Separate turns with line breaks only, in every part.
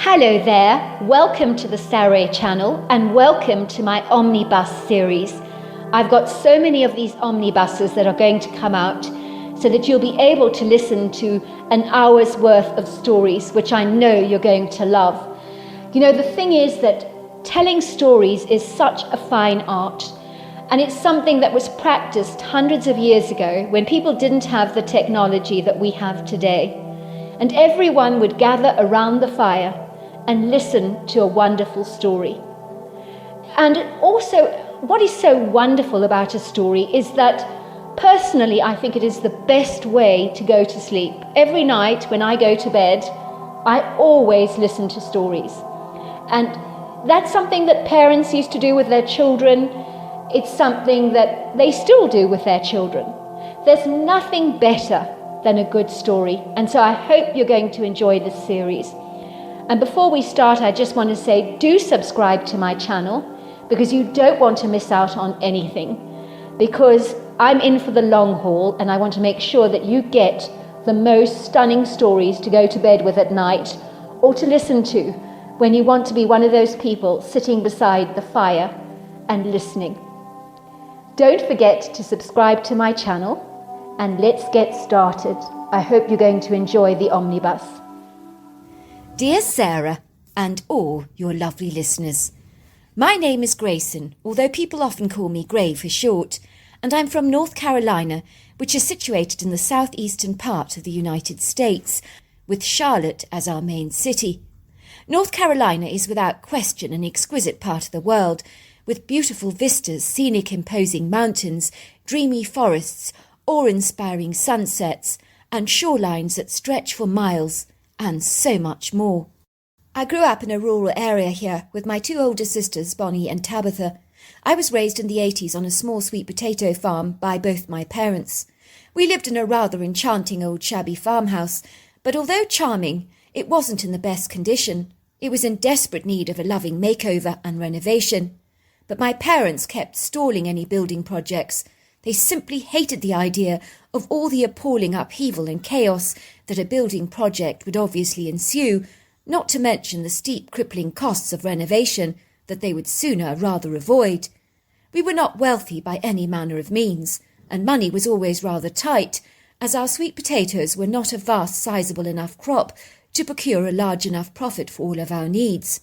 Hello there, welcome to the Saroy channel and welcome to my Omnibus series. I've got so many of these omnibuses that are going to come out so that you'll be able to listen to an hour's worth of stories, which I know you're going to love. You know, the thing is that telling stories is such a fine art, and it's something that was practiced hundreds of years ago when people didn't have the technology that we have today. And everyone would gather around the fire and listen to a wonderful story. And also, what is so wonderful about a story is that personally, I think it is the best way to go to sleep. Every night when I go to bed, I always listen to stories. And that's something that parents used to do with their children. It's something that they still do with their children. There's nothing better than a good story. And so I hope you're going to enjoy this series. And before we start, I just want to say, do subscribe to my channel because you don't want to miss out on anything. Because I'm in for the long haul and I want to make sure that you get the most stunning stories to go to bed with at night or to listen to when you want to be one of those people sitting beside the fire and listening. Don't forget to subscribe to my channel and let's get started. I hope you're going to enjoy the omnibus.
Dear Sarah, and all your lovely listeners, my name is Grayson, although people often call me Gray for short, and I'm from North Carolina, which is situated in the southeastern part of the United States, with Charlotte as our main city. North Carolina is without question an exquisite part of the world, with beautiful vistas, scenic imposing mountains, dreamy forests, awe-inspiring sunsets, and shorelines that stretch for miles, and so much more. I grew up in a rural area here with my two older sisters, Bonnie and Tabitha. I was raised in the 80s on a small sweet potato farm by both my parents. We lived in a rather enchanting old shabby farmhouse, but although charming, it wasn't in the best condition. It was in desperate need of a loving makeover and renovation. But my parents kept stalling any building projects. They simply hated the idea of all the appalling upheaval and chaos that a building project would obviously ensue, not to mention the steep crippling costs of renovation that they would sooner rather avoid. We were not wealthy by any manner of means, and money was always rather tight, as our sweet potatoes were not a vast sizable enough crop to procure a large enough profit for all of our needs.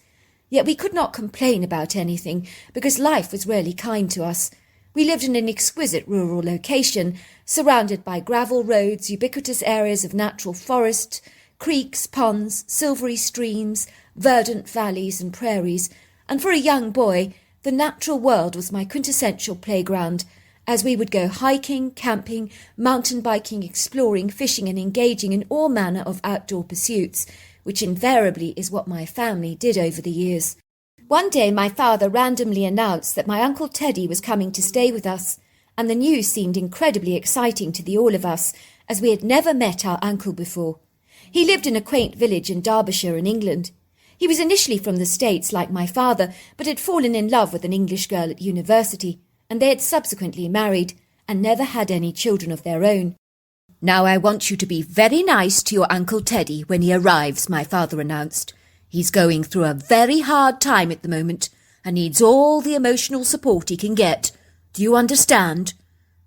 Yet we could not complain about anything, because life was rarely kind to us. We lived in an exquisite rural location, surrounded by gravel roads, ubiquitous areas of natural forest, creeks, ponds, silvery streams, verdant valleys and prairies, and for a young boy, the natural world was my quintessential playground, as we would go hiking, camping, mountain biking, exploring, fishing and engaging in all manner of outdoor pursuits, which invariably is what my family did over the years. One day my father randomly announced that my Uncle Teddy was coming to stay with us, and the news seemed incredibly exciting to the all of us, as we had never met our uncle before. He lived in a quaint village in Derbyshire in England. He was initially from the States like my father, but had fallen in love with an English girl at university, and they had subsequently married, and never had any children of their own. "Now I want you to be very nice to your Uncle Teddy when he arrives," my father announced. "He's going through a very hard time at the moment and needs all the emotional support he can get. Do you understand?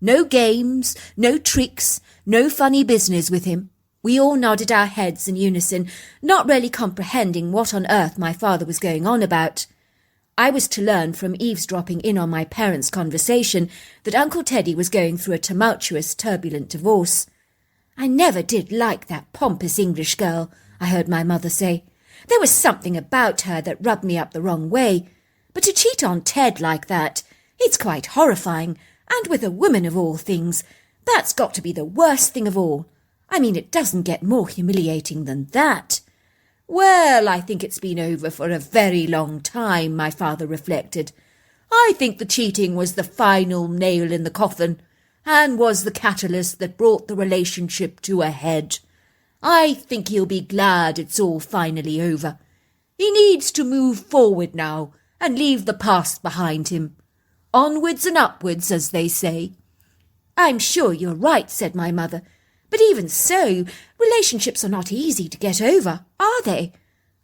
No games, no tricks, no funny business with him." We all nodded our heads in unison, not really comprehending what on earth my father was going on about. I was to learn from eavesdropping in on my parents' conversation that Uncle Teddy was going through a tumultuous, turbulent divorce. "I never did like that pompous English girl," I heard my mother say. "There was something about her that rubbed me up the wrong way. But to cheat on Ted like that, it's quite horrifying, and with a woman of all things, that's got to be the worst thing of all. I mean, it doesn't get more humiliating than that." "Well, I think it's been over for a very long time," my father reflected. "I think the cheating was the final nail in the coffin, and was the catalyst that brought the relationship to a head. I think he'll be glad it's all finally over. He needs to move forward now and leave the past behind him. Onwards and upwards, as they say." "I'm sure you're right," said my mother. "But even so, relationships are not easy to get over, are they?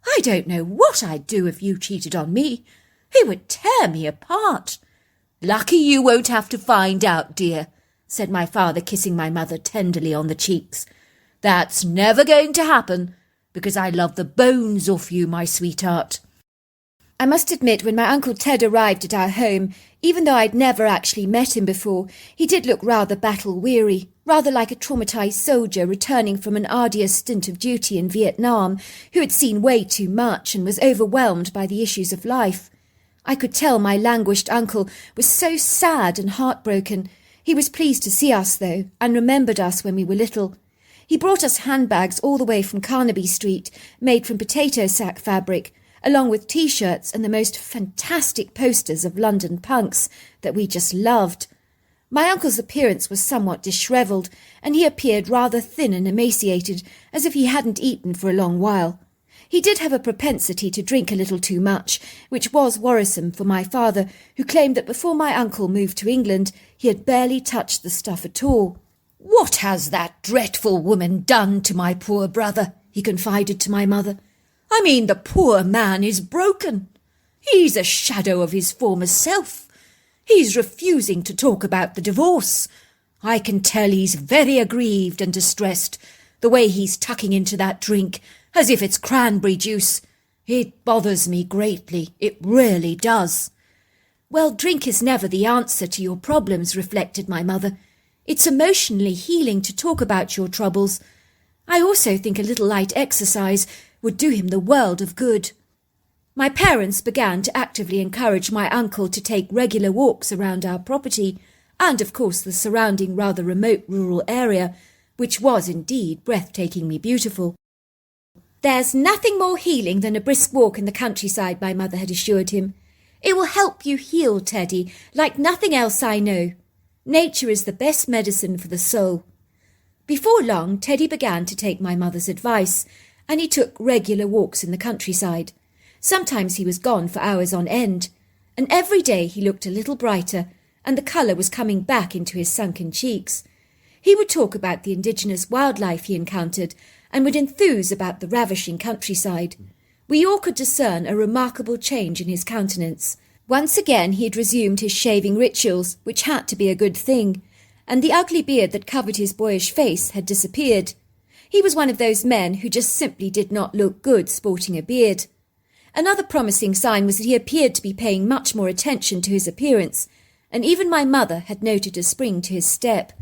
I don't know what I'd do if you cheated on me. It would tear me apart." "Lucky you won't have to find out, dear," said my father, kissing my mother tenderly on the cheeks. "That's never going to happen, because I love the bones off you, my sweetheart." I must admit, when my Uncle Ted arrived at our home, even though I'd never actually met him before, he did look rather battle-weary, rather like a traumatised soldier returning from an arduous stint of duty in Vietnam, who had seen way too much and was overwhelmed by the issues of life. I could tell my languished uncle was so sad and heartbroken. He was pleased to see us, though, and remembered us when we were little. He brought us handbags all the way from Carnaby Street, made from potato sack fabric, along with T-shirts and the most fantastic posters of London punks that we just loved. My uncle's appearance was somewhat dishevelled, and he appeared rather thin and emaciated, as if he hadn't eaten for a long while. He did have a propensity to drink a little too much, which was worrisome for my father, who claimed that before my uncle moved to England, he had barely touched the stuff at all. "What has that dreadful woman done to my poor brother?" he confided to my mother. "I mean, the poor man is broken. He's a shadow of his former self. He's refusing to talk about the divorce. I can tell he's very aggrieved and distressed, the way he's tucking into that drink, as if it's cranberry juice. It bothers me greatly, it really does." "Well, drink is never the answer to your problems," reflected my mother. "It's emotionally healing to talk about your troubles. I also think a little light exercise would do him the world of good." My parents began to actively encourage my uncle to take regular walks around our property, and of course the surrounding rather remote rural area, which was indeed breathtakingly beautiful. "There's nothing more healing than a brisk walk in the countryside," my mother had assured him. "It will help you heal, Teddy, like nothing else I know. Nature is the best medicine for the soul." Before long, Teddy began to take my mother's advice, and he took regular walks in the countryside. Sometimes he was gone for hours on end, and every day he looked a little brighter, and the colour was coming back into his sunken cheeks. He would talk about the indigenous wildlife he encountered, and would enthuse about the ravishing countryside. We all could discern a remarkable change in his countenance. Once again he had resumed his shaving rituals, which had to be a good thing, and the ugly beard that covered his boyish face had disappeared. He was one of those men who just simply did not look good sporting a beard. Another promising sign was that he appeared to be paying much more attention to his appearance, and even my mother had noted a spring to his step.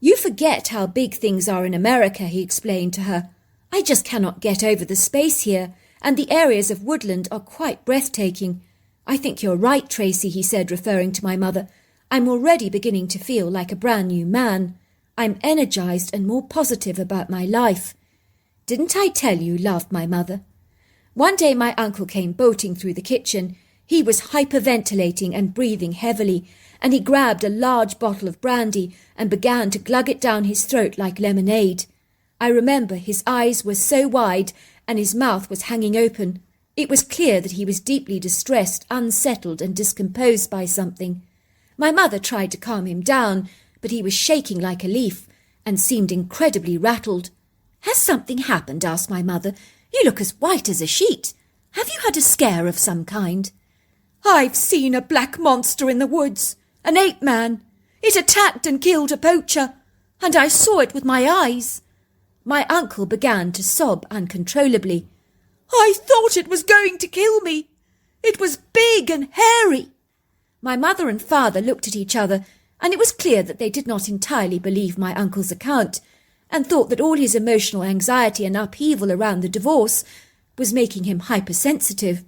"You forget how big things are in America," he explained to her. "I just cannot get over the space here, and the areas of woodland are quite breathtaking. I think you're right, Tracy," he said, referring to my mother. "I'm already beginning to feel like a brand new man. I'm energized and more positive about my life." "Didn't I tell you?" laughed my mother. One day my uncle came bolting through the kitchen. He was hyperventilating and breathing heavily, and he grabbed a large bottle of brandy and began to glug it down his throat like lemonade. I remember his eyes were so wide and his mouth was hanging open. It was clear that he was deeply distressed, unsettled and discomposed by something. My mother tried to calm him down, but he was shaking like a leaf and seemed incredibly rattled. "Has something happened?" asked my mother. "You look as white as a sheet. Have you had a scare of some kind?" "I've seen a black monster in the woods, an ape-man. It attacked and killed a poacher, and I saw it with my eyes." My uncle began to sob uncontrollably. "I thought it was going to kill me. It was big and hairy." My mother and father looked at each other, and it was clear that they did not entirely believe my uncle's account, and thought that all his emotional anxiety and upheaval around the divorce was making him hypersensitive.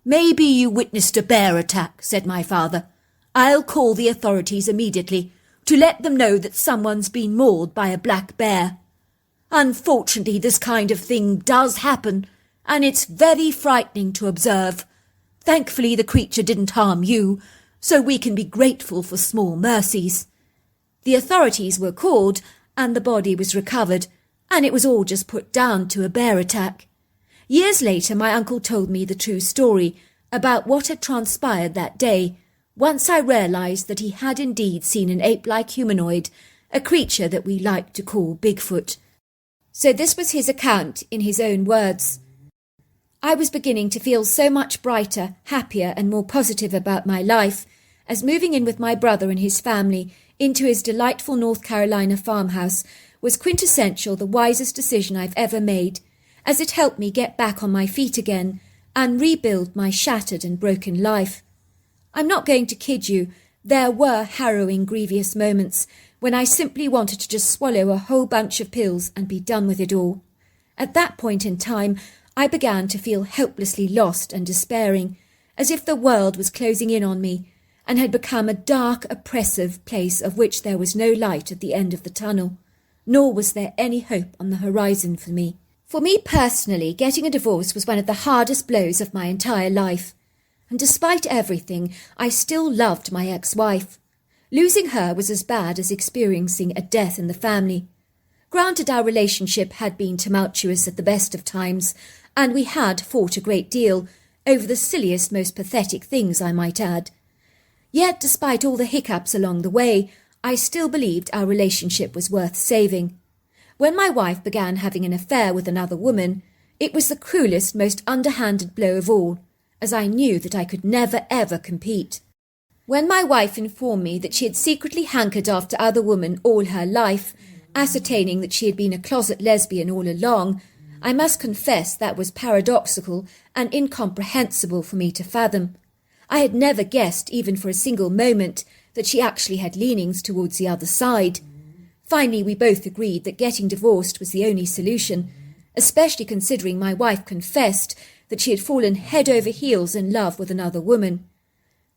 "Maybe you witnessed a bear attack," said my father. "I'll call the authorities immediately to let them know that someone's been mauled by a black bear. Unfortunately, this kind of thing does happen, and it's very frightening to observe. Thankfully, the creature didn't harm you, so we can be grateful for small mercies." The authorities were called, and the body was recovered, and it was all just put down to a bear attack. Years later, my uncle told me the true story about what had transpired that day, once I realised that he had indeed seen an ape-like humanoid, a creature that we liked to call Bigfoot. So this was his account in his own words. I was beginning to feel so much brighter, happier, and more positive about my life, as moving in with my brother and his family into his delightful North Carolina farmhouse was quintessential the wisest decision I've ever made, as it helped me get back on my feet again and rebuild my shattered and broken life. I'm not going to kid you, there were harrowing, grievous moments when I simply wanted to just swallow a whole bunch of pills and be done with it all. At that point in time, I began to feel helplessly lost and despairing, as if the world was closing in on me and had become a dark, oppressive place of which there was no light at the end of the tunnel, nor was there any hope on the horizon for me. For me personally, getting a divorce was one of the hardest blows of my entire life. And despite everything, I still loved my ex-wife. Losing her was as bad as experiencing a death in the family. Granted, our relationship had been tumultuous at the best of times, and we had fought a great deal, over the silliest, most pathetic things, I might add. Yet, despite all the hiccups along the way, I still believed our relationship was worth saving. When my wife began having an affair with another woman, it was the cruelest, most underhanded blow of all, as I knew that I could never ever compete. When my wife informed me that she had secretly hankered after other women all her life, ascertaining that she had been a closet lesbian all along, I must confess that was paradoxical and incomprehensible for me to fathom. I had never guessed, even for a single moment, that she actually had leanings towards the other side. Finally, we both agreed that getting divorced was the only solution, especially considering my wife confessed that she had fallen head over heels in love with another woman.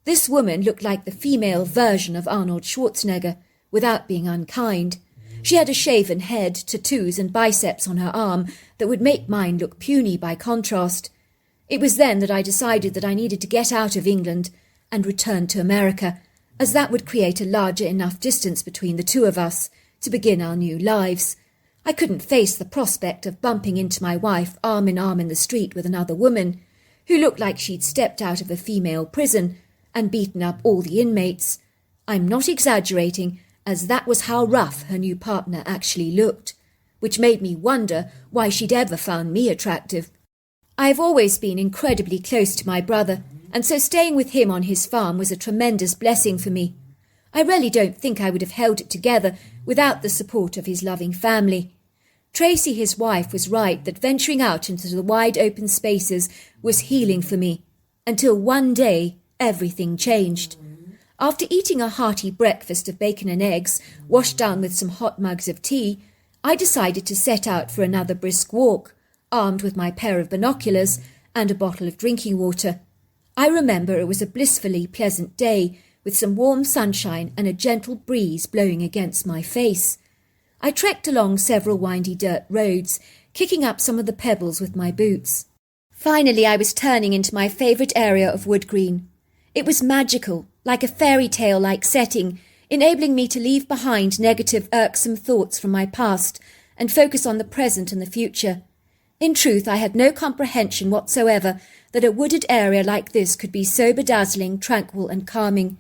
This woman looked like the female version of Arnold Schwarzenegger, without being unkind. She had a shaven head, tattoos and biceps on her arm that would make mine look puny by contrast. It was then that I decided that I needed to get out of England and return to America, as that would create a larger enough distance between the two of us to begin our new lives. I couldn't face the prospect of bumping into my wife arm in arm in the street with another woman, who looked like she'd stepped out of a female prison and beaten up all the inmates. I'm not exaggerating, as that was how rough her new partner actually looked, which made me wonder why she'd ever found me attractive. I've always been incredibly close to my brother, and so staying with him on his farm was a tremendous blessing for me. I really don't think I would have held it together without the support of his loving family. Tracy, his wife, was right that venturing out into the wide open spaces was healing for me, until one day everything changed. After eating a hearty breakfast of bacon and eggs, washed down with some hot mugs of tea, I decided to set out for another brisk walk, armed with my pair of binoculars and a bottle of drinking water. I remember it was a blissfully pleasant day, with some warm sunshine and a gentle breeze blowing against my face. I trekked along several windy dirt roads, kicking up some of the pebbles with my boots. Finally, I was turning into my favourite area of wood green. It was magical, like a fairy tale-like setting, enabling me to leave behind negative, irksome thoughts from my past and focus on the present and the future. In truth, I had no comprehension whatsoever that a wooded area like this could be so bedazzling, tranquil and calming.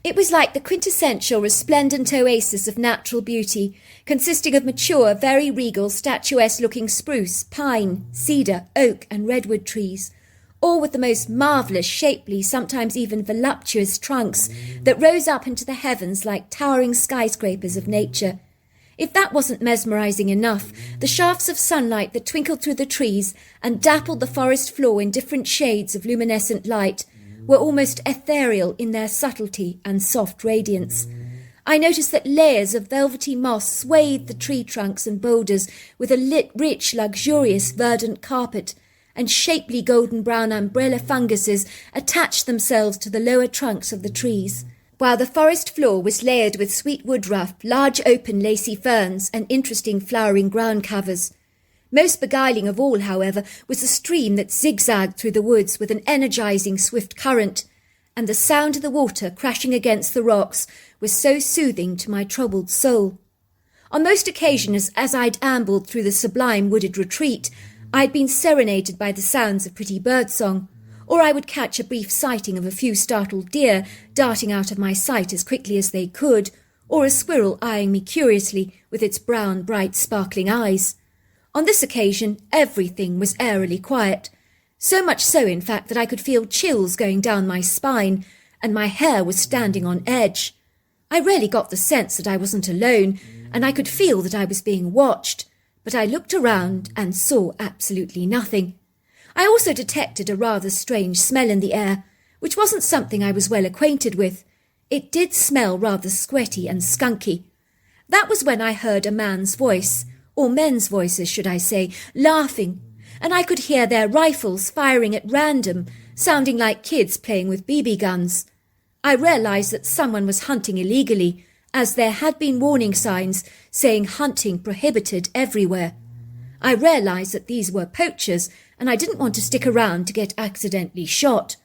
It was like the quintessential resplendent oasis of natural beauty, consisting of mature, very regal, statuesque-looking spruce, pine, cedar, oak and redwood trees, all with the most marvellous, shapely, sometimes even voluptuous trunks that rose up into the heavens like towering skyscrapers of nature. If that wasn't mesmerising enough, the shafts of sunlight that twinkled through the trees and dappled the forest floor in different shades of luminescent light were almost ethereal in their subtlety and soft radiance. I noticed that layers of velvety moss swathed the tree trunks and boulders with a rich, luxurious, verdant carpet, and shapely golden-brown umbrella funguses attached themselves to the lower trunks of the trees, while the forest floor was layered with sweet woodruff, large open lacy ferns, and interesting flowering ground covers. Most beguiling of all, however, was the stream that zigzagged through the woods with an energizing swift current, and the sound of the water crashing against the rocks was so soothing to my troubled soul. On most occasions, as I'd ambled through the sublime wooded retreat, I'd been serenaded by the sounds of pretty birdsong, or I would catch a brief sighting of a few startled deer darting out of my sight as quickly as they could, or a squirrel eyeing me curiously with its brown, bright, sparkling eyes. On this occasion, everything was airily quiet, So much so, in fact, that I could feel chills going down my spine, and my hair was standing on edge. I really got the sense that I wasn't alone, and I could feel that I was being watched, but I looked around and saw absolutely nothing. I also detected a rather strange smell in the air, which wasn't something I was well acquainted with. It did smell rather sweaty and skunky. That was when I heard a man's voice, or men's voices, should I say, laughing, and I could hear their rifles firing at random, sounding like kids playing with BB guns. I realised that someone was hunting illegally, as there had been warning signs saying hunting prohibited everywhere. I realised that these were poachers, and I didn't want to stick around to get accidentally shot.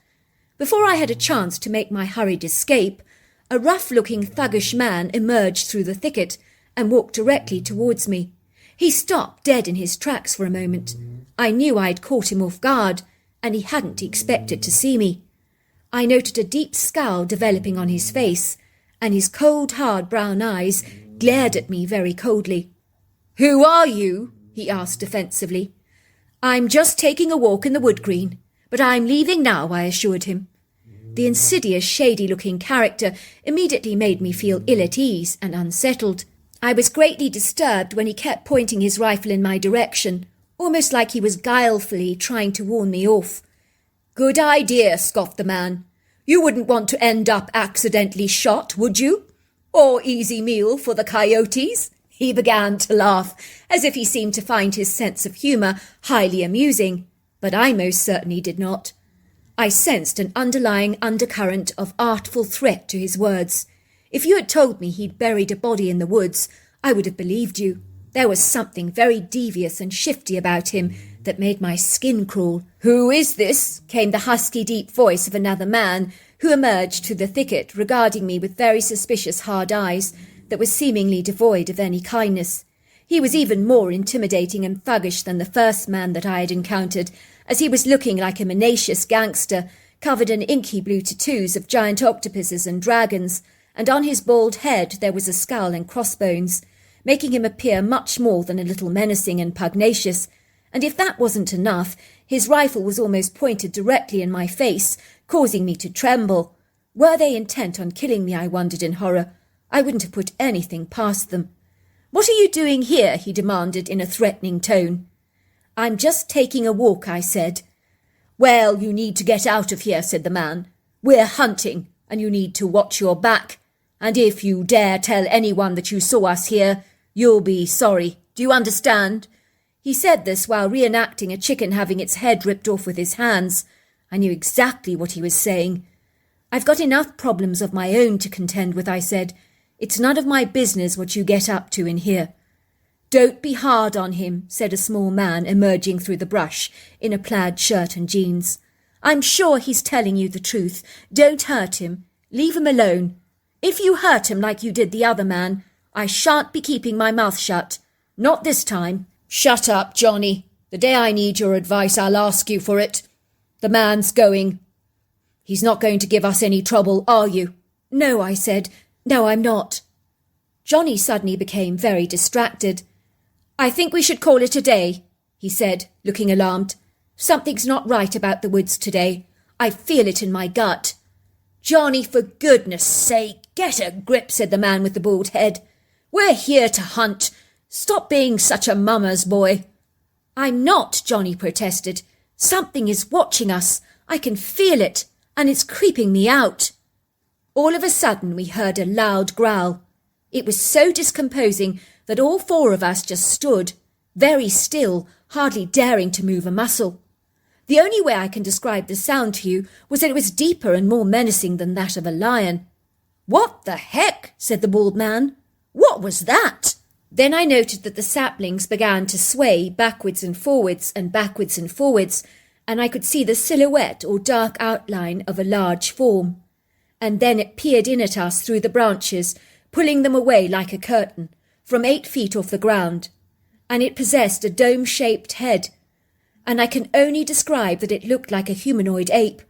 Before I had a chance to make my hurried escape, a rough-looking thuggish man emerged through the thicket and walked directly towards me. He stopped dead in his tracks for a moment. I knew I'd caught him off guard, and he hadn't expected to see me. I noted a deep scowl developing on his face, and his cold, hard brown eyes glared at me very coldly. "Who are you?" he asked defensively. "I'm just taking a walk in the wood green, but I'm leaving now," I assured him. The insidious, shady-looking character immediately made me feel ill at ease and unsettled. I was greatly disturbed when he kept pointing his rifle in my direction, almost like he was guilefully trying to warn me off. "Good idea," scoffed the man. "You wouldn't want to end up accidentally shot, would you? Or easy meal for the coyotes?" He began to laugh, as if he seemed to find his sense of humour highly amusing, but I most certainly did not. I sensed an underlying undercurrent of artful threat to his words. If you had told me he'd buried a body in the woods, I would have believed you. There was something very devious and shifty about him that made my skin crawl. "Who is this?" came the husky deep voice of another man who emerged through the thicket, regarding me with very suspicious hard eyes that were seemingly devoid of any kindness. He was even more intimidating and thuggish than the first man that I had encountered, as he was looking like a menacious gangster, covered in inky blue tattoos of giant octopuses and dragons, and on his bald head there was a skull and crossbones, making him appear much more than a little menacing and pugnacious, and if that wasn't enough, his rifle was almost pointed directly in my face, causing me to tremble. Were they intent on killing me, I wondered in horror? I wouldn't have put anything past them. "What are you doing here?" he demanded in a threatening tone. "I'm just taking a walk," I said. "Well, you need to get out of here," said the man. "We're hunting, and you need to watch your back. And if you dare tell anyone that you saw us here, you'll be sorry. Do you understand?" He said this while reenacting a chicken having its head ripped off with his hands. I knew exactly what he was saying. "I've got enough problems of my own to contend with," I said. "It's none of my business what you get up to in here." "Don't be hard on him," said a small man emerging through the brush in a plaid shirt and jeans. "I'm sure he's telling you the truth. Don't hurt him. Leave him alone. If you hurt him like you did the other man, I shan't be keeping my mouth shut. Not this time." "Shut up, Johnny. The day I need your advice, I'll ask you for it. The man's going. He's not going to give us any trouble, are you?" "No," I said. "No, I'm not." Johnny suddenly became very distracted. "I think we should call it a day," he said, looking alarmed. "Something's not right about the woods today. I feel it in my gut." "Johnny, for goodness sake, get a grip," said the man with the bald head. "We're here to hunt. Stop being such a mama's boy." "I'm not," Johnny protested. "Something is watching us. I can feel it, and it's creeping me out." All of a sudden we heard a loud growl. It was so discomposing that all four of us just stood, very still, hardly daring to move a muscle. The only way I can describe the sound to you was that it was deeper and more menacing than that of a lion. "What the heck?" said the bald man. "What was that?" Then I noted that the saplings began to sway backwards and forwards, and I could see the silhouette or dark outline of a large form. And then it peered in at us through the branches, pulling them away like a curtain, from 8 feet off the ground. And it possessed a dome-shaped head, and I can only describe that it looked like a humanoid ape.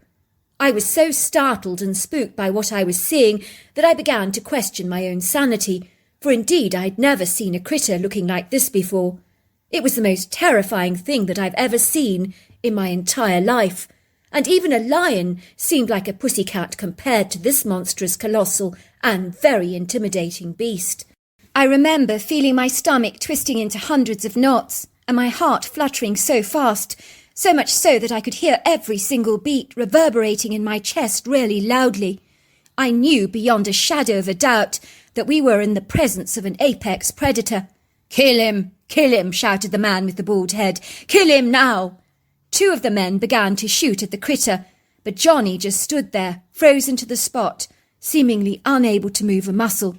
I was so startled and spooked by what I was seeing that I began to question my own sanity, for indeed I'd never seen a critter looking like this before. It was the most terrifying thing that I've ever seen in my entire life, and even a lion seemed like a pussycat compared to this monstrous, colossal, and very intimidating beast. I remember feeling my stomach twisting into hundreds of knots, and my heart fluttering so fast, so much so that I could hear every single beat reverberating in my chest really loudly. I knew beyond a shadow of a doubt that we were in the presence of an apex predator. "Kill him! Kill him!" shouted the man with the bald head. "Kill him now!" Two of the men began to shoot at the critter, but Johnny just stood there, frozen to the spot, seemingly unable to move a muscle.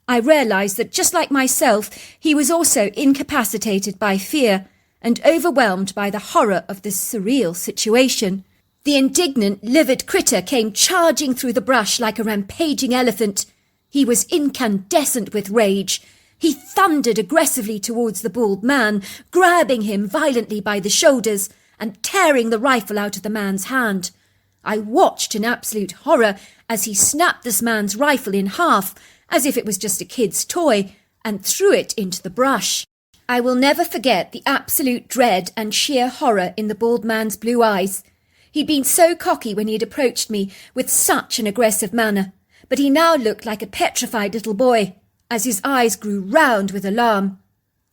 I realised that just like myself, he was also incapacitated by fear and overwhelmed by the horror of this surreal situation. The indignant, livid critter came charging through the brush like a rampaging elephant. He was incandescent with rage. He thundered aggressively towards the bald man, grabbing him violently by the shoulders and tearing the rifle out of the man's hand. I watched in absolute horror as he snapped this man's rifle in half, as if it was just a kid's toy, and threw it into the brush. I will never forget the absolute dread and sheer horror in the bald man's blue eyes. He'd been so cocky when he had approached me with such an aggressive manner, but he now looked like a petrified little boy, as his eyes grew round with alarm.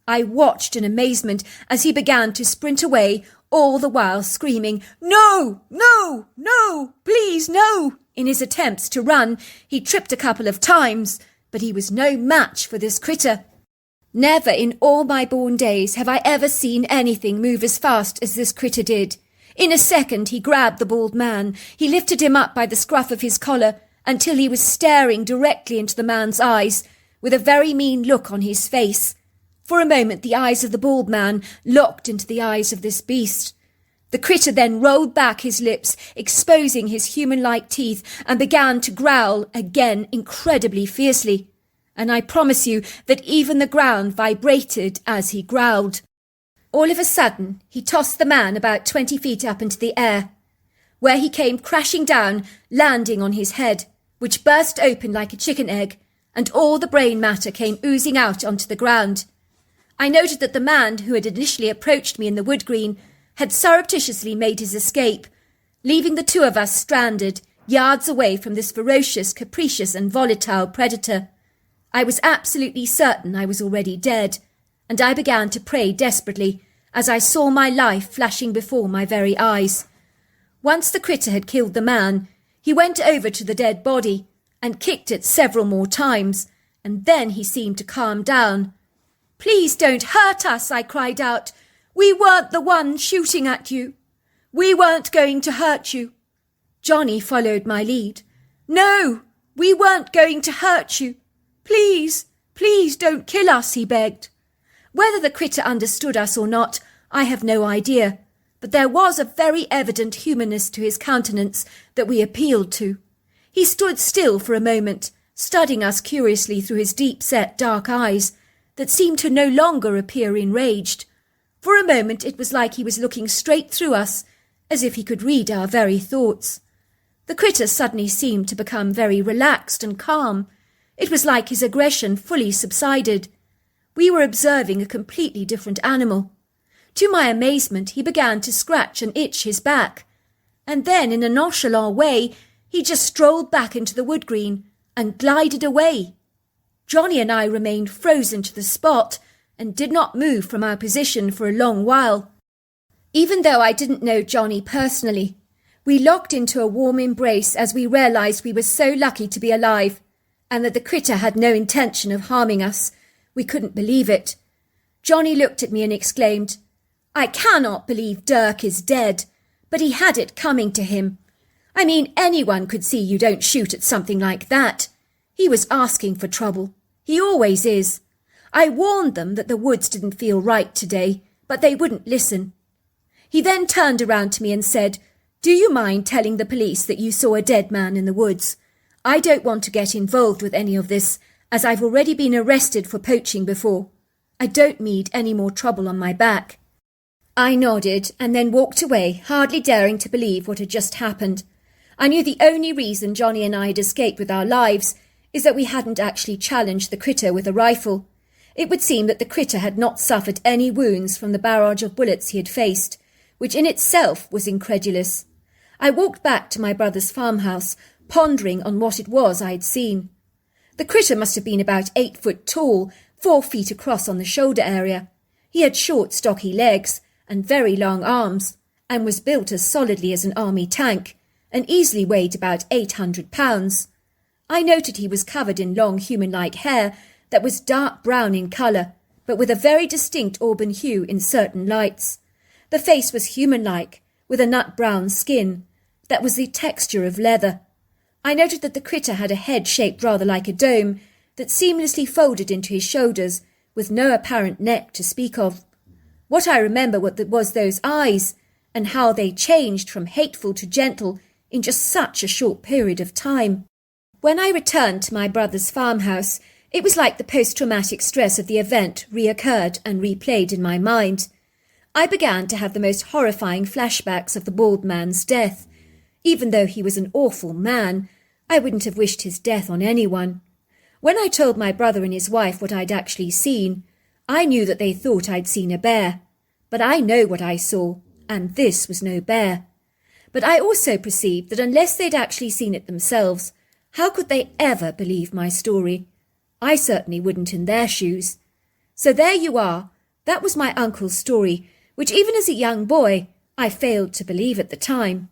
I watched in amazement as he began to sprint away, all the while screaming, "No! No! No! Please, no!" In his attempts to run, he tripped a couple of times, but he was no match for this critter. Never in all my born days have I ever seen anything move as fast as this critter did. In a second he grabbed the bald man. He lifted him up by the scruff of his collar until he was staring directly into the man's eyes, with a very mean look on his face. For a moment the eyes of the bald man locked into the eyes of this beast. The critter then rolled back his lips, exposing his human-like teeth, and began to growl again incredibly fiercely. And I promise you that even the ground vibrated as he growled. All of a sudden, he tossed the man about 20 feet up into the air, where he came crashing down, landing on his head, which burst open like a chicken egg, and all the brain matter came oozing out onto the ground. I noted that the man who had initially approached me in the wood green had surreptitiously made his escape, leaving the two of us stranded, yards away from this ferocious, capricious and volatile predator. I was absolutely certain I was already dead, and I began to pray desperately as I saw my life flashing before my very eyes. Once the critter had killed the man, he went over to the dead body and kicked it several more times, and then he seemed to calm down. "Please don't hurt us," I cried out. "We weren't the ones shooting at you. We weren't going to hurt you." Johnny followed my lead. "No, we weren't going to hurt you. Please, please don't kill us," he begged. Whether the critter understood us or not, I have no idea, but there was a very evident humanness to his countenance that we appealed to. He stood still for a moment, studying us curiously through his deep-set dark eyes that seemed to no longer appear enraged. For a moment it was like he was looking straight through us, as if he could read our very thoughts. The critter suddenly seemed to become very relaxed and calm. It was like his aggression fully subsided. We were observing a completely different animal. To my amazement, he began to scratch and itch his back, and then in a nonchalant way he just strolled back into the wood green and glided away. Johnny and I remained frozen to the spot and did not move from our position for a long while. Even though I didn't know Johnny personally, we locked into a warm embrace as we realised we were so lucky to be alive, and that the critter had no intention of harming us. We couldn't believe it. Johnny looked at me and exclaimed, "I cannot believe Dirk is dead, but he had it coming to him. I mean, anyone could see you don't shoot at something like that. He was asking for trouble. He always is. I warned them that the woods didn't feel right today, but they wouldn't listen." He then turned around to me and said, "Do you mind telling the police that you saw a dead man in the woods? I don't want to get involved with any of this, as I've already been arrested for poaching before. I don't need any more trouble on my back." I nodded and then walked away, hardly daring to believe what had just happened. I knew the only reason Johnny and I had escaped with our lives is that we hadn't actually challenged the critter with a rifle. It would seem that the critter had not suffered any wounds from the barrage of bullets he had faced, which in itself was incredulous. I walked back to my brother's farmhouse, pondering on what it was I had seen. The critter must have been about 8 foot tall, 4 feet across on the shoulder area. He had short, stocky legs and very long arms, and was built as solidly as an army tank, and easily weighed about 800 pounds. I noted he was covered in long human-like hair that was dark brown in colour, but with a very distinct auburn hue in certain lights. The face was human-like, with a nut-brown skin that was the texture of leather. I noted that the critter had a head shaped rather like a dome that seamlessly folded into his shoulders, with no apparent neck to speak of. What I remember was those eyes, and how they changed from hateful to gentle in just such a short period of time. When I returned to my brother's farmhouse, it was like the post-traumatic stress of the event reoccurred and replayed in my mind. I began to have the most horrifying flashbacks of the bald man's death. Even though he was an awful man, I wouldn't have wished his death on anyone. When I told my brother and his wife what I'd actually seen, I knew that they thought I'd seen a bear. But I know what I saw, and this was no bear. But I also perceived that unless they'd actually seen it themselves, how could they ever believe my story? I certainly wouldn't in their shoes. So there you are. That was my uncle's story, which even as a young boy, I failed to believe at the time.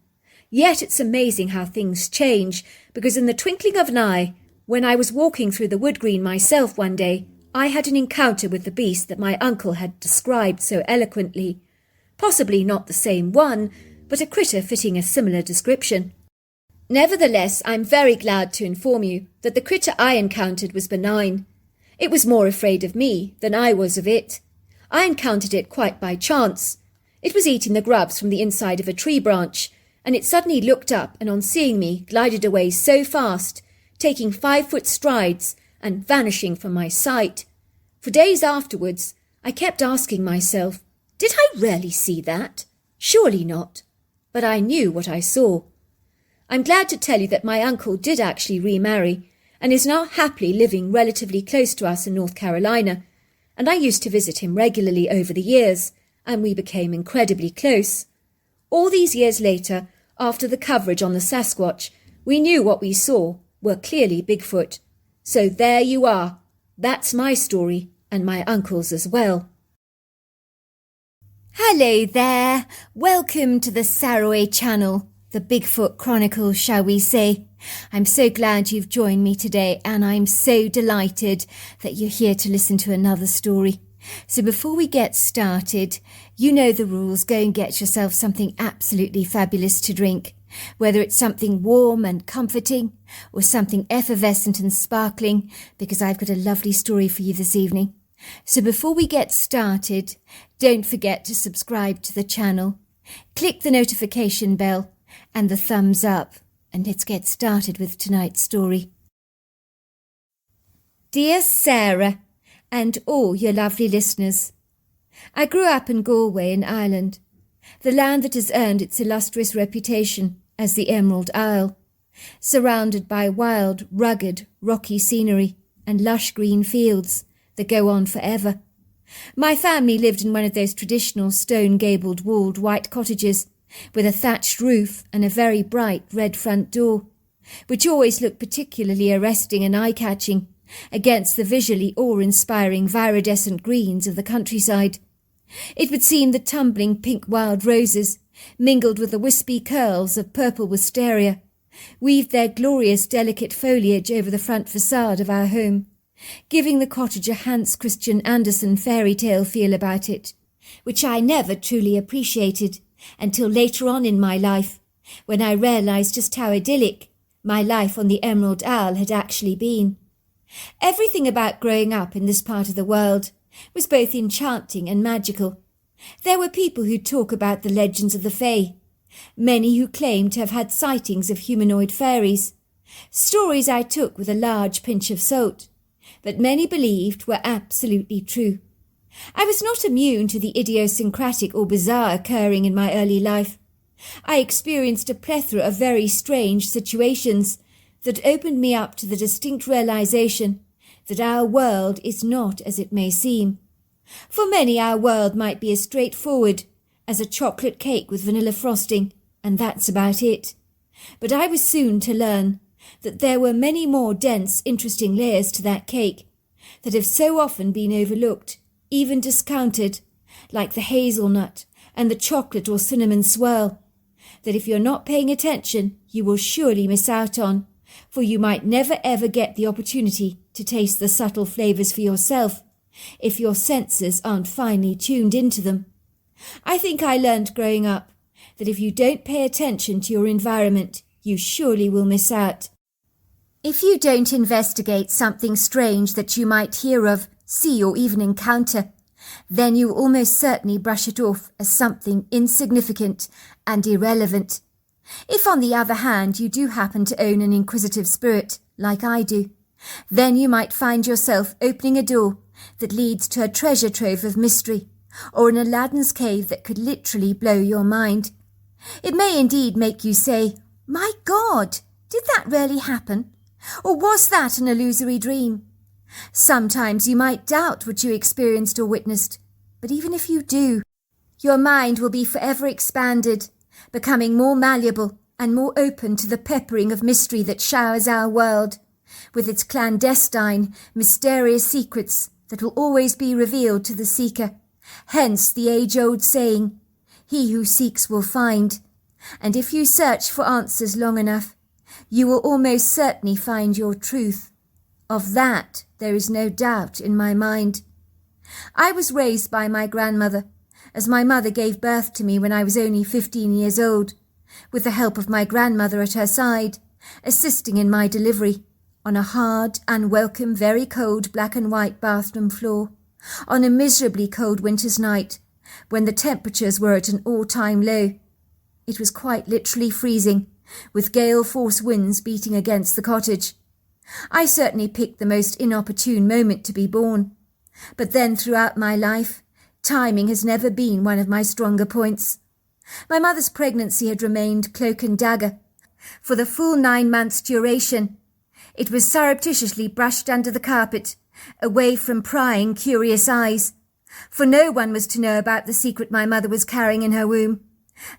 Yet it's amazing how things change, because in the twinkling of an eye, when I was walking through the wood green myself one day, I had an encounter with the beast that my uncle had described so eloquently. Possibly not the same one, but a critter fitting a similar description. Nevertheless, I'm very glad to inform you that the critter I encountered was benign. It was more afraid of me than I was of it. I encountered it quite by chance. It was eating the grubs from the inside of a tree branch, and it suddenly looked up and on seeing me glided away so fast, taking 5-foot strides and vanishing from my sight. For days afterwards, I kept asking myself, did I really see that? Surely not. But I knew what I saw. I'm glad to tell you that my uncle did actually remarry and is now happily living relatively close to us in North Carolina, and I used to visit him regularly over the years, and we became incredibly close. All these years later, after the coverage on the Sasquatch, we knew what we saw were clearly Bigfoot. So there you are. That's my story, and my uncle's as well.
Hello there. Welcome to the Saroy channel, the Bigfoot Chronicles, shall we say. I'm so glad you've joined me today, and I'm so delighted that you're here to listen to another story. So before we get started, you know the rules. Go and get yourself something absolutely fabulous to drink, whether it's something warm and comforting or something effervescent and sparkling, because I've got a lovely story for you this evening. So before we get started, don't forget to subscribe to the channel, click the notification bell and the thumbs up, and let's get started with tonight's story. Dear Sarah, and all your lovely listeners, I grew up in Galway in Ireland, the land that has earned its illustrious reputation as the Emerald Isle, surrounded by wild, rugged, rocky scenery and lush green fields that go on forever. My family lived in one of those traditional stone-gabled walled white cottages with a thatched roof and a very bright red front door, which always looked particularly arresting and eye-catching against the visually awe-inspiring viridescent greens of the countryside. It would seem the tumbling pink wild roses, mingled with the wispy curls of purple wisteria, weaved their glorious delicate foliage over the front facade of our home, giving the cottage a Hans Christian Andersen fairy tale feel about it, which I never truly appreciated until later on in my life, when I realised just how idyllic my life on the Emerald Isle had actually been. Everything about growing up in this part of the world was both enchanting and magical. There were people who talk about the legends of the Fae, many who claimed to have had sightings of humanoid fairies, stories I took with a large pinch of salt, but many believed were absolutely true. I was not immune to the idiosyncratic or bizarre occurring in my early life. I experienced a plethora of very strange situations that opened me up to the distinct realization
that our world is not as it may seem. For many, our world might be as straightforward as a chocolate cake with vanilla frosting, and that's about it. But I was soon to learn that there were many more dense, interesting layers to that cake that have so often been overlooked, even discounted, like the hazelnut and the chocolate or cinnamon swirl, that if you're not paying attention, you will surely miss out on, for you might never ever get the opportunity to taste the subtle flavours for yourself if your senses aren't finely tuned into them. I think I learned growing up that if you don't pay attention to your environment, you surely will miss out. If you don't investigate something strange that you might hear of, see, or even encounter, then you will almost certainly brush it off as something insignificant and irrelevant. If, on the other hand, you do happen to own an inquisitive spirit, like I do, then you might find yourself opening a door that leads to a treasure trove of mystery, or an Aladdin's cave that could literally blow your mind. It may indeed make you say, "My God, did that really happen? Or was that an illusory dream?" Sometimes you might doubt what you experienced or witnessed, but even if you do, your mind will be forever expanded, becoming more malleable and more open to the peppering of mystery that showers our world, with its clandestine, mysterious secrets that will always be revealed to the seeker. Hence the age-old saying, "He who seeks will find," and if you search for answers long enough, you will almost certainly find your truth. Of that there is no doubt in my mind. I was raised by my grandmother, as my mother gave birth to me when I was only 15 years old, with the help of my grandmother at her side, assisting in my delivery, on a hard, unwelcome, very cold black and white bathroom floor, on a miserably cold winter's night, when the temperatures were at an all-time low. It was quite literally freezing, with gale-force winds beating against the cottage. I certainly picked the most inopportune moment to be born. But then throughout my life, timing has never been one of my stronger points. My mother's pregnancy had remained cloak and dagger for the full 9 months' duration. It was surreptitiously brushed under the carpet, away from prying, curious eyes, for no one was to know about the secret my mother was carrying in her womb.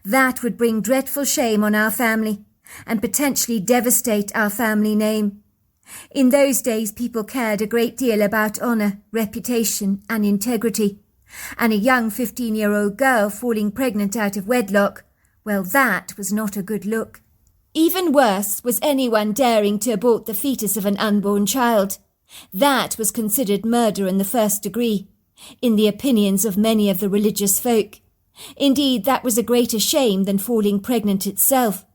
That would bring dreadful shame on our family and potentially devastate our family name. In those days, people cared a great deal about honour, reputation and integrity, and a young 15-year-old girl falling pregnant out of wedlock, well, that was not a good look. Even worse was anyone daring to abort the fetus of an unborn child. That was considered murder in the first degree, in the opinions of many of the religious folk. Indeed, that was a greater shame than falling pregnant itself.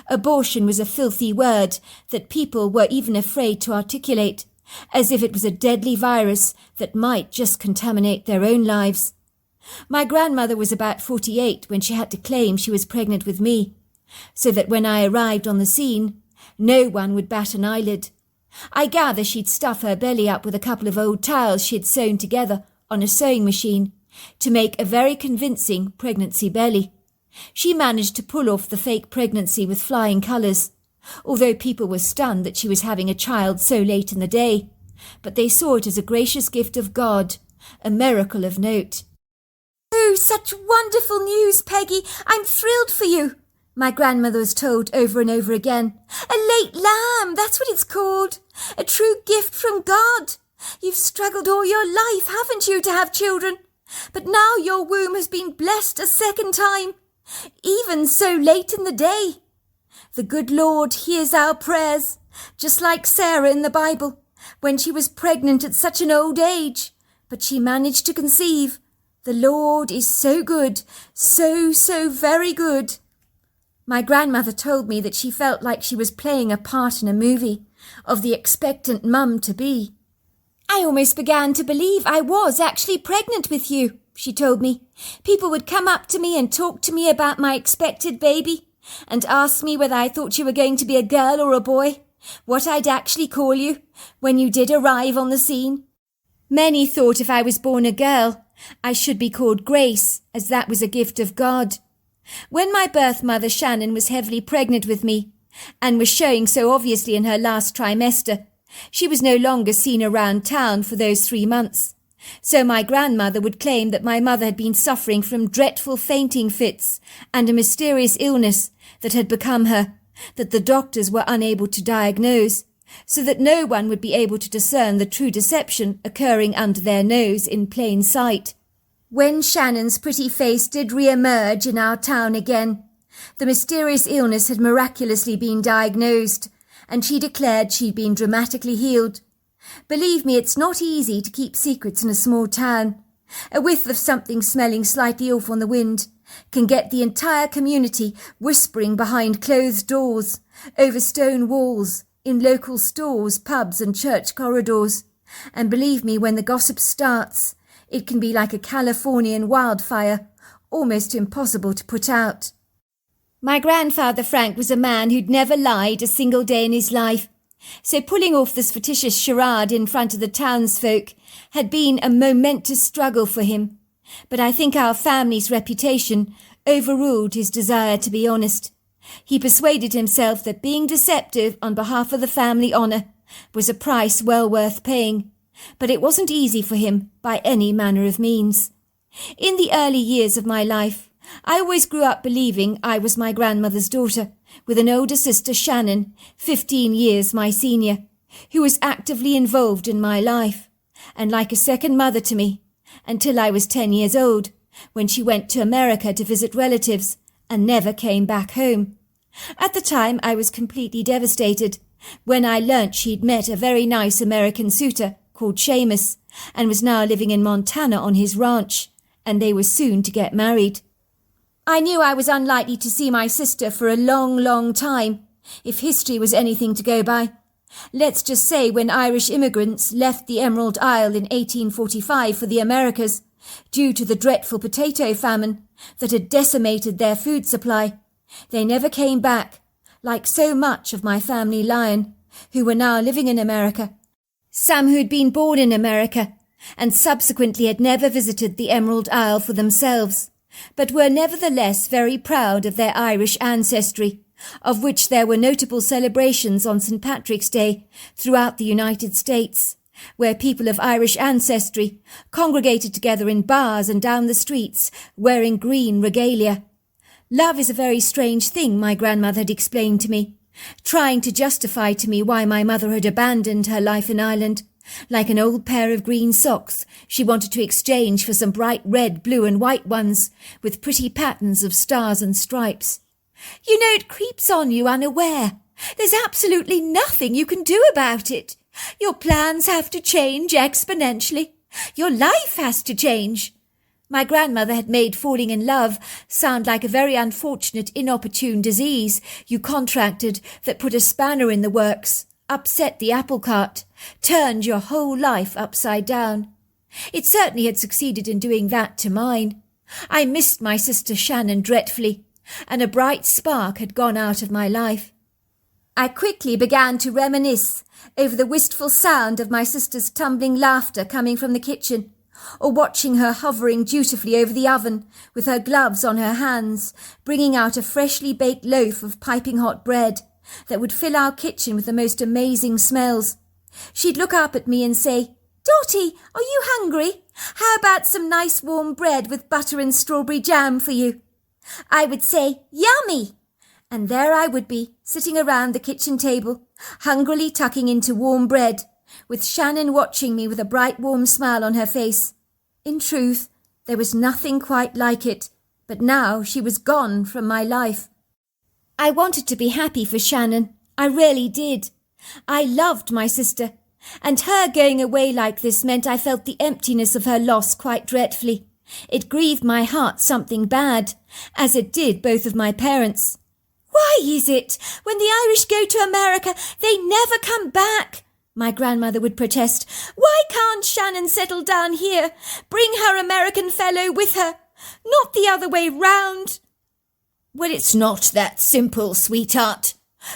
Abortion was a filthy word that people were even afraid to articulate, as if it was a deadly virus that might just contaminate their own lives. My grandmother was about 48 when she had to claim she was pregnant with me, so that when I arrived on the scene, no one would bat an eyelid. I gather she'd stuff her belly up with a couple of old towels she had sewn together on a sewing machine to make a very convincing pregnancy belly. She managed to pull off the fake pregnancy with flying colours, although people were stunned that she was having a child so late in the day, but they saw it as a gracious gift of God, a miracle of note. "Oh, such wonderful news, Peggy! I'm thrilled for you!" my grandmother was told over and over again. "A late lamb, that's what it's called. A true gift from God. You've struggled all your life, haven't you, to have children? But now your womb has been blessed a second time, even so late in the day. The good Lord hears our prayers, just like Sarah in the Bible, when she was pregnant at such an old age, but she managed to conceive. The Lord is so good, so very good." My grandmother told me that she felt like she was playing a part in a movie of the expectant mum-to-be. "I almost began to believe I was actually pregnant with you," she told me. "People would come up to me and talk to me about my expected baby and ask me whether I thought you were going to be a girl or a boy, what I'd actually call you when you did arrive on the scene. Many thought if I was born a girl, I should be called Grace, as that was a gift of God. When my birth mother Shannon was heavily pregnant with me, and was showing so obviously in her last trimester, She was no longer seen around town for those 3 months. So my grandmother would claim that my mother had been suffering from dreadful fainting fits and a mysterious illness that had become her, that the doctors were unable to diagnose, so that no one would be able to discern the true deception occurring under their nose in plain sight. When Shannon's pretty face did re-emerge in our town again, the mysterious illness had miraculously been diagnosed, and she declared she'd been dramatically healed. Believe me, it's not easy to keep secrets in a small town. A whiff of something smelling slightly off on the wind can get the entire community whispering behind closed doors, over stone walls, in local stores, pubs and church corridors. And believe me, when the gossip starts, it can be like a Californian wildfire, almost impossible to put out. My grandfather Frank was a man who'd never lied a single day in his life, so pulling off this fictitious charade in front of the townsfolk had been a momentous struggle for him. But I think our family's reputation overruled his desire to be honest. He persuaded himself that being deceptive on behalf of the family honour was a price well worth paying, but it wasn't easy for him by any manner of means. In the early years of my life, I always grew up believing I was my grandmother's daughter, with an older sister, Shannon, 15 years my senior, who was actively involved in my life, and like a second mother to me, until I was 10 years old, when she went to America to visit relatives and never came back home. At the time, I was completely devastated when I learnt she'd met a very nice American suitor called Seamus and was now living in Montana on his ranch, and they were soon to get married. I knew I was unlikely to see my sister for a long, long time, if history was anything to go by. Let's just say when Irish immigrants left the Emerald Isle in 1845 for the Americas, due to the dreadful potato famine that had decimated their food supply, they never came back, like so much of my family line, who were now living in America. Some who'd been born in America, and subsequently had never visited the Emerald Isle for themselves, but were nevertheless very proud of their Irish ancestry, of which there were notable celebrations on St. Patrick's Day throughout the United States, where people of Irish ancestry congregated together in bars and down the streets, wearing green regalia. Love is a very strange thing, my grandmother had explained to me, trying to justify to me why my mother had abandoned her life in Ireland. Like an old pair of green socks, she wanted to exchange for some bright red, blue and white ones, with pretty patterns of stars and stripes. You know, it creeps on you unaware. There's absolutely nothing you can do about it. Your plans have to change exponentially. Your life has to change. My grandmother had made falling in love sound like a very unfortunate, inopportune disease you contracted that put a spanner in the works, upset the apple cart, turned your whole life upside down. It certainly had succeeded in doing that to mine. I missed my sister Shannon dreadfully, and a bright spark had gone out of my life. I quickly began to reminisce over the wistful sound of my sister's tumbling laughter coming from the kitchen, or watching her hovering dutifully over the oven with her gloves on her hands, bringing out a freshly baked loaf of piping hot bread that would fill our kitchen with the most amazing smells. She'd look up at me and say, "Dotty, are you hungry? How about some nice warm bread with butter and strawberry jam for you?" I would say, "Yummy!" And there I would be, sitting around the kitchen table, hungrily tucking into warm bread, with Shannon watching me with a bright warm smile on her face. In truth, there was nothing quite like it, but now she was gone from my life. I wanted to be happy for Shannon. I really did. I loved my sister, and her going away like this meant I felt the emptiness of her loss quite dreadfully. It grieved my heart something bad, as it did both of my parents. "Why is it, when the Irish go to America, they never come back?" my grandmother would protest. "Why can't Shannon settle down here, bring her American fellow with her, not the other way round?" "Well, it's not that simple, sweetheart.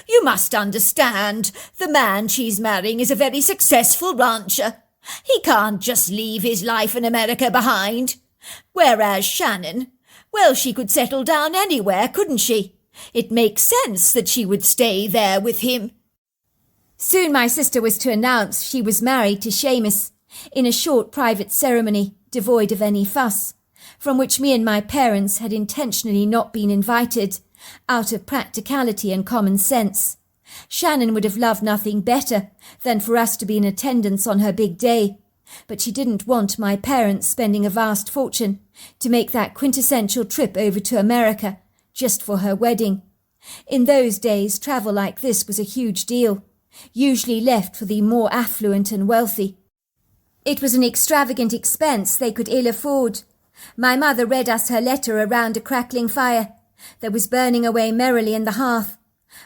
You must understand, the man she's marrying is a very successful rancher. He can't just leave his life in America behind. Whereas Shannon, well, she could settle down anywhere, couldn't she? It makes sense that she would stay there with him." Soon my sister was to announce she was married to Seamus, in a short private ceremony, devoid of any fuss, from which me and my parents had intentionally not been invited, out of practicality and common sense. Shannon would have loved nothing better than for us to be in attendance on her big day, but she didn't want my parents spending a vast fortune to make that quintessential trip over to America just for her wedding. In those days, travel like this was a huge deal, usually left for the more affluent and wealthy. It was an extravagant expense they could ill afford. My mother read us her letter around a crackling fire that was burning away merrily in the hearth,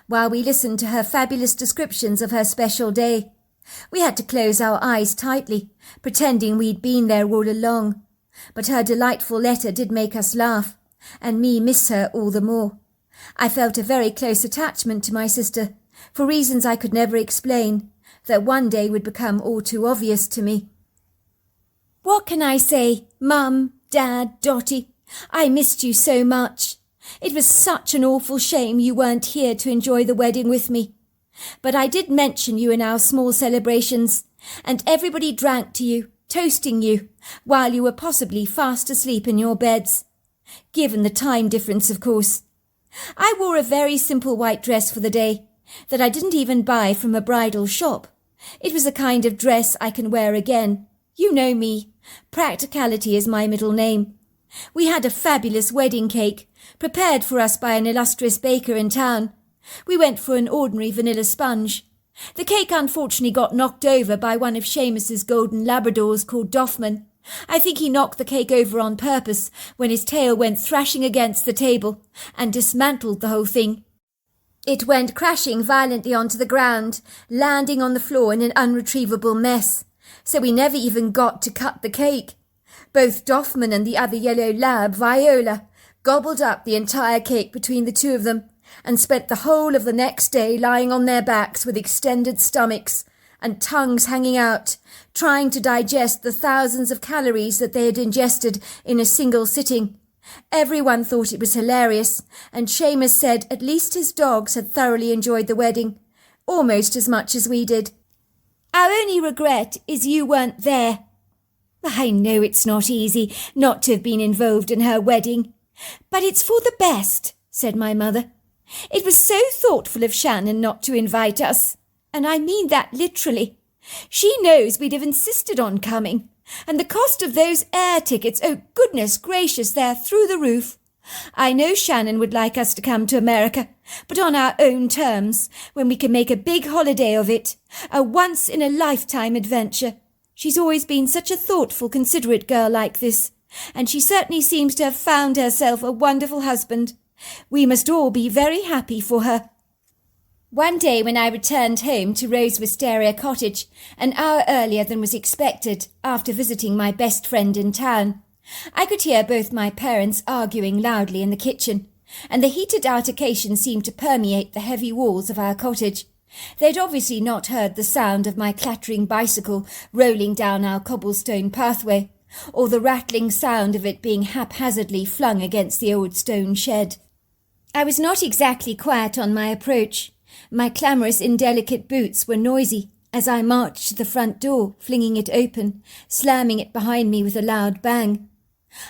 while we listened to her fabulous descriptions of her special day. We had to close our eyes tightly, pretending we'd been there all along. But her delightful letter did make us laugh, and me miss her all the more. I felt a very close attachment to my sister, for reasons I could never explain, that one day would become all too obvious to me. What can I say, Mum, Dad, Dotty? I missed you so much. It was such an awful shame you weren't here to enjoy the wedding with me. But I did mention you in our small celebrations, and everybody drank to you, toasting you, while you were possibly fast asleep in your beds. Given the time difference, of course. I wore a very simple white dress for the day, that I didn't even buy from a bridal shop. It was a kind of dress I can wear again. You know me. Practicality is my middle name. We had a fabulous wedding cake, prepared for us by an illustrious baker in town. We went for an ordinary vanilla sponge. The cake unfortunately got knocked over by one of Seamus's golden Labradors called Doffman. I think he knocked the cake over on purpose when his tail went thrashing against the table and dismantled the whole thing. It went crashing violently onto the ground, landing on the floor in an unretrievable mess, so we never even got to cut the cake. Both Doffman and the other yellow lab, Viola, gobbled up the entire cake between the two of them, and spent the whole of the next day lying on their backs with extended stomachs and tongues hanging out, trying to digest the thousands of calories that they had ingested in a single sitting. Everyone thought it was hilarious, and Seamus said at least his dogs had thoroughly enjoyed the wedding, almost as much as we did. Our only regret is you weren't there. I know it's not easy not to have been involved in her wedding, but it's for the best, said my mother. It was so thoughtful of Shannon not to invite us, and I mean that literally. She knows we'd have insisted on coming, and the cost of those air tickets, oh goodness gracious, they're through the roof. I know Shannon would like us to come to America, but on our own terms, when we can make a big holiday of it, a once-in-a-lifetime adventure. She's always been such a thoughtful, considerate girl like this, and she certainly seems to have found herself a wonderful husband. We must all be very happy for her. One day when I returned home to Rose Wisteria Cottage, an hour earlier than was expected after visiting my best friend in town, I could hear both my parents arguing loudly in the kitchen, and the heated altercation seemed to permeate the heavy walls of our cottage. They'd obviously not heard the sound of my clattering bicycle rolling down our cobblestone pathway, or the rattling sound of it being haphazardly flung against the old stone shed. I was not exactly quiet on my approach. My clamorous, indelicate boots were noisy as I marched to the front door, flinging it open, slamming it behind me with a loud bang.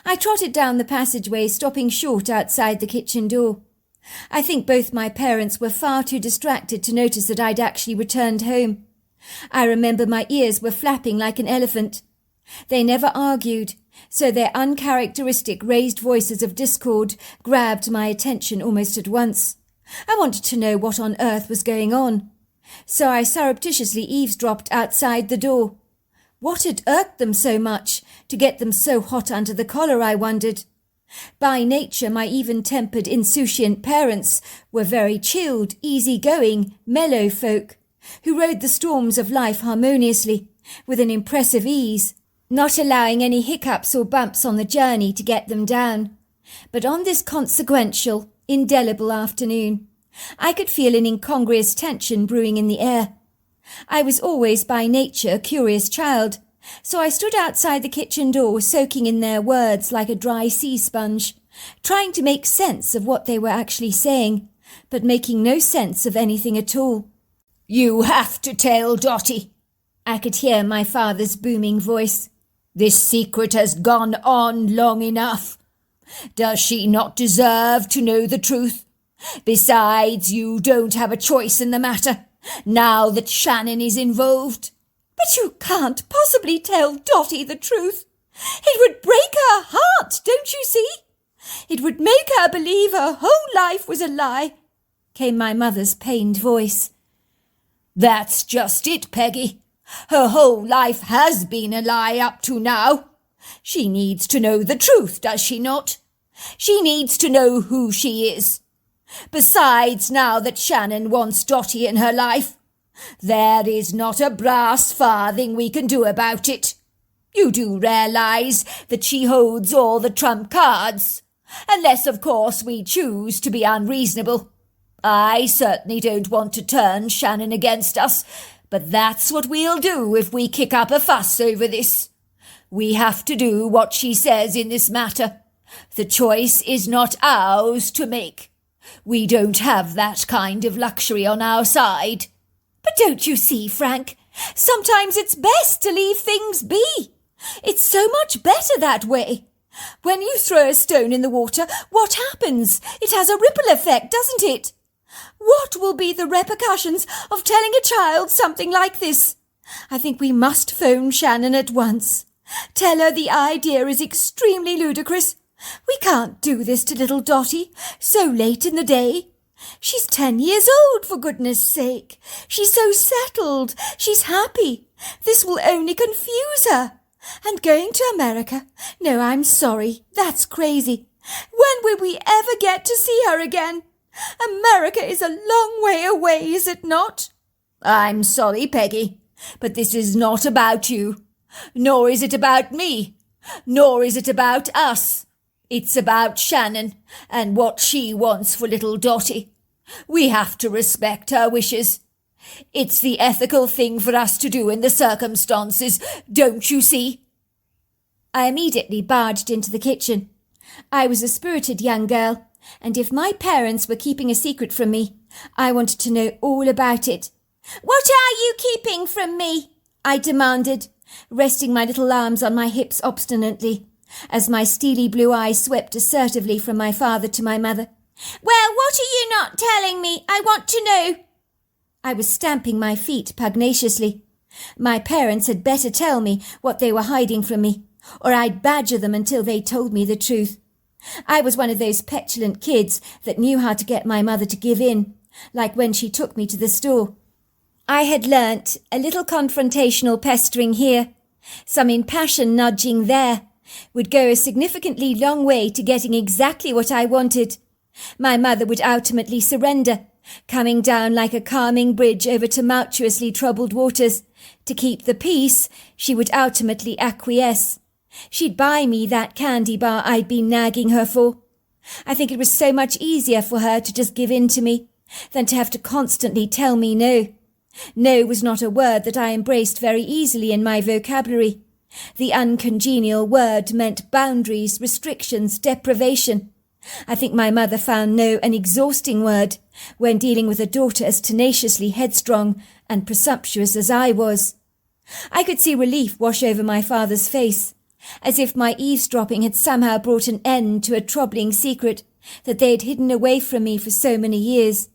I trotted down the passageway, stopping short outside the kitchen door. I think both my parents were far too distracted to notice that I'd actually returned home. I remember my ears were flapping like an elephant. They never argued, so their uncharacteristic raised voices of discord grabbed my attention almost at once. I wanted to know what on earth was going on, so I surreptitiously eavesdropped outside the door. What had irked them so much to get them so hot under the collar, I wondered. By nature, my even-tempered, insouciant parents were very chilled, easy-going, mellow folk, who rode the storms of life harmoniously, with an impressive ease, not allowing any hiccups or bumps on the journey to get them down. But on this consequential, indelible afternoon, I could feel an incongruous tension brewing in the air. I was always by nature a curious child, so I stood outside the kitchen door soaking in their words like a dry sea sponge, trying to make sense of what they were actually saying, but making no sense of anything at all. You have to tell Dotty. I could hear my father's booming voice. This secret has gone on long enough. Does she not deserve to know the truth? Besides, you don't have a choice in the matter, now that Shannon is involved.
But you can't possibly tell Dotty the truth. It would break her heart, don't you see? It would make her believe her whole life was a lie, came my mother's pained voice.
That's just it, Peggy. Her whole life has been a lie up to now. She needs to know the truth, does she not? She needs to know who she is. Besides, now that Shannon wants Dotty in her life, there is not a brass farthing we can do about it. You do realise that she holds all the trump cards, unless, of course, we choose to be unreasonable. I certainly don't want to turn Shannon against us, but that's what we'll do if we kick up a fuss over this. We have to do what she says in this matter. The choice is not ours to make. We don't have that kind of luxury on our side.
But don't you see, Frank? Sometimes it's best to leave things be. It's so much better that way. When you throw a stone in the water, what happens? It has a ripple effect, doesn't it? What will be the repercussions of telling a child something like this? I think we must phone Shannon at once. Tell her the idea is extremely ludicrous. We can't do this to little Dotty so late in the day. She's 10 years old, for goodness sake. She's so settled. She's happy. This will only confuse her. And going to America? No, I'm sorry. That's crazy. When will we ever get to see her again? America is a long way away, is it not?
I'm sorry, Peggy, but this is not about you. Nor is it about me. Nor is it about us. It's about Shannon and what she wants for little Dotty. We have to respect her wishes. It's the ethical thing for us to do in the circumstances, don't you see?
I immediately barged into the kitchen. I was a spirited young girl, and if my parents were keeping a secret from me, I wanted to know all about it. "What are you keeping from me?" I demanded, resting my little arms on my hips obstinately, as my steely blue eyes swept assertively from my father to my mother. "Well, what are you not telling me? I want to know." I was stamping my feet pugnaciously. My parents had better tell me what they were hiding from me, or I'd badger them until they told me the truth. I was one of those petulant kids that knew how to get my mother to give in, like when she took me to the store. I had learnt a little confrontational pestering here, some impassioned nudging there, would go a significantly long way to getting exactly what I wanted. My mother would ultimately surrender, coming down like a calming bridge over tumultuously troubled waters. To keep the peace, she would ultimately acquiesce. She'd buy me that candy bar I'd been nagging her for. I think it was so much easier for her to just give in to me than to have to constantly tell me no. No was not a word that I embraced very easily in my vocabulary. The uncongenial word meant boundaries, restrictions, deprivation. I think my mother found no an exhausting word when dealing with a daughter as tenaciously headstrong and presumptuous as I was. I could see relief wash over my father's face, as if my eavesdropping had somehow brought an end to a troubling secret that they had hidden away from me for so many years,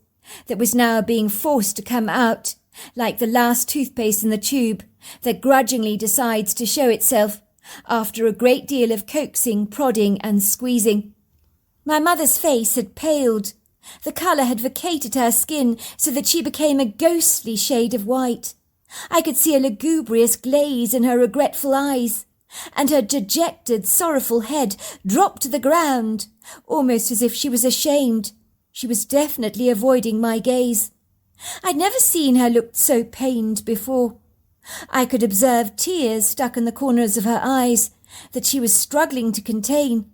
that was now being forced to come out, like the last toothpaste in the tube that grudgingly decides to show itself after a great deal of coaxing, prodding and squeezing. My mother's face had paled. The colour had vacated her skin so that she became a ghostly shade of white. I could see a lugubrious glaze in her regretful eyes, and her dejected, sorrowful head dropped to the ground, almost as if she was ashamed. She was definitely avoiding my gaze. I'd never seen her look so pained before. I could observe tears stuck in the corners of her eyes that she was struggling to contain.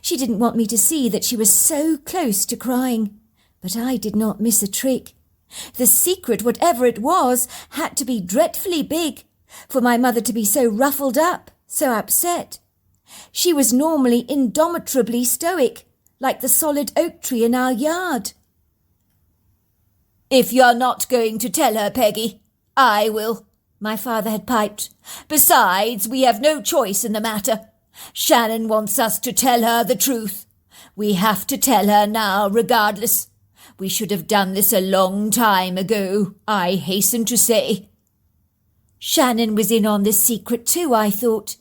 She didn't want me to see that she was so close to crying, but I did not miss a trick. The secret, whatever it was, had to be dreadfully big for my mother to be so ruffled up, so upset. She was normally indomitably stoic, like the solid oak tree in our yard. "If you're not going to tell her, Peggy, I will," my father had piped. "Besides, we have no choice in the matter. Shannon wants us to tell her the truth. We have to tell her now, regardless. We should have done this a long time ago, I hasten to say." Shannon was in on this secret too, I thought,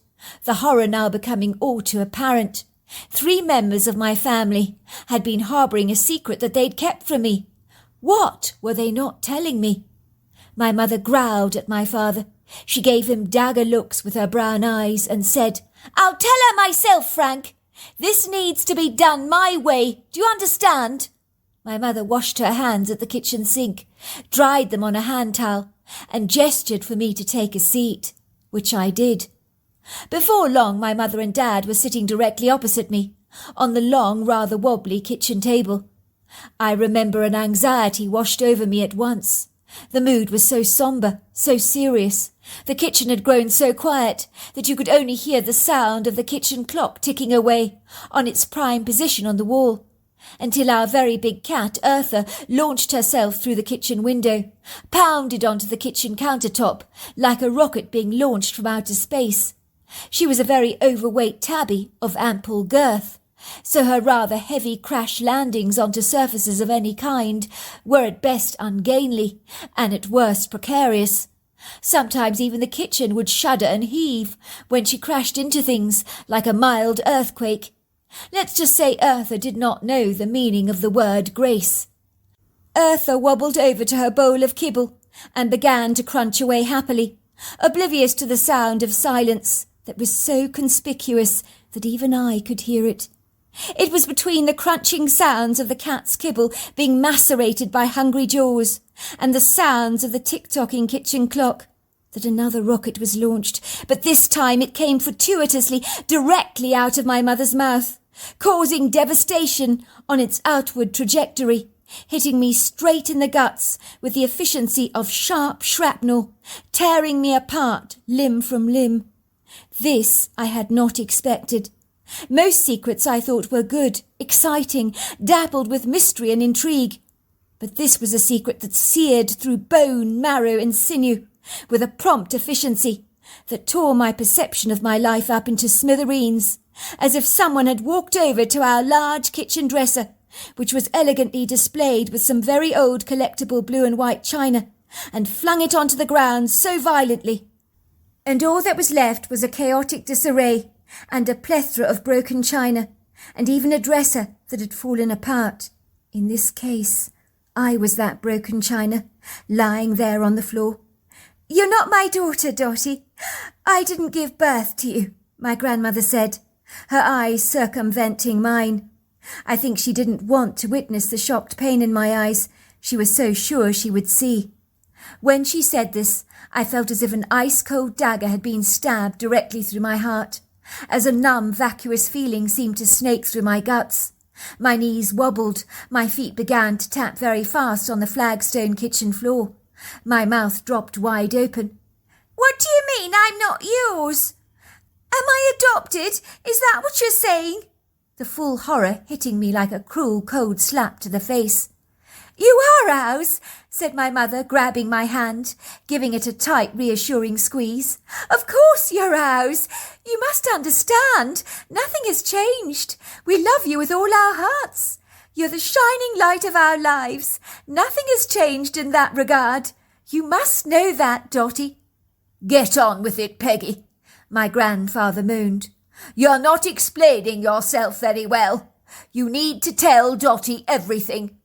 the horror now becoming all too apparent. 3 members of my family had been harbouring a secret that they'd kept from me. What were they not telling me? My mother growled at my father. She gave him dagger looks with her brown eyes and said, "I'll tell her myself, Frank. This needs to be done my way. Do you understand?" My mother washed her hands at the kitchen sink, dried them on a hand towel, and gestured for me to take a seat, which I did. Before long, my mother and Dad were sitting directly opposite me, on the long, rather wobbly kitchen table. I remember an anxiety washed over me at once. The mood was so sombre, so serious. The kitchen had grown so quiet that you could only hear the sound of the kitchen clock ticking away on its prime position on the wall, until our very big cat, Eartha, launched herself through the kitchen window, pounded onto the kitchen countertop like a rocket being launched from outer space. She was a very overweight tabby of ample girth, so her rather heavy crash landings onto surfaces of any kind were at best ungainly and at worst precarious. Sometimes even the kitchen would shudder and heave when she crashed into things like a mild earthquake. Let's just say Eartha did not know the meaning of the word grace. Eartha wobbled over to her bowl of kibble and began to crunch away happily, oblivious to the sound of silence that was so conspicuous that even I could hear it. It was between the crunching sounds of the cat's kibble being macerated by hungry jaws and the sounds of the tick-tocking kitchen clock that another rocket was launched, but this time it came fortuitously directly out of my mother's mouth, causing devastation on its outward trajectory, hitting me straight in the guts with the efficiency of sharp shrapnel, tearing me apart limb from limb. This I had not expected. Most secrets I thought were good, exciting, dappled with mystery and intrigue. But this was a secret that seared through bone, marrow and sinew with a prompt efficiency that tore my perception of my life up into smithereens, as if someone had walked over to our large kitchen dresser, which was elegantly displayed with some very old collectible blue and white china, and flung it onto the ground so violently. And all that was left was a chaotic disarray and a plethora of broken china, and even a dresser that had fallen apart. In this case, I was that broken china, lying there on the floor. "You're not my daughter, Dotty. I didn't give birth to you," my grandmother said, her eyes circumventing mine. I think she didn't want to witness the shocked pain in my eyes she was so sure she would see. When she said this, I felt as if an ice-cold dagger had been stabbed directly through my heart, as a numb, vacuous feeling seemed to snake through my guts. My knees wobbled, my feet began to tap very fast on the flagstone kitchen floor. My mouth dropped wide open. "What do you mean I'm not yours? Am I adopted? Is that what you're saying?" The full horror hitting me like a cruel cold slap to the face. "You are ours," said my mother, grabbing my hand, giving it a tight, reassuring squeeze. "Of course you're ours. You must understand. Nothing has changed. We love you with all our hearts. You're the shining light of our lives. Nothing has changed in that regard. You must know that, Dotty." "Get on with it, Peggy," my grandfather moaned. "You're not explaining yourself very well. You need to tell Dotty everything."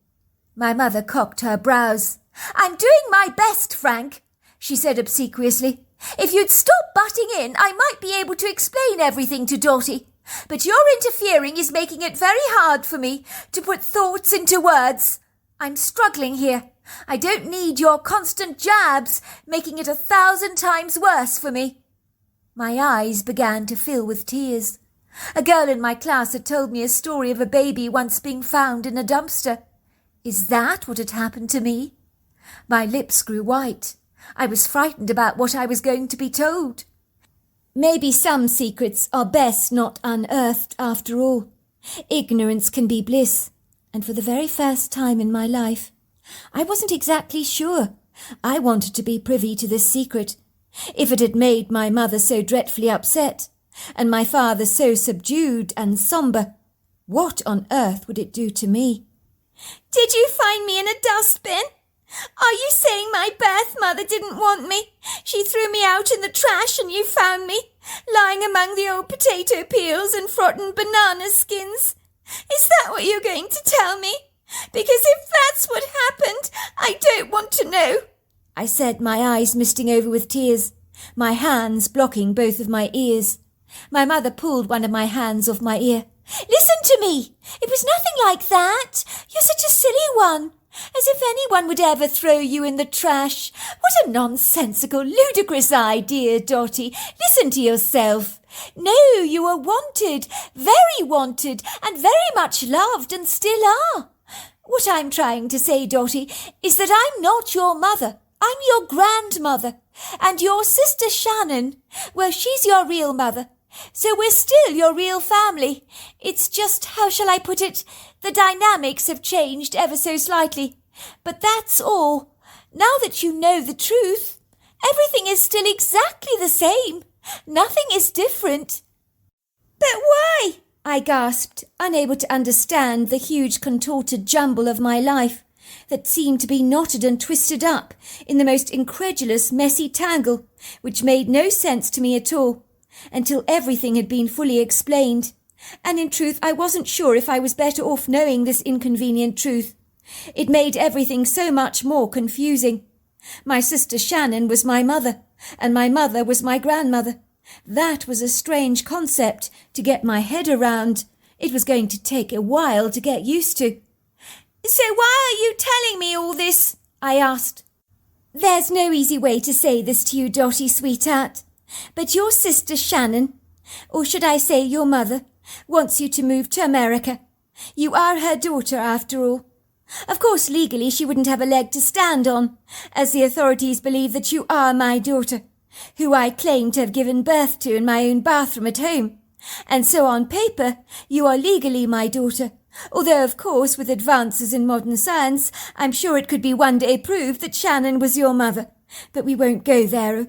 My mother cocked her brows. "I'm doing my best, Frank," she said obsequiously. "If you'd stop butting in, I might be able to explain everything to Dotty. But your interfering is making it very hard for me to put thoughts into words. I'm struggling here. I don't need your constant jabs making it 1,000 times worse for me." My eyes began to fill with tears. A girl in my class had told me a story of a baby once being found in a dumpster. Is that what had happened to me? My lips grew white. I was frightened about what I was going to be told. Maybe some secrets are best not unearthed after all. Ignorance can be bliss, and for the very first time in my life, I wasn't exactly sure. I wanted to be privy to this secret. If it had made my mother so dreadfully upset, and my father so subdued and sombre, what on earth would it do to me? Did you find me in a dustbin? Are you saying my birth mother didn't want me? She threw me out in the trash and you found me, lying among the old potato peels and rotten banana skins. Is that what you're going to tell me? Because if that's what happened, I don't want to know, I said, my eyes misting over with tears, my hands blocking both of my ears. My mother pulled one of my hands off my ear. Listen to me! It was nothing like that! You're such a silly one! As if anyone would ever throw you in the trash. What a nonsensical, ludicrous idea, Dotty. Listen to yourself. No, you are wanted, very wanted, and very much loved, and still are. What I'm trying to say, Dotty, is that I'm not your mother. I'm your grandmother. And your sister Shannon, well, she's your real mother. So we're still your real family. It's just, how shall I put it, the dynamics have changed ever so slightly. But that's all. Now that you know the truth, everything is still exactly the same. Nothing is different. But why? I gasped, unable to understand the huge contorted jumble of my life that seemed to be knotted and twisted up in the most incredulous, messy tangle, which made no sense to me at all, until everything had been fully explained. And in truth, I wasn't sure if I was better off knowing this inconvenient truth. It made everything so much more confusing. My sister Shannon was my mother, and my mother was my grandmother. That was a strange concept to get my head around. It was going to take a while to get used to. So why are you telling me all this? I asked. There's no easy way to say this to you, Dotty, sweetheart. But your sister Shannon, or should I say your mother, wants you to move to America. You are her daughter, after all. Of course, legally she wouldn't have a leg to stand on, as the authorities believe that you are my daughter, who I claim to have given birth to in my own bathroom at home. And so on paper, you are legally my daughter, although of course with advances in modern science, I'm sure it could be one day proved that Shannon was your mother. But we won't go there.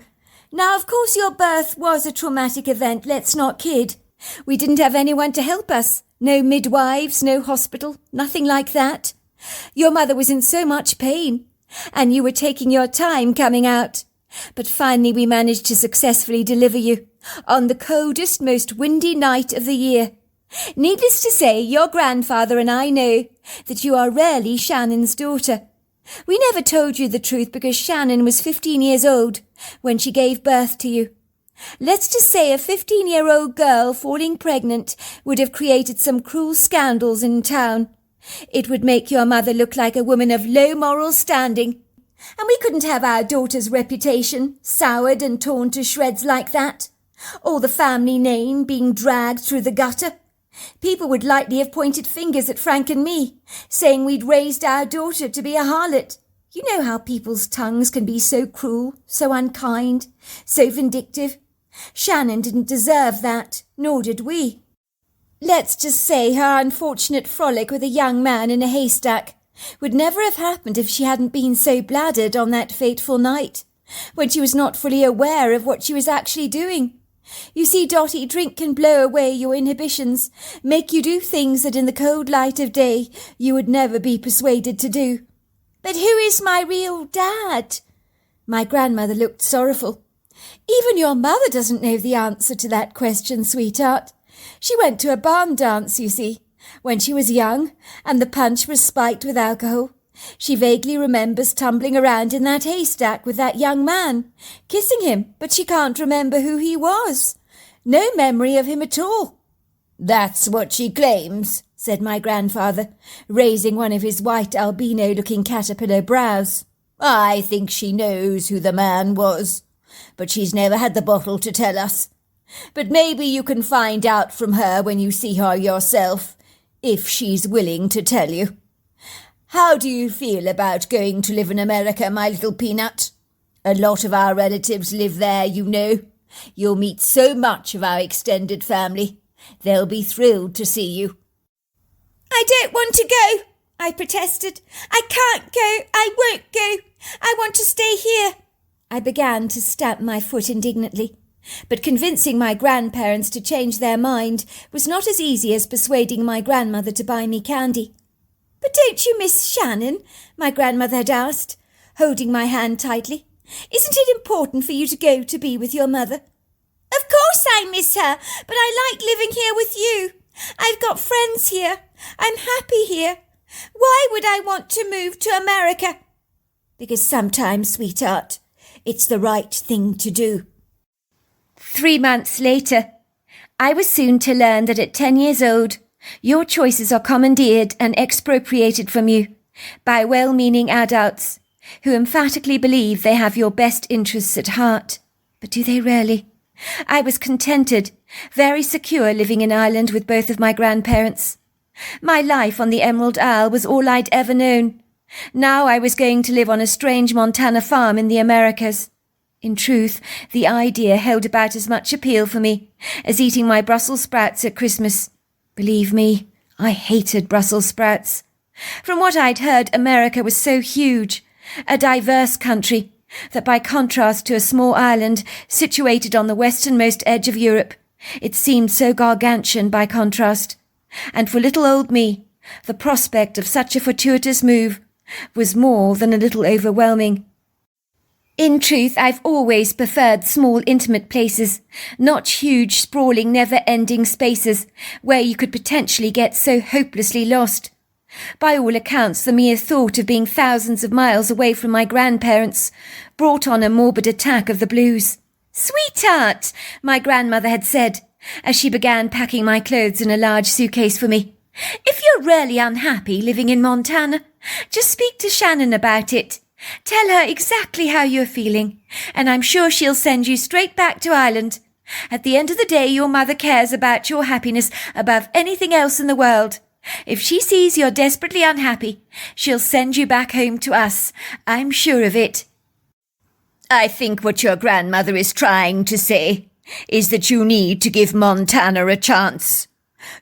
Now, of course, your birth was a traumatic event, let's not kid. We didn't have anyone to help us. No midwives, no hospital, nothing like that. Your mother was in so much pain, and you were taking your time coming out. But finally we managed to successfully deliver you on the coldest, most windy night of the year. Needless to say, your grandfather and I know that you are really Shannon's daughter. We never told you the truth because Shannon was 15 years old when she gave birth to you. Let's just say a 15-year-old girl falling pregnant would have created some cruel scandals in town. It would make your mother look like a woman of low moral standing. And we couldn't have our daughter's reputation soured and torn to shreds like that, or the family name being dragged through the gutter. People would likely have pointed fingers at Frank and me, saying we'd raised our daughter to be a harlot. You know how people's tongues can be so cruel, so unkind, so vindictive. Shannon didn't deserve that, nor did we. Let's just say her unfortunate frolic with a young man in a haystack would never have happened if she hadn't been so bladdered on that fateful night, when she was not fully aware of what she was actually doing. You see, Dotty, drink can blow away your inhibitions, make you do things that in the cold light of day you would never be persuaded to do. But who is my real dad? My grandmother looked sorrowful. Even your mother doesn't know the answer to that question, sweetheart. She went to a barn dance, you see, when she was young, and the punch was spiked with alcohol. She vaguely remembers tumbling around in that haystack with that young man, kissing him, but she can't remember who he was. No memory of him at all. That's what she claims, said my grandfather, raising one of his white albino-looking caterpillar brows. I think she knows who the man was, but she's never had the bottle to tell us. But maybe you can find out from her when you see her yourself, if she's willing to tell you. How do you feel about going to live in America, my little peanut? A lot of our relatives live there, you know. You'll meet so much of our extended family. They'll be thrilled to see you. I don't want to go, I protested. I can't go. I won't go. I want to stay here. I began to stamp my foot indignantly. But convincing my grandparents to change their mind was not as easy as persuading my grandmother to buy me candy. "But don't you miss Shannon?" my grandmother had asked, holding my hand tightly. "Isn't it important for you to go to be with your mother?" "Of course I miss her, but I like living here with you. I've got friends here. I'm happy here. Why would I want to move to America?" "Because sometimes, sweetheart, it's the right thing to do." 3 months later, I was soon to learn that at 10 years old, your choices are commandeered and expropriated from you by well-meaning adults who emphatically believe they have your best interests at heart. But do they really? I was contented, very secure living in Ireland with both of my grandparents. My life on the Emerald Isle was all I'd ever known. Now I was going to live on a strange Montana farm in the Americas. In truth, the idea held about as much appeal for me as eating my Brussels sprouts at Christmas. Believe me, I hated Brussels sprouts. From what I'd heard, America was so huge, a diverse country, that by contrast to a small island situated on the westernmost edge of Europe, it seemed so gargantuan by contrast. And for little old me, the prospect of such a fortuitous move was more than a little overwhelming. In truth, I've always preferred small, intimate places, not huge, sprawling, never-ending spaces where you could potentially get so hopelessly lost. By all accounts, the mere thought of being thousands of miles away from my grandparents brought on a morbid attack of the blues. "Sweetheart," my grandmother had said, as she began packing my clothes in a large suitcase for me, "if you're really unhappy living in Montana, just speak to Shannon about it. Tell her exactly how you're feeling, and I'm sure she'll send you straight back to Ireland. At the end of the day, your mother cares about your happiness above anything else in the world. If she sees you're desperately unhappy, she'll send you back home to us. I'm sure of it." I think what your grandmother is trying to say is that you need to give Montana a chance.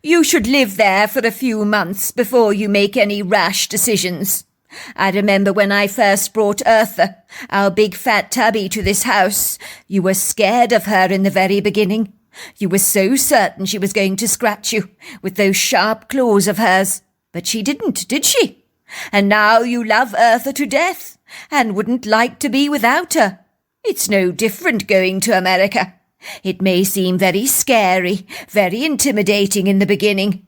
You should live there for a few months before you make any rash decisions. I remember when I first brought Eartha, our big fat tabby, to this house. You were scared of her in the very beginning. You were so certain she was going to scratch you with those sharp claws of hers. But she didn't, did she? And now you love Eartha to death and wouldn't like to be without her. It's no different going to America. It may seem very scary, very intimidating in the beginning,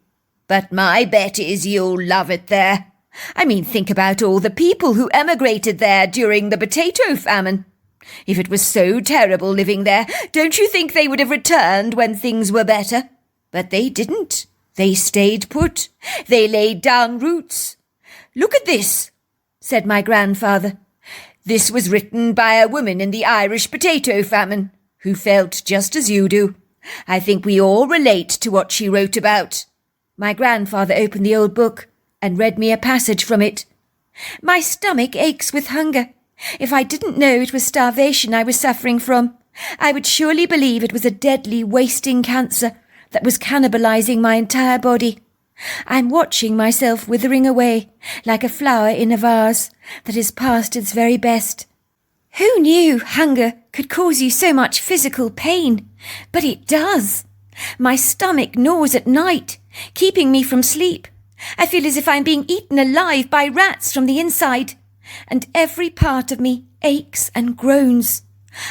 but my bet is you'll love it there. I mean, think about all the people who emigrated there during the potato famine. If it was so terrible living there, don't you think they would have returned when things were better? But they didn't. They stayed put. They laid down roots. "Look at this," said my grandfather. "This was written by a woman in the Irish potato famine, who felt just as you do. I think we all relate to what she wrote about." My grandfather opened the old book and read me a passage from it. "My stomach aches with hunger. If I didn't know it was starvation I was suffering from, I would surely believe it was a deadly, wasting cancer that was cannibalizing my entire body. I'm watching myself withering away like a flower in a vase that is past its very best. Who knew hunger could cause you so much physical pain? But it does. My stomach gnaws at night, keeping me from sleep. I feel as if I'm being eaten alive by rats from the inside, and every part of me aches and groans.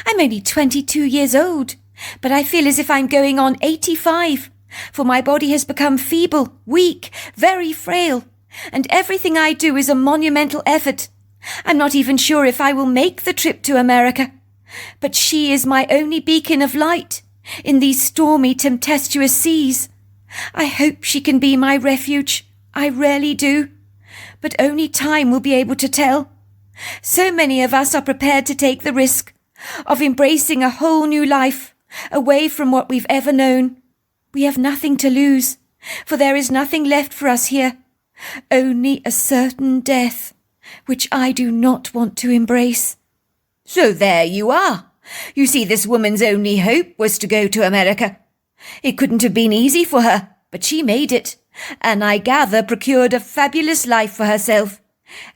I'm only 22 years old, but I feel as if I'm going on 85, for my body has become feeble, weak, very frail, and everything I do is a monumental effort. I'm not even sure if I will make the trip to America, but she is my only beacon of light in these stormy, tempestuous seas. I hope she can be my refuge. I really do. But only time will be able to tell. So many of us are prepared to take the risk of embracing a whole new life, away from what we've ever known. We have nothing to lose, for there is nothing left for us here, only a certain death, which I do not want to embrace." So there you are. You see, this woman's only hope was to go to America. It couldn't have been easy for her, but she made it.
and I gather procured a fabulous life for herself.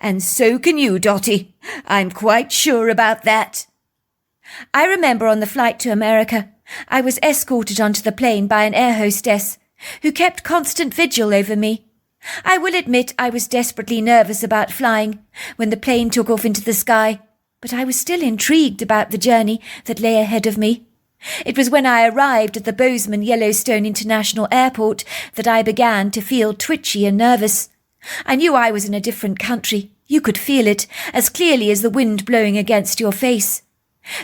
And so can you, Dotty. I'm quite sure about that. I remember on the flight to America, I was escorted onto the plane by an air hostess who kept constant vigil over me. I will admit I was desperately nervous about flying when the plane took off into the sky, but I was still intrigued about the journey that lay ahead of me. It was when I arrived at the Bozeman Yellowstone International Airport that I began to feel twitchy and nervous. I knew I was in a different country. You could feel it as clearly as the wind blowing against your face.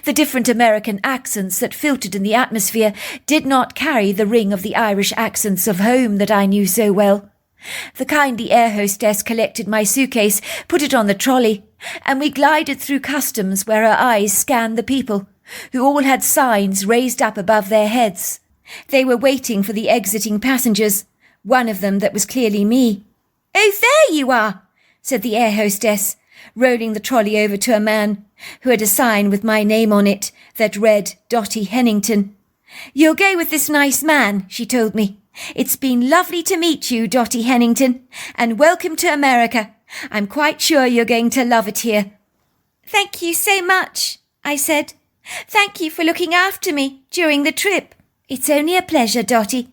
The different American accents that filtered in the atmosphere did not carry the ring of the Irish accents of home that I knew so well. The kindly air hostess collected my suitcase, put it on the trolley, and we glided through customs where her eyes scanned the people, who all had signs raised up above their heads. They were waiting for the exiting passengers, one of them that was clearly me. "Oh, there you are," said the air hostess, rolling the trolley over to a man who had a sign with my name on it that read Dotty Hennington. "You'll go with this nice man," she told me. "It's been lovely to meet you, Dotty Hennington, and welcome to America. I'm quite sure you're going to love it here." "Thank you so much," I said. "Thank you for looking after me during the trip." "It's only a pleasure, Dotty.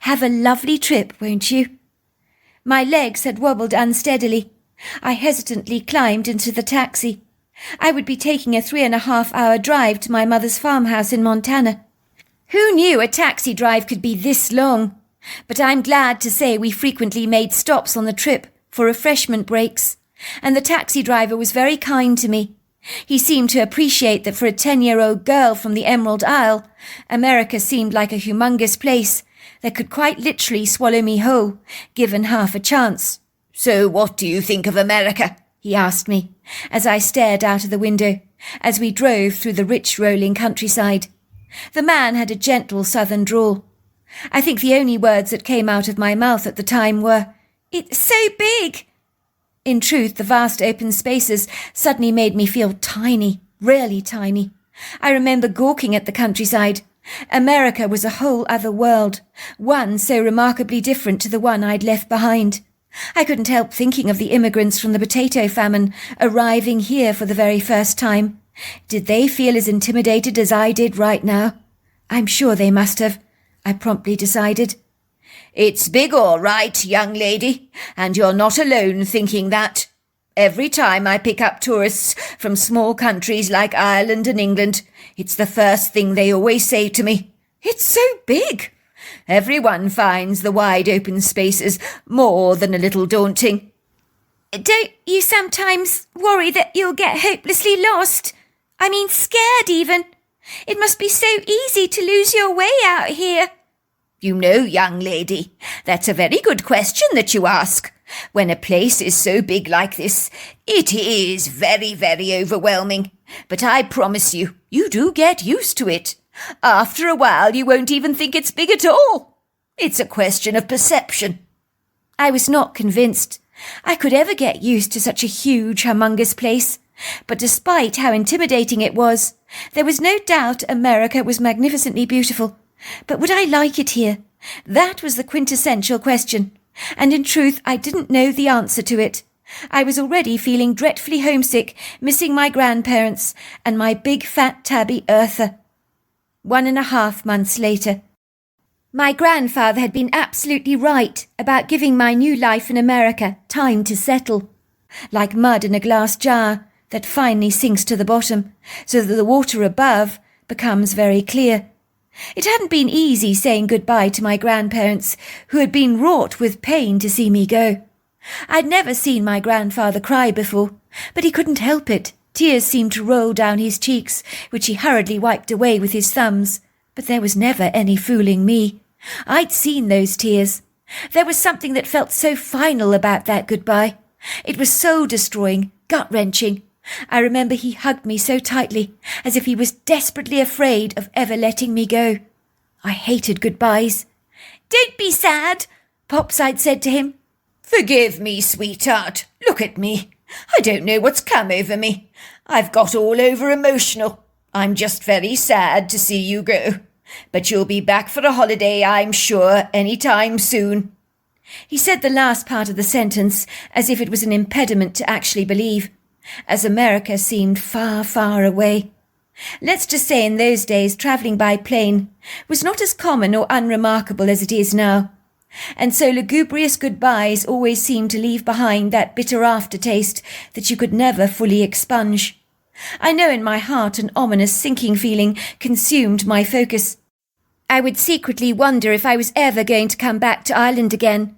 Have a lovely trip, won't you?" My legs had wobbled unsteadily. I hesitantly climbed into the taxi. I would be taking a 3.5-hour drive to my mother's farmhouse in Montana. Who knew a taxi drive could be this long? But I'm glad to say we frequently made stops on the trip for refreshment breaks, and the taxi driver was very kind to me. He seemed to appreciate that for a 10-year-old girl from the Emerald Isle, America seemed like a humongous place that could quite literally swallow me whole, given half a chance. "So what do you think of America?" he asked me, as I stared out of the window, as we drove through the rich rolling countryside. The man had a gentle southern drawl. I think the only words that came out of my mouth at the time were, "It's so big." In truth, the vast open spaces suddenly made me feel tiny, really tiny. I remember gawking at the countryside. America was a whole other world, one so remarkably different to the one I'd left behind. I couldn't help thinking of the immigrants from the potato famine arriving here for the very first time. Did they feel as intimidated as I did right now? I'm sure they must have, I promptly decided. "It's big all right, young lady, and you're not alone thinking that. Every time I pick up tourists from small countries like Ireland and England, it's the first thing they always say to me. It's so big. Everyone finds the wide open spaces more than a little daunting." "Don't you sometimes worry that you'll get hopelessly lost? I mean, scared even. It must be so easy to lose your way out here." "You know, young lady, that's a very good question that you ask. When a place is so big like this, it is very, very overwhelming. But I promise you, you do get used to it. After a while, you won't even think it's big at all. It's a question of perception." I was not convinced I could ever get used to such a huge, humongous place. But despite how intimidating it was, there was no doubt America was magnificently beautiful. But would I like it here? That was the quintessential question. And in truth, I didn't know the answer to it. I was already feeling dreadfully homesick, missing my grandparents and my big fat tabby Eartha. 1.5 months later. My grandfather had been absolutely right about giving my new life in America time to settle. Like mud in a glass jar that finally sinks to the bottom, so that the water above becomes very clear. It hadn't been easy saying goodbye to my grandparents, who had been wrought with pain to see me go. I'd never seen my grandfather cry before, but he couldn't help it. Tears seemed to roll down his cheeks, which he hurriedly wiped away with his thumbs. But there was never any fooling me. I'd seen those tears. There was something that felt so final about that goodbye. It was soul-destroying, gut-wrenching. I remember he hugged me so tightly, as if he was desperately afraid of ever letting me go. I hated goodbyes. "Don't be sad," Pops I'd said to him. "Forgive me, sweetheart. Look at me. I don't know what's come over me. I've got all over emotional. I'm just very sad to see you go. But you'll be back for a holiday, I'm sure, any time soon." He said the last part of the sentence as if it was an impediment to actually believe, as America seemed far, far away. Let's just say in those days travelling by plane was not as common or unremarkable as it is now, and so lugubrious goodbyes always seemed to leave behind that bitter aftertaste that you could never fully expunge. I know in my heart an ominous sinking feeling consumed my focus. I would secretly wonder if I was ever going to come back to Ireland again.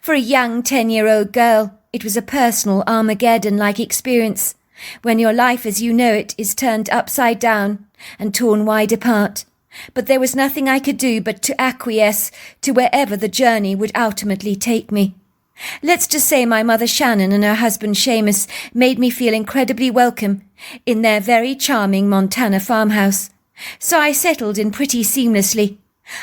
For a young 10-year-old girl, it was a personal Armageddon-like experience, when your life as you know it is turned upside down and torn wide apart. But there was nothing I could do but to acquiesce to wherever the journey would ultimately take me. Let's just say my mother Shannon and her husband Seamus made me feel incredibly welcome in their very charming Montana farmhouse. So I settled in pretty seamlessly.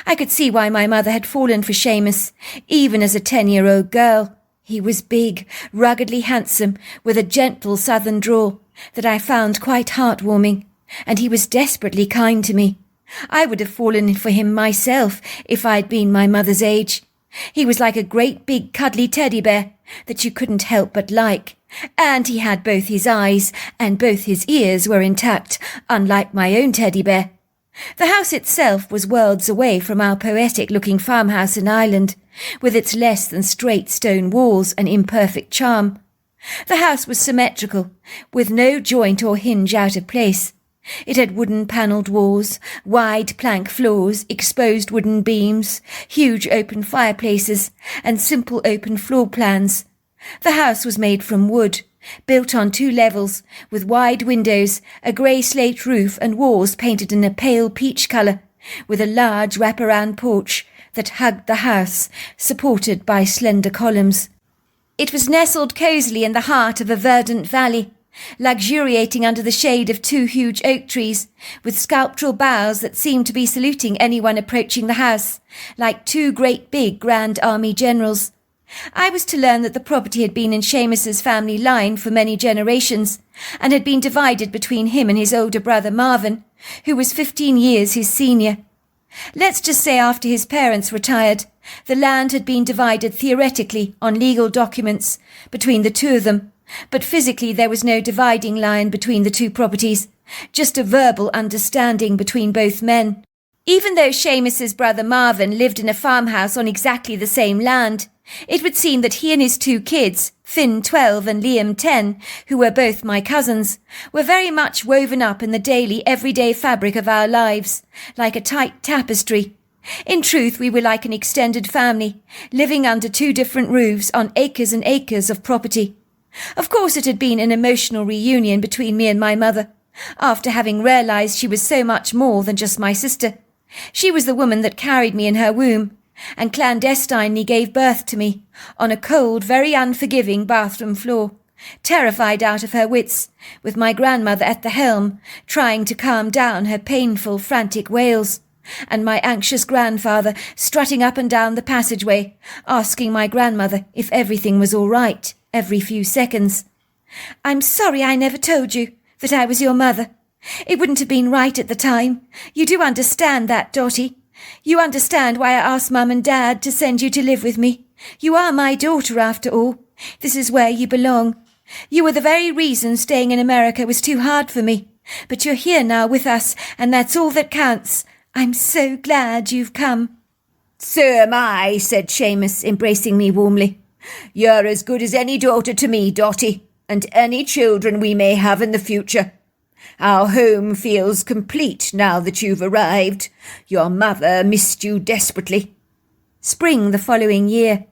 I could see why my mother had fallen for Seamus, even as a 10-year-old girl. He was big, ruggedly handsome, with a gentle southern drawl that I found quite heartwarming, and he was desperately kind to me. I would have fallen for him myself if I'd been my mother's age. He was like a great big cuddly teddy bear that you couldn't help but like, and he had both his eyes and both his ears were intact, unlike my own teddy bear. The house itself was worlds away from our poetic-looking farmhouse in Ireland, with its less than straight stone walls and imperfect charm. The house was symmetrical, with no joint or hinge out of place. It had wooden-panelled walls, wide plank floors, exposed wooden beams, huge open fireplaces, and simple open floor plans. The house was made from wood, built on 2 levels, with wide windows, a grey slate roof and walls painted in a pale peach colour, with a large wraparound porch that hugged the house, supported by slender columns. It was nestled cosily in the heart of a verdant valley, luxuriating under the shade of 2 huge oak trees, with sculptural boughs that seemed to be saluting anyone approaching the house, like 2 great big Grand Army generals. I was to learn that the property had been in Seamus's family line for many generations, and had been divided between him and his older brother Marvin, who was 15 years his senior. Let's just say after his parents retired, the land had been divided theoretically on legal documents between the 2 of them, but physically there was no dividing line between the 2 properties, just a verbal understanding between both men. Even though Seamus's brother Marvin lived in a farmhouse on exactly the same land, it would seem that he and his 2 kids, Finn 12 and Liam 10, who were both my cousins, were very much woven up in the daily, everyday fabric of our lives, like a tight tapestry. In truth, we were like an extended family, living under 2 different roofs on acres and acres of property. Of course, it had been an emotional reunion between me and my mother, after having realised she was so much more than just my sister. She was the woman that carried me in her womb, and clandestinely gave birth to me, on a cold, very unforgiving bathroom floor, terrified out of her wits, with my grandmother at the helm, trying to calm down her painful, frantic wails, and my anxious grandfather strutting up and down the passageway, asking my grandmother if everything was all right every few seconds. "I'm sorry I never told you that I was your mother. It wouldn't have been right at the time. You do understand that, Dottie? You understand why I asked Mum and Dad to send you to live with me. You are my daughter, after all. This is where you belong. You were the very reason staying in America was too hard for me. But you're here now with us, and that's all that counts. I'm so glad you've come." "So am I," said Seamus, embracing me warmly. "You're as good as any daughter to me, Dottie, and any children we may have in the future. Our home feels complete now that you've arrived. Your mother missed you desperately." Spring the following year.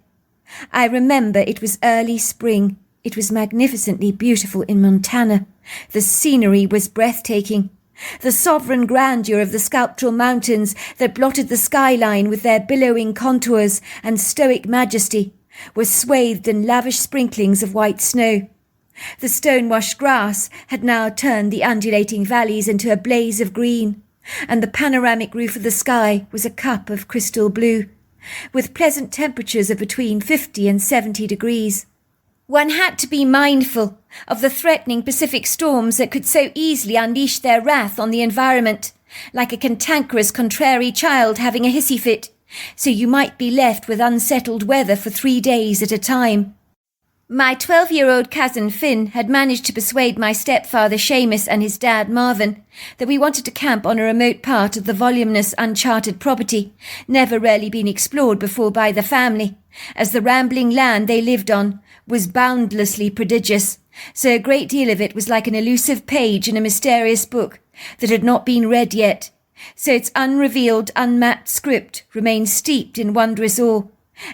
I remember it was early spring. It was magnificently beautiful in Montana. The scenery was breathtaking. The sovereign grandeur of the sculptural mountains that blotted the skyline with their billowing contours and stoic majesty were swathed in lavish sprinklings of white snow. The stone-washed grass had now turned the undulating valleys into a blaze of green, and the panoramic roof of the sky was a cup of crystal blue, with pleasant temperatures of between 50 and 70 degrees. One had to be mindful of the threatening Pacific storms that could so easily unleash their wrath on the environment, like a cantankerous contrary child having a hissy fit, so you might be left with unsettled weather for 3 days at a time. My 12-year-old cousin Finn had managed to persuade my stepfather Seamus and his dad Marvin that we wanted to camp on a remote part of the voluminous uncharted property, never really been explored before by the family, as the rambling land they lived on was boundlessly prodigious, so a great deal of it was like an elusive page in a mysterious book that had not been read yet, so its unrevealed, unmapped script remained steeped in wondrous awe,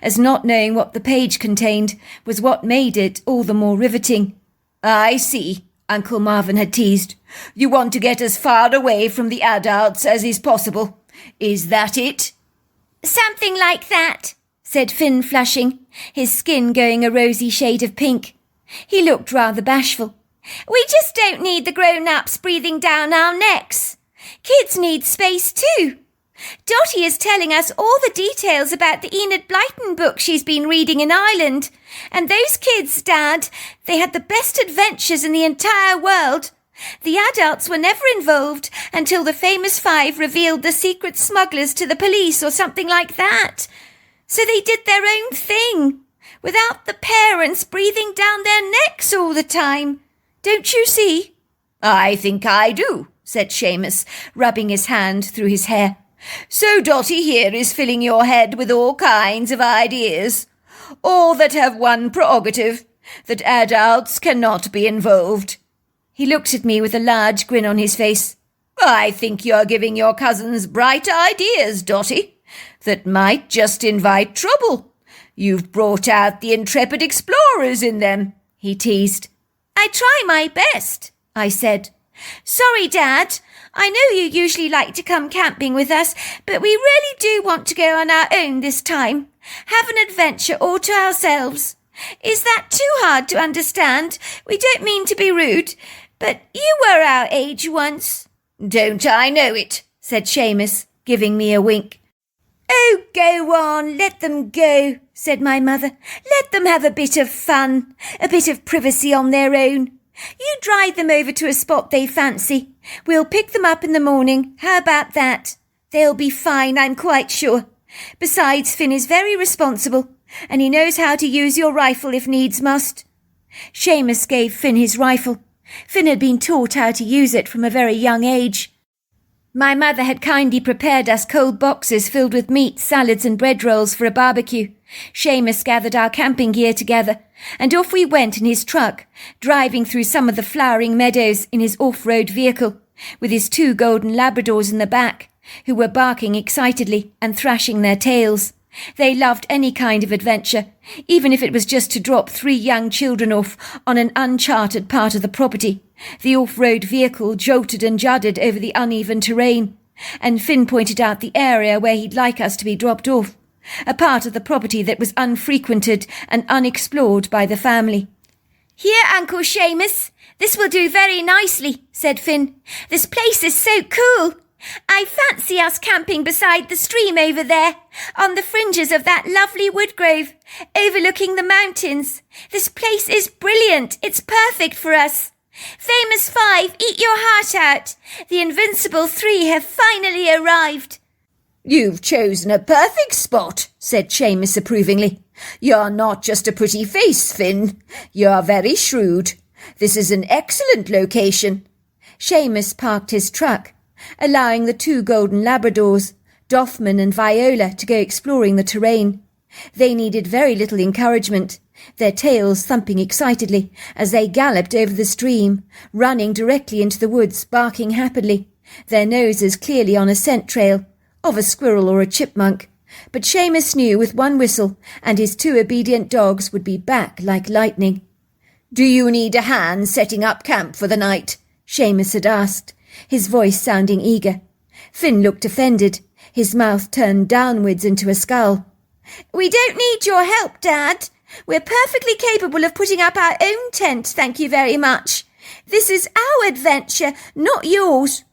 as not knowing what the page contained was what made it all the more riveting. "I see," Uncle Marvin had teased. "You want to get as far away from the adults as is possible. Is that it?"
"Something like that," said Finn, flushing, his skin going a rosy shade of pink. He looked rather bashful. "We just don't need the grown-ups breathing down our necks. Kids need space too. Dottie is telling us all the details about the Enid Blyton book she's been reading in Ireland. And those kids, Dad, they had the best adventures in the entire world. The adults were never involved until the famous 5 revealed the secret smugglers to the police or something like that. So they did their own thing, without the parents breathing down their necks all the time. Don't you see?"
"I think I do," said Seamus, rubbing his hand through his hair. "So Dottie here is filling your head with all kinds of ideas, all that have one prerogative, that adults cannot be involved." He looked at me with a large grin on his face. "I think you're giving your cousins bright ideas, Dottie, that might just invite trouble. You've brought out the intrepid explorers in them," he teased.
"I try my best," I said. "Sorry, Dad. I know you usually like to come camping with us, but we really do want to go on our own this time. Have an adventure all to ourselves. Is that too hard to understand? We don't mean to be rude, but you were our age once."
"Don't I know it?" said Seamus, giving me a wink.
"Oh, go on, let them go," said my mother. "Let them have a bit of fun, a bit of privacy on their own. You drive them over to a spot they fancy. We'll pick them up in the morning. How about that? They'll be fine, I'm quite sure. Besides, Finn is very responsible, and he knows how to use your rifle if needs must." Seamus gave Finn his rifle. Finn had been taught how to use it from a very young age. My mother had kindly prepared us cold boxes filled with meat, salads and bread rolls for a barbecue. Seamus gathered our camping gear together, and off we went in his truck, driving through some of the flowering meadows in his off-road vehicle, with his 2 golden Labradors in the back, who were barking excitedly and thrashing their tails. They loved any kind of adventure, even if it was just to drop 3 young children off on an uncharted part of the property. The off-road vehicle jolted and juddered over the uneven terrain, and Finn pointed out the area where he'd like us to be dropped off, a part of the property that was unfrequented and unexplored by the family. "Here, Uncle Seamus, this will do very nicely," said Finn. "This place is so cool. I fancy us camping beside the stream over there, on the fringes of that lovely wood grove, overlooking the mountains. This place is brilliant. It's perfect for us. Famous 5, eat your heart out. The invincible 3 have finally arrived."
"You've chosen a perfect spot," said Seamus approvingly. "You're not just a pretty face, Finn. You're very shrewd. This is an excellent location." Seamus parked his truck, allowing the 2 golden Labradors, Doffman and Viola, to go exploring the terrain. They needed very little encouragement, their tails thumping excitedly as they galloped over the stream, running directly into the woods, barking happily, their noses clearly on a scent trail of a squirrel or a chipmunk. But Seamus knew with one whistle and his 2 obedient dogs would be back like lightning. "Do you need a hand setting up camp for the night?" Seamus had asked, his voice sounding eager. Finn looked offended, his mouth turned downwards into a scowl.
"We don't need your help, Dad. We're perfectly capable of putting up our own tent, thank you very much. This is our adventure, not yours."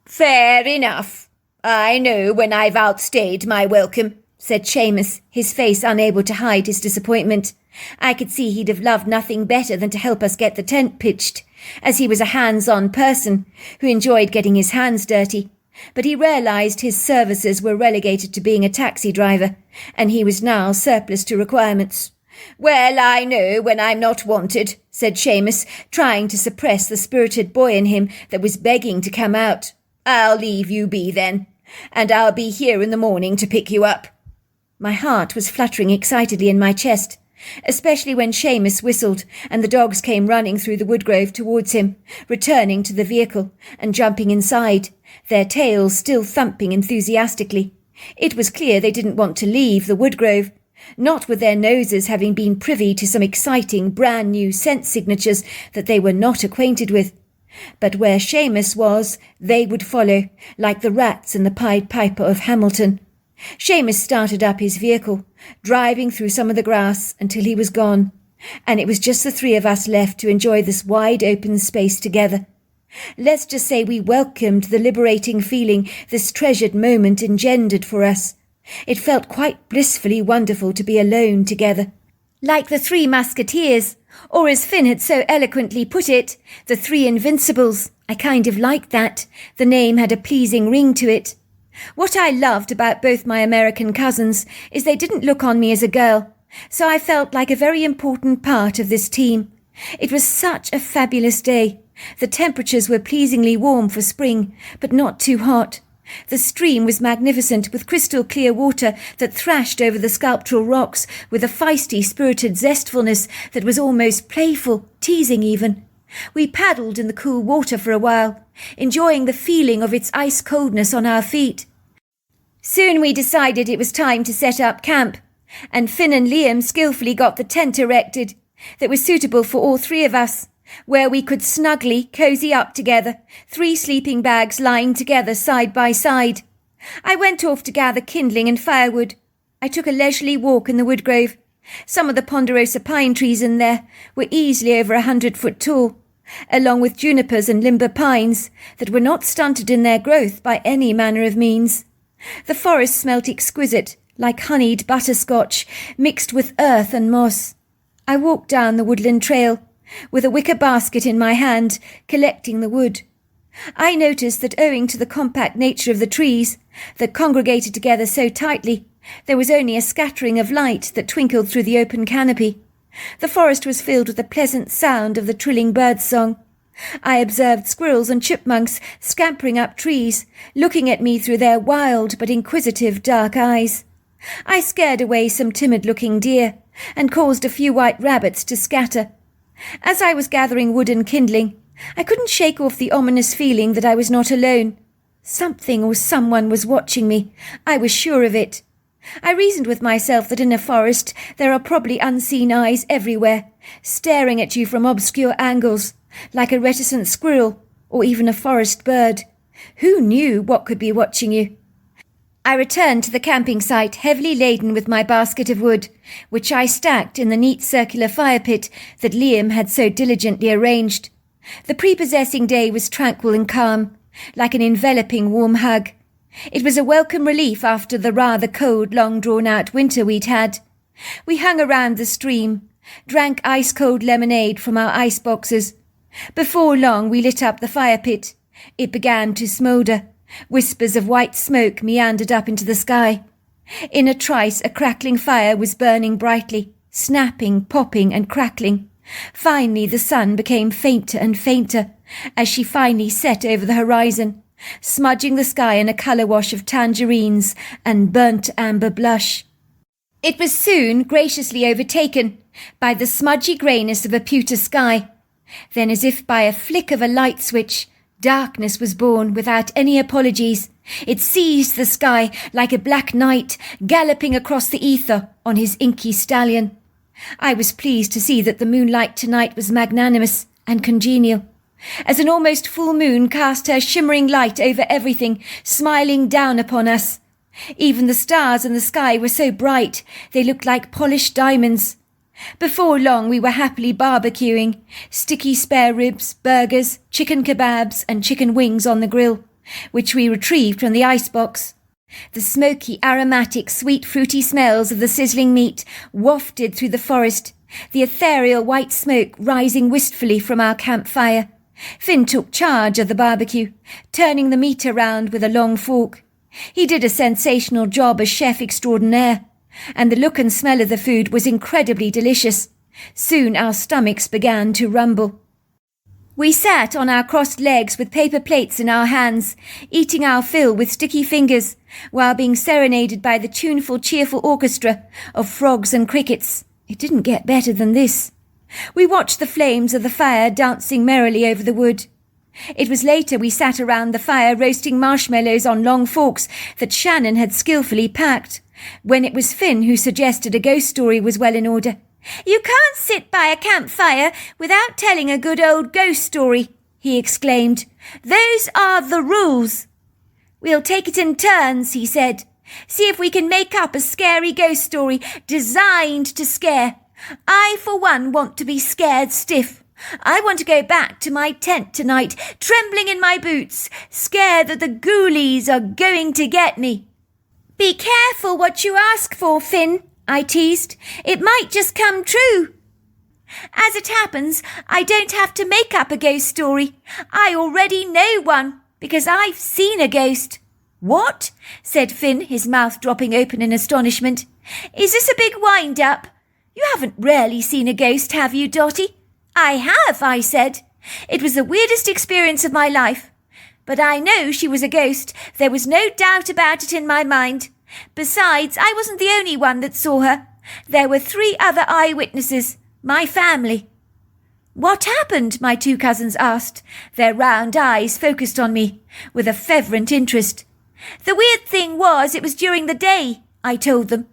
"Fair enough. I know when I've outstayed my welcome," said Seamus, his face unable to hide his disappointment. I could see he'd have loved nothing better than to help us get the tent pitched, as he was a hands-on person who enjoyed getting his hands dirty.
but he realised his services were relegated to being a taxi driver, and he was now surplus to requirements. "Well, I know when I'm not wanted," said Seamus, trying to suppress the spirited boy in him that was begging to come out. "I'll leave you be then, and I'll be here in the morning to pick you up." My heart was fluttering excitedly in my chest, especially when Seamus whistled and the dogs came running through the woodgrove towards him, returning to the vehicle and jumping inside, their tails still thumping enthusiastically. It was clear they didn't want to leave the woodgrove, not with their noses having been privy to some exciting brand-new scent signatures that they were not acquainted with. But where Seamus was, they would follow, like the rats in the Pied Piper of Hamilton. Seamus started up his vehicle, driving through some of the grass until he was gone, and it was just the three of us left to enjoy this wide-open space together. Let's just say we welcomed the liberating feeling this treasured moment engendered for us. It felt quite blissfully wonderful to be alone together. Like the Three Musketeers, or as Finn had so eloquently put it, the Three Invincibles. I kind of liked that. The name had a pleasing ring to it. What I loved about both my American cousins is they didn't look on me as a girl, so I felt like a very important part of this team. It was such a fabulous day. The temperatures were pleasingly warm for spring, but not too hot. The stream was magnificent, with crystal clear water that thrashed over the sculptural rocks with a feisty, spirited zestfulness that was almost playful, teasing even. We paddled in the cool water for a while, enjoying the feeling of its ice-coldness on our feet. Soon we decided it was time to set up camp, and Finn and Liam skillfully got the tent erected that was suitable for all three of us, where we could snugly cosy up together, 3 sleeping bags lying together side by side. I went off to gather kindling and firewood. I took a leisurely walk in the woodgrove. Some of the ponderosa pine trees in there were easily over 100 foot tall, along with junipers and limber pines that were not stunted in their growth by any manner of means. The forest smelt exquisite, like honeyed butterscotch mixed with earth and moss. I walked down the woodland trail, with a wicker basket in my hand, collecting the wood. I noticed that owing to the compact nature of the trees, that congregated together so tightly, there was only a scattering of light that twinkled through the open canopy. The forest was filled with the pleasant sound of the trilling bird's song. I observed squirrels and chipmunks scampering up trees, looking at me through their wild but inquisitive dark eyes. I scared away some timid-looking deer, and caused a few white rabbits to scatter. As I was gathering wood and kindling, I couldn't shake off the ominous feeling that I was not alone. Something or someone was watching me. I was sure of it. I reasoned with myself that in a forest there are probably unseen eyes everywhere, staring at you from obscure angles, like a reticent squirrel or even a forest bird. Who knew what could be watching you? I returned to the camping site heavily laden with my basket of wood, which I stacked in the neat circular fire pit that Liam had so diligently arranged. The prepossessing day was tranquil and calm, like an enveloping warm hug. It was a welcome relief after the rather cold, long-drawn-out winter we'd had. We hung around the stream, drank ice-cold lemonade from our ice boxes. Before long we lit up the fire pit. It began to smoulder. Whispers of white smoke meandered up into the sky. In a trice a crackling fire was burning brightly, snapping, popping and crackling. Finally the sun became fainter and fainter as she finally set over the horizon, smudging the sky in a colour wash of tangerines and burnt amber blush. It was soon graciously overtaken by the smudgy greyness of a pewter sky. Then, as if by a flick of a light switch, darkness was born without any apologies. It seized the sky like a black knight galloping across the ether on his inky stallion. I was pleased to see that the moonlight tonight was magnanimous and congenial, as an almost full moon cast her shimmering light over everything, smiling down upon us. Even the stars in the sky were so bright they looked like polished diamonds. Before long we were happily barbecuing, sticky spare ribs, burgers, chicken kebabs and chicken wings on the grill, which we retrieved from the icebox. The smoky, aromatic, sweet, fruity smells of the sizzling meat wafted through the forest, the ethereal white smoke rising wistfully from our campfire, Finn took charge of the barbecue, turning the meat around with a long fork. He did a sensational job as chef extraordinaire, and the look and smell of the food was incredibly delicious. Soon our stomachs began to rumble. We sat on our crossed legs with paper plates in our hands, eating our fill with sticky fingers, while being serenaded by the tuneful, cheerful orchestra of frogs and crickets. It didn't get better than this. We watched the flames of the fire dancing merrily over the wood. It was later we sat around the fire roasting marshmallows on long forks that Shannon had skillfully packed, when it was Finn who suggested a ghost story was well in order. "You can't sit by a campfire without telling a good old ghost story," he exclaimed. "Those are the rules." "We'll take it in turns," he said. "See if we can make up a scary ghost story designed to scare. I, for one, want to be scared stiff. I want to go back to my tent tonight, trembling in my boots, scared that the ghoulies are going to get me." "Be careful what you ask for, Finn," I teased. "It might just come true." "As it happens, I don't have to make up a ghost story. I already know one, because I've seen a ghost." "What?" said Finn, his mouth dropping open in astonishment. "Is this a big wind-up? You haven't really seen a ghost, have you, Dotty?" "I have," I said. "It was the weirdest experience of my life. But I know she was a ghost. There was no doubt about it in my mind. Besides, I wasn't the only one that saw her. There were 3 other eyewitnesses, my family." "What happened?" my 2 cousins asked, their round eyes focused on me with a fervent interest. "The weird thing was it was during the day," I told them.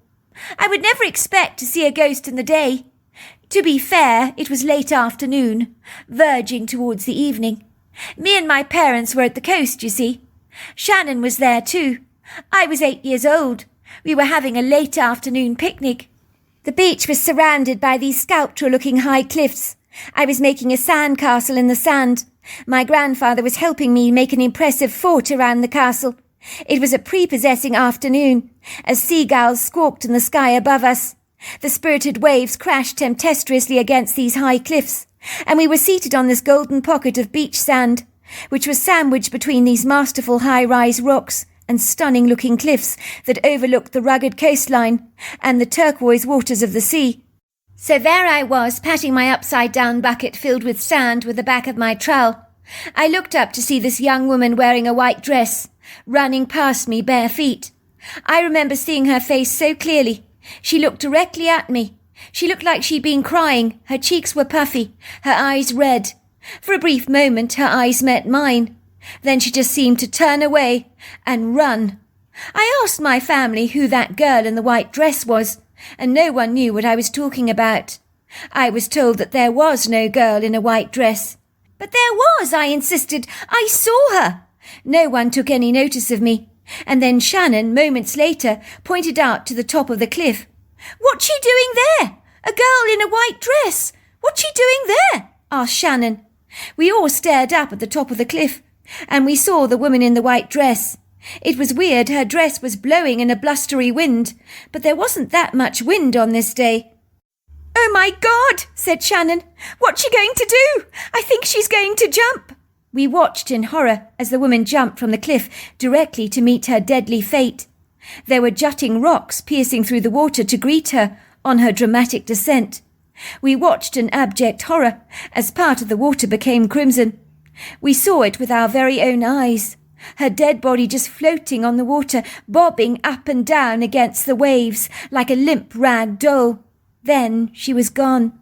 "I would never expect to see a ghost in the day. To be fair, it was late afternoon, verging towards the evening. Me and my parents were at the coast, you see. Shannon was there too. I was 8 years old. We were having a late afternoon picnic. The beach was surrounded by these sculptural-looking high cliffs. I was making a sandcastle in the sand. My grandfather was helping me make an impressive fort around the castle. It was a prepossessing afternoon, as seagulls squawked in the sky above us. The spirited waves crashed tempestuously against these high cliffs, and we were seated on this golden pocket of beach sand, which was sandwiched between these masterful high-rise rocks and stunning-looking cliffs that overlooked the rugged coastline and the turquoise waters of the sea. So there I was, patting my upside-down bucket filled with sand with the back of my trowel. I looked up to see this young woman wearing a white dress, running past me bare feet. I remember seeing her face so clearly. She looked directly at me. She looked like she'd been crying. Her cheeks were puffy, her eyes red. For a brief moment her eyes met mine. Then she just seemed to turn away and run. I asked my family who that girl in the white dress was, and no one knew what I was talking about. I was told that there was no girl in a white dress. But there was, I insisted. I saw her. No one took any notice of me, and then Shannon, moments later, pointed out to the top of the cliff. "What's she doing there? A girl in a white dress. What's she doing there?" asked Shannon. We all stared up at the top of the cliff, and we saw the woman in the white dress. It was weird, her dress was blowing in a blustery wind, but there wasn't that much wind on this day. "Oh my God," said Shannon. "What's she going to do? I think she's going to jump." We watched in horror as the woman jumped from the cliff directly to meet her deadly fate. There were jutting rocks piercing through the water to greet her on her dramatic descent. We watched in abject horror as part of the water became crimson. We saw it with our very own eyes, her dead body just floating on the water, bobbing up and down against the waves like a limp rag doll. Then she was gone.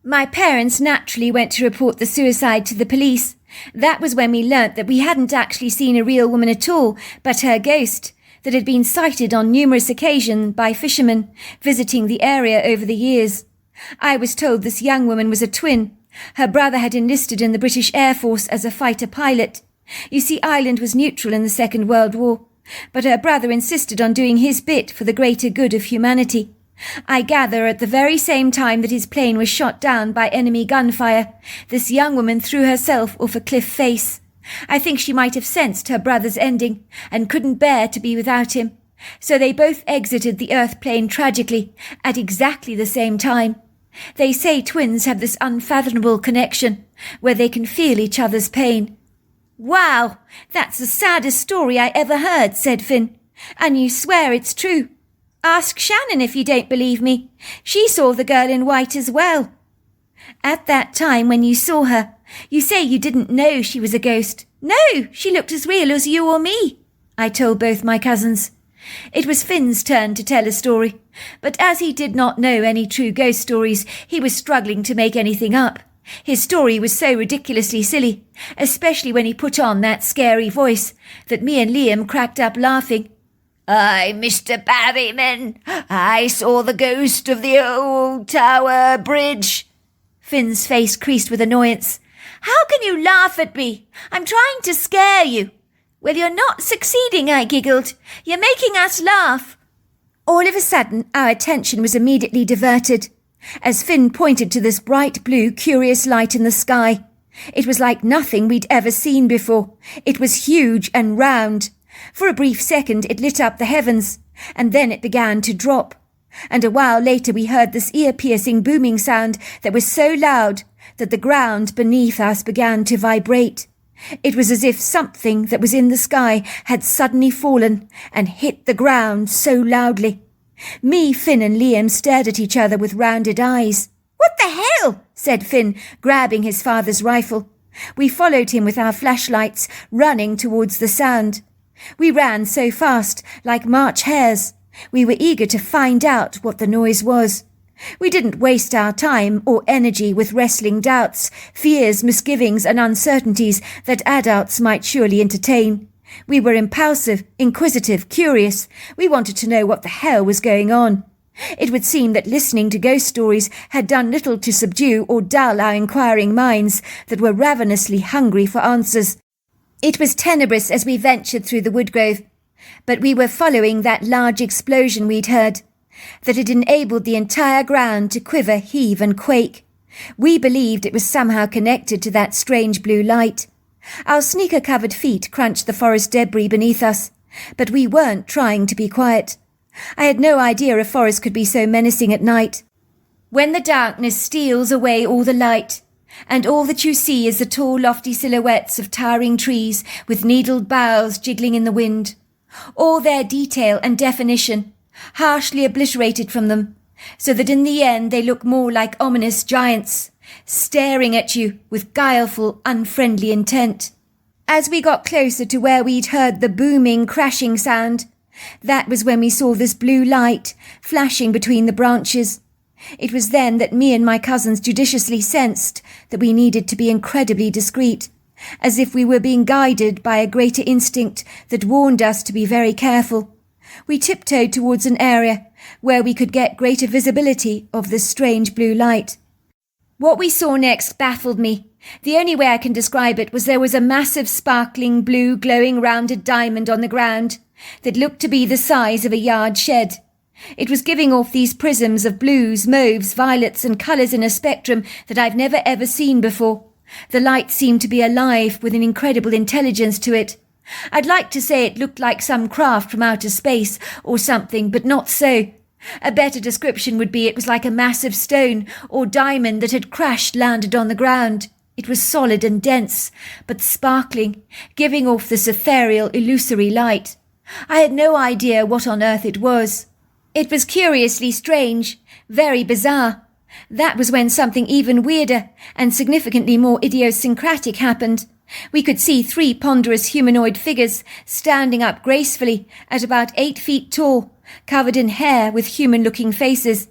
My parents naturally went to report the suicide to the police. That was when we learnt that we hadn't actually seen a real woman at all, but her ghost, that had been sighted on numerous occasions by fishermen visiting the area over the years. I was told this young woman was a twin. Her brother had enlisted in the British Air Force as a fighter pilot. You see, Ireland was neutral in the Second World War, but her brother insisted on doing his bit for the greater good of humanity. I gather at the very same time that his plane was shot down by enemy gunfire, this young woman threw herself off a cliff face. I think she might have sensed her brother's ending and couldn't bear to be without him. So they both exited the earth plane tragically at exactly the same time. They say twins have this unfathomable connection, where they can feel each other's pain. "Wow, that's the saddest story I ever heard," said Finn. "And you swear it's true? Ask Shannon if you don't believe me. She saw the girl in white as well." "At that time when you saw her, you say you didn't know she was a ghost." "No, she looked as real as you or me," I told both my cousins. It was Finn's turn to tell a story, but as he did not know any true ghost stories, he was struggling to make anything up. His story was so ridiculously silly, especially when he put on that scary voice, that me and Liam cracked up laughing. "I, Mr. Barryman, I saw the ghost of the old Tower Bridge." Finn's face creased with annoyance. "How can you laugh at me? I'm trying to scare you." "Well, you're not succeeding," I giggled. "You're making us laugh." All of a sudden, our attention was immediately diverted, as Finn pointed to this bright blue, curious light in the sky. It was like nothing we'd ever seen before. It was huge and round. For a brief second, it lit up the heavens, and then it began to drop. And a while later, we heard this ear-piercing booming sound that was so loud that the ground beneath us began to vibrate. It was as if something that was in the sky had suddenly fallen and hit the ground so loudly. Me, Finn and Liam stared at each other with rounded eyes. "What the hell?" said Finn, grabbing his father's rifle. We followed him with our flashlights, running towards the sound. We ran so fast, like March hares. We were eager to find out what the noise was. We didn't waste our time or energy with wrestling doubts, fears, misgivings and uncertainties that adults might surely entertain. We were impulsive, inquisitive, curious. We wanted to know what the hell was going on. It would seem that listening to ghost stories had done little to subdue or dull our inquiring minds that were ravenously hungry for answers. It was tenebrous as we ventured through the woodgrove, but we were following that large explosion we'd heard, that had enabled the entire ground to quiver, heave and quake. We believed it was somehow connected to that strange blue light. Our sneaker-covered feet crunched the forest debris beneath us, but we weren't trying to be quiet. I had no idea a forest could be so menacing at night. When the darkness steals away all the light, and all that you see is the tall, lofty silhouettes of towering trees with needled boughs jiggling in the wind, all their detail and definition harshly obliterated from them, so that in the end they look more like ominous giants, staring at you with guileful, unfriendly intent. As we got closer to where we'd heard the booming, crashing sound, that was when we saw this blue light flashing between the branches. It was then that me and my cousins judiciously sensed that we needed to be incredibly discreet, as if we were being guided by a greater instinct that warned us to be very careful. We tiptoed towards an area where we could get greater visibility of this strange blue light. What we saw next baffled me. The only way I can describe it was there was a massive sparkling blue glowing rounded diamond on the ground that looked to be the size of a yard shed. It was giving off these prisms of blues, mauves, violets and colours in a spectrum that I've never ever seen before. The light seemed to be alive with an incredible intelligence to it. I'd like to say it looked like some craft from outer space or something, but not so. A better description would be it was like a massive stone or diamond that had landed on the ground. It was solid and dense, but sparkling, giving off this ethereal, illusory light. I had no idea what on earth it was. It was curiously strange, very bizarre. That was when something even weirder and significantly more idiosyncratic happened. We could see 3 ponderous humanoid figures standing up gracefully at about 8 feet tall, covered in hair with human-looking faces.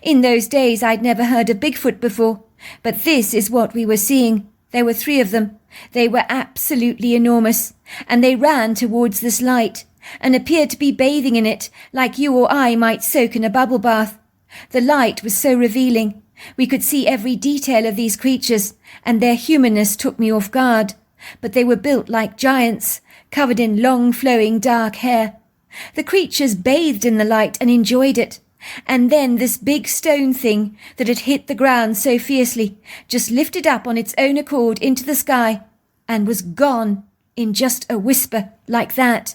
In those days I'd never heard of Bigfoot before, but this is what we were seeing. There were 3 of them. They were absolutely enormous, and they ran towards this light and appeared to be bathing in it like you or I might soak in a bubble bath. The light was so revealing. We could see every detail of these creatures, and their humanness took me off guard. But they were built like giants, covered in long flowing dark hair. The creatures bathed in the light and enjoyed it. And then this big stone thing that had hit the ground so fiercely just lifted up on its own accord into the sky and was gone in just a whisper like that.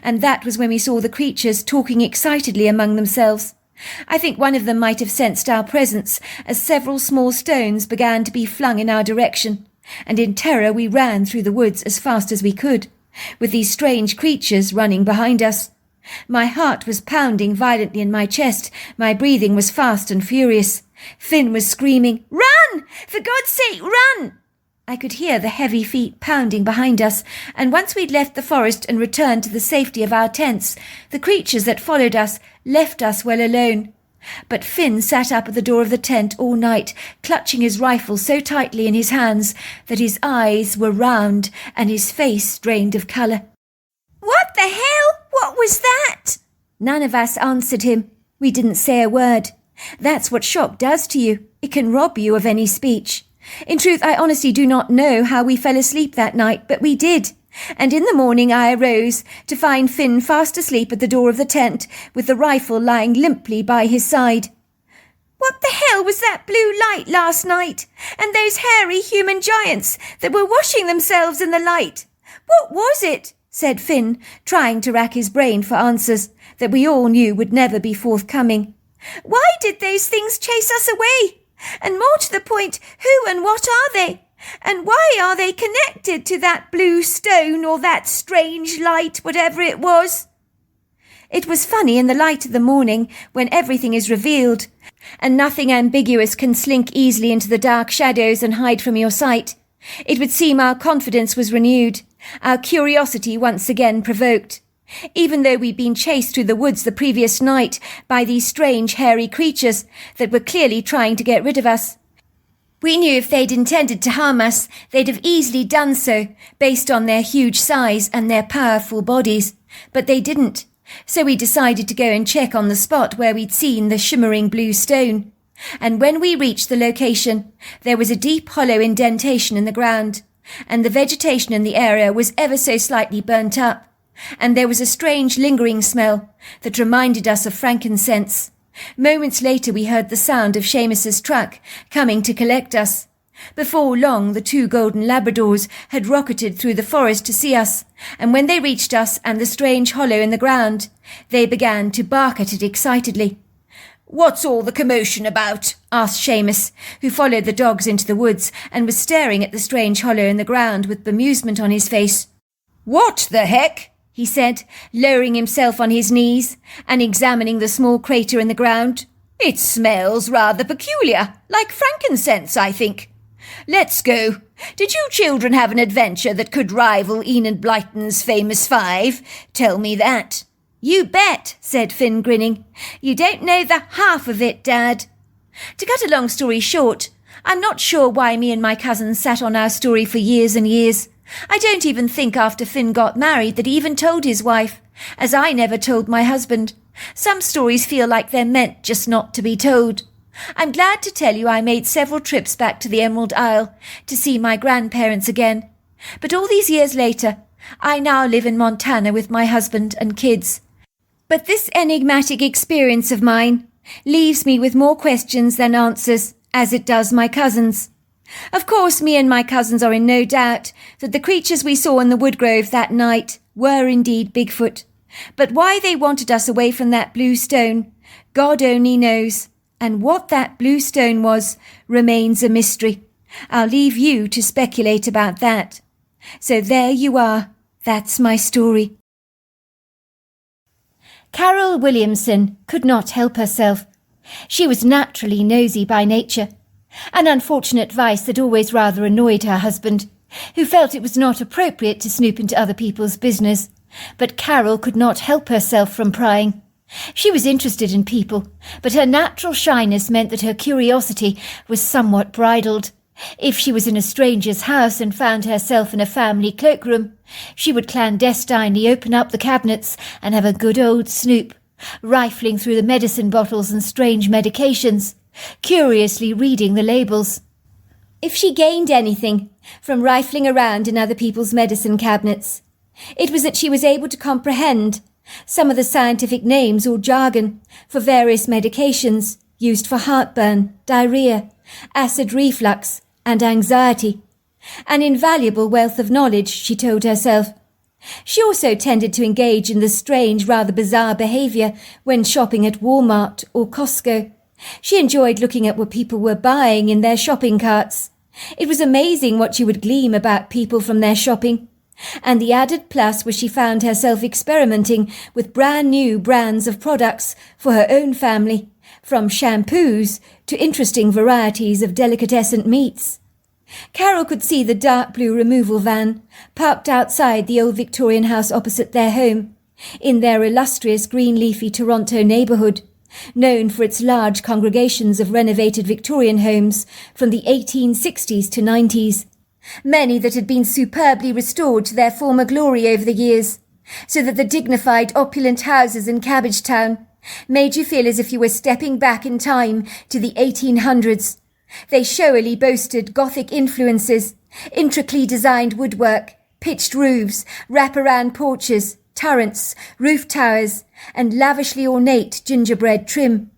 And that was when we saw the creatures talking excitedly among themselves. I think one of them might have sensed our presence, as several small stones began to be flung in our direction, and in terror we ran through the woods as fast as we could, with these strange creatures running behind us. My heart was pounding violently in my chest, my breathing was fast and furious. Finn was screaming, "Run! For God's sake, run!" I could hear the heavy feet pounding behind us, and once we'd left the forest and returned to the safety of our tents, the creatures that followed us left us well alone. But Finn sat up at the door of the tent all night, clutching his rifle so tightly in his hands that his eyes were round and his face drained of colour. "What the hell? What was that?" None of us answered him. We didn't say a word. That's what shock does to you. It can rob you of any speech. In truth, I honestly do not know how we fell asleep that night, but we did. And in the morning I arose to find Finn fast asleep at the door of the tent, with the rifle lying limply by his side. "What the hell was that blue light last night? And those hairy human giants that were washing themselves in the light? What was it?" said Finn, trying to rack his brain for answers that we all knew would never be forthcoming. "Why did those things chase us away? And more to the point, who and what are they? And why are they connected to that blue stone or that strange light, whatever it was?" It was funny in the light of the morning, when everything is revealed, and nothing ambiguous can slink easily into the dark shadows and hide from your sight. It would seem our confidence was renewed, our curiosity once again provoked. Even though we'd been chased through the woods the previous night by these strange hairy creatures that were clearly trying to get rid of us, we knew if they'd intended to harm us, they'd have easily done so, based on their huge size and their powerful bodies. But they didn't, so we decided to go and check on the spot where we'd seen the shimmering blue stone. And when we reached the location, there was a deep hollow indentation in the ground, and the vegetation in the area was ever so slightly burnt up, and there was a strange lingering smell that reminded us of frankincense. Moments later we heard the sound of Seamus's truck coming to collect us. Before long the 2 golden Labradors had rocketed through the forest to see us, and when they reached us and the strange hollow in the ground, they began to bark at it excitedly. "What's all the commotion about?" asked Seamus, who followed the dogs into the woods and was staring at the strange hollow in the ground with bemusement on his face. "What the heck?" he said, lowering himself on his knees and examining the small crater in the ground. "It smells rather peculiar, like frankincense, I think. Let's go. Did you children have an adventure that could rival Enid Blyton's famous 5? Tell me that." "You bet," said Finn, grinning. "You don't know the half of it, Dad." To cut a long story short, I'm not sure why me and my cousins sat on our story for years and years. I don't even think after Finn got married that he even told his wife, as I never told my husband. Some stories feel like they're meant just not to be told. I'm glad to tell you I made several trips back to the Emerald Isle to see my grandparents again. But all these years later, I now live in Montana with my husband and kids. But this enigmatic experience of mine leaves me with more questions than answers, as it does my cousins. Of course, me and my cousins are in no doubt that the creatures we saw in the woodgrove that night were indeed Bigfoot. But why they wanted us away from that blue stone, God only knows. And what that blue stone was remains a mystery. I'll leave you to speculate about that. So there you are. That's my story.
Carol Williamson could not help herself. She was naturally nosy by nature, an unfortunate vice that always rather annoyed her husband, who felt it was not appropriate to snoop into other people's business. But Carol could not help herself from prying. She was interested in people, but her natural shyness meant that her curiosity was somewhat bridled. If she was in a stranger's house and found herself in a family cloakroom, she would clandestinely open up the cabinets and have a good old snoop, rifling through the medicine bottles and strange medications, curiously reading the labels. If she gained anything from rifling around in other people's medicine cabinets, it was that she was able to comprehend some of the scientific names or jargon for various medications used for heartburn, diarrhea, acid reflux, and anxiety. An invaluable wealth of knowledge, she told herself.
She also tended to engage in the strange, rather bizarre behaviour when shopping at Walmart or Costco. She enjoyed looking at what people were buying in their shopping carts. It was amazing what she would glean about people from their shopping. And the added plus was she found herself experimenting with brand new brands of products for her own family, from shampoos to interesting varieties of delicatessen meats. Carol could see the dark blue removal van parked outside the old Victorian house opposite their home, in their illustrious green leafy Toronto neighbourhood, known for its large congregations of renovated Victorian homes from the 1860s to 90s, many that had been superbly restored to their former glory over the years, so that the dignified opulent houses in Cabbage Town made you feel as if you were stepping back in time to the 1800s. They showily boasted Gothic influences, intricately designed woodwork, pitched roofs, wraparound porches, turrets, roof towers, and lavishly ornate gingerbread trim.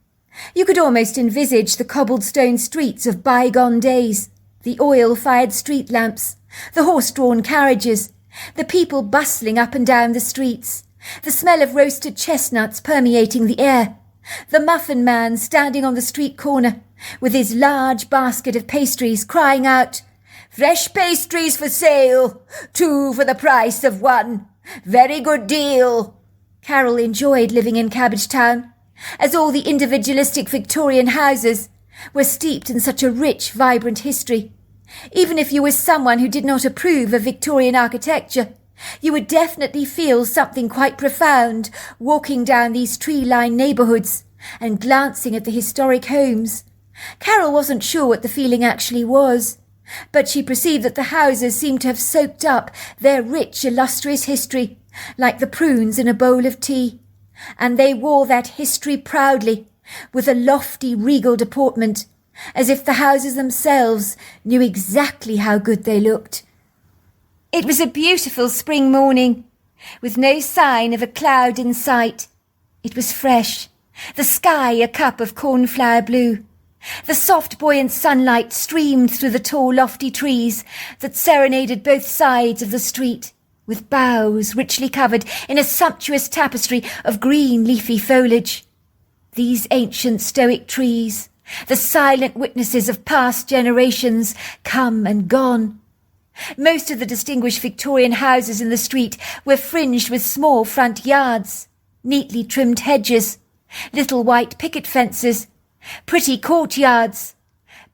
You could almost envisage the cobblestone streets of bygone days, the oil-fired street lamps, the horse-drawn carriages, the people bustling up and down the streets, the smell of roasted chestnuts permeating the air, the muffin man standing on the street corner with his large basket of pastries crying out, "Fresh pastries for sale, 2 for the price of 1. Very good deal." Carol enjoyed living in Cabbage Town, as all the individualistic Victorian houses were steeped in such a rich, vibrant history. Even if you were someone who did not approve of Victorian architecture, you would definitely feel something quite profound walking down these tree-lined neighbourhoods and glancing at the historic homes. Carol wasn't sure what the feeling actually was, but she perceived that the houses seemed to have soaked up their rich, illustrious history, like the prunes in a bowl of tea, and they wore that history proudly, with a lofty, regal deportment, as if the houses themselves knew exactly how good they looked. It was a beautiful spring morning, with no sign of a cloud in sight. It was fresh, the sky a cup of cornflower blue. The soft, buoyant sunlight streamed through the tall, lofty trees that serenaded both sides of the street, with boughs richly covered in a sumptuous tapestry of green, leafy foliage. These ancient, stoic trees, the silent witnesses of past generations, come and gone. Most of the distinguished Victorian houses in the street were fringed with small front yards, neatly trimmed hedges, little white picket fences, pretty courtyards,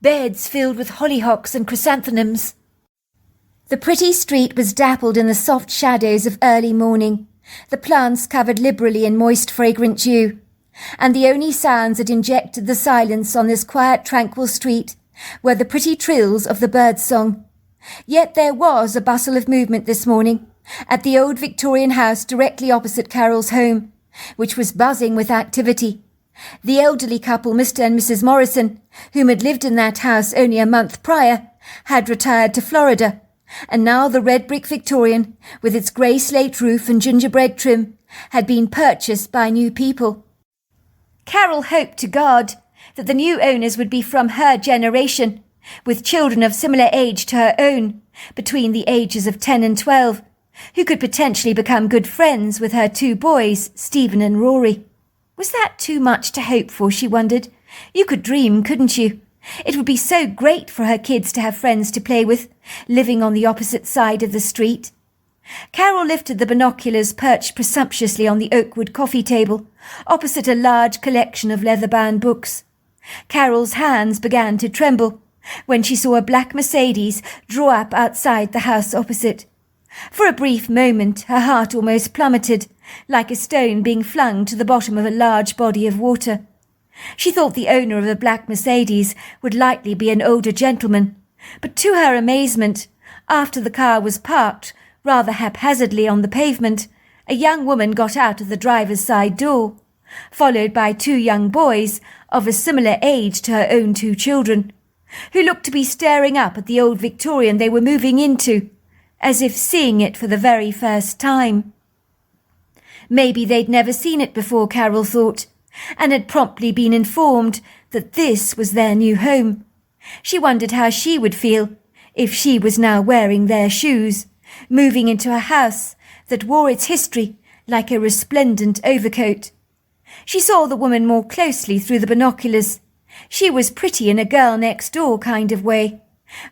beds filled with hollyhocks and chrysanthemums. The pretty street was dappled in the soft shadows of early morning, the plants covered liberally in moist, fragrant dew, and the only sounds that injected the silence on this quiet, tranquil street were the pretty trills of the birdsong. Yet there was a bustle of movement this morning at the old Victorian house directly opposite Carol's home, which was buzzing with activity. The elderly couple, Mr. and Mrs. Morrison, whom had lived in that house only a month prior, had retired to Florida, and now the red brick Victorian, with its grey slate roof and gingerbread trim, had been purchased by new people. Carol hoped to God that the new owners would be from her generation, with children of similar age to her own, between the ages of 10 and 12, who could potentially become good friends with her 2 boys, Stephen and Rory. Was that too much to hope for, she wondered? You could dream, couldn't you? It would be so great for her kids to have friends to play with, living on the opposite side of the street. Carol lifted the binoculars perched presumptuously on the oakwood coffee table, opposite a large collection of leather-bound books. Carol's hands began to tremble when she saw a black Mercedes draw up outside the house opposite. For a brief moment her heart almost plummeted, like a stone being flung to the bottom of a large body of water. She thought the owner of the black Mercedes would likely be an older gentleman, but to her amazement, after the car was parked rather haphazardly on the pavement, a young woman got out of the driver's side door, followed by 2 young boys of a similar age to her own 2 children, who looked to be staring up at the old Victorian they were moving into, as if seeing it for the very first time. Maybe they'd never seen it before, Carol thought, and had promptly been informed that this was their new home. She wondered how she would feel if she was now wearing their shoes, moving into a house that wore its history like a resplendent overcoat. She saw the woman more closely through the binoculars. She was pretty in a girl next door kind of way,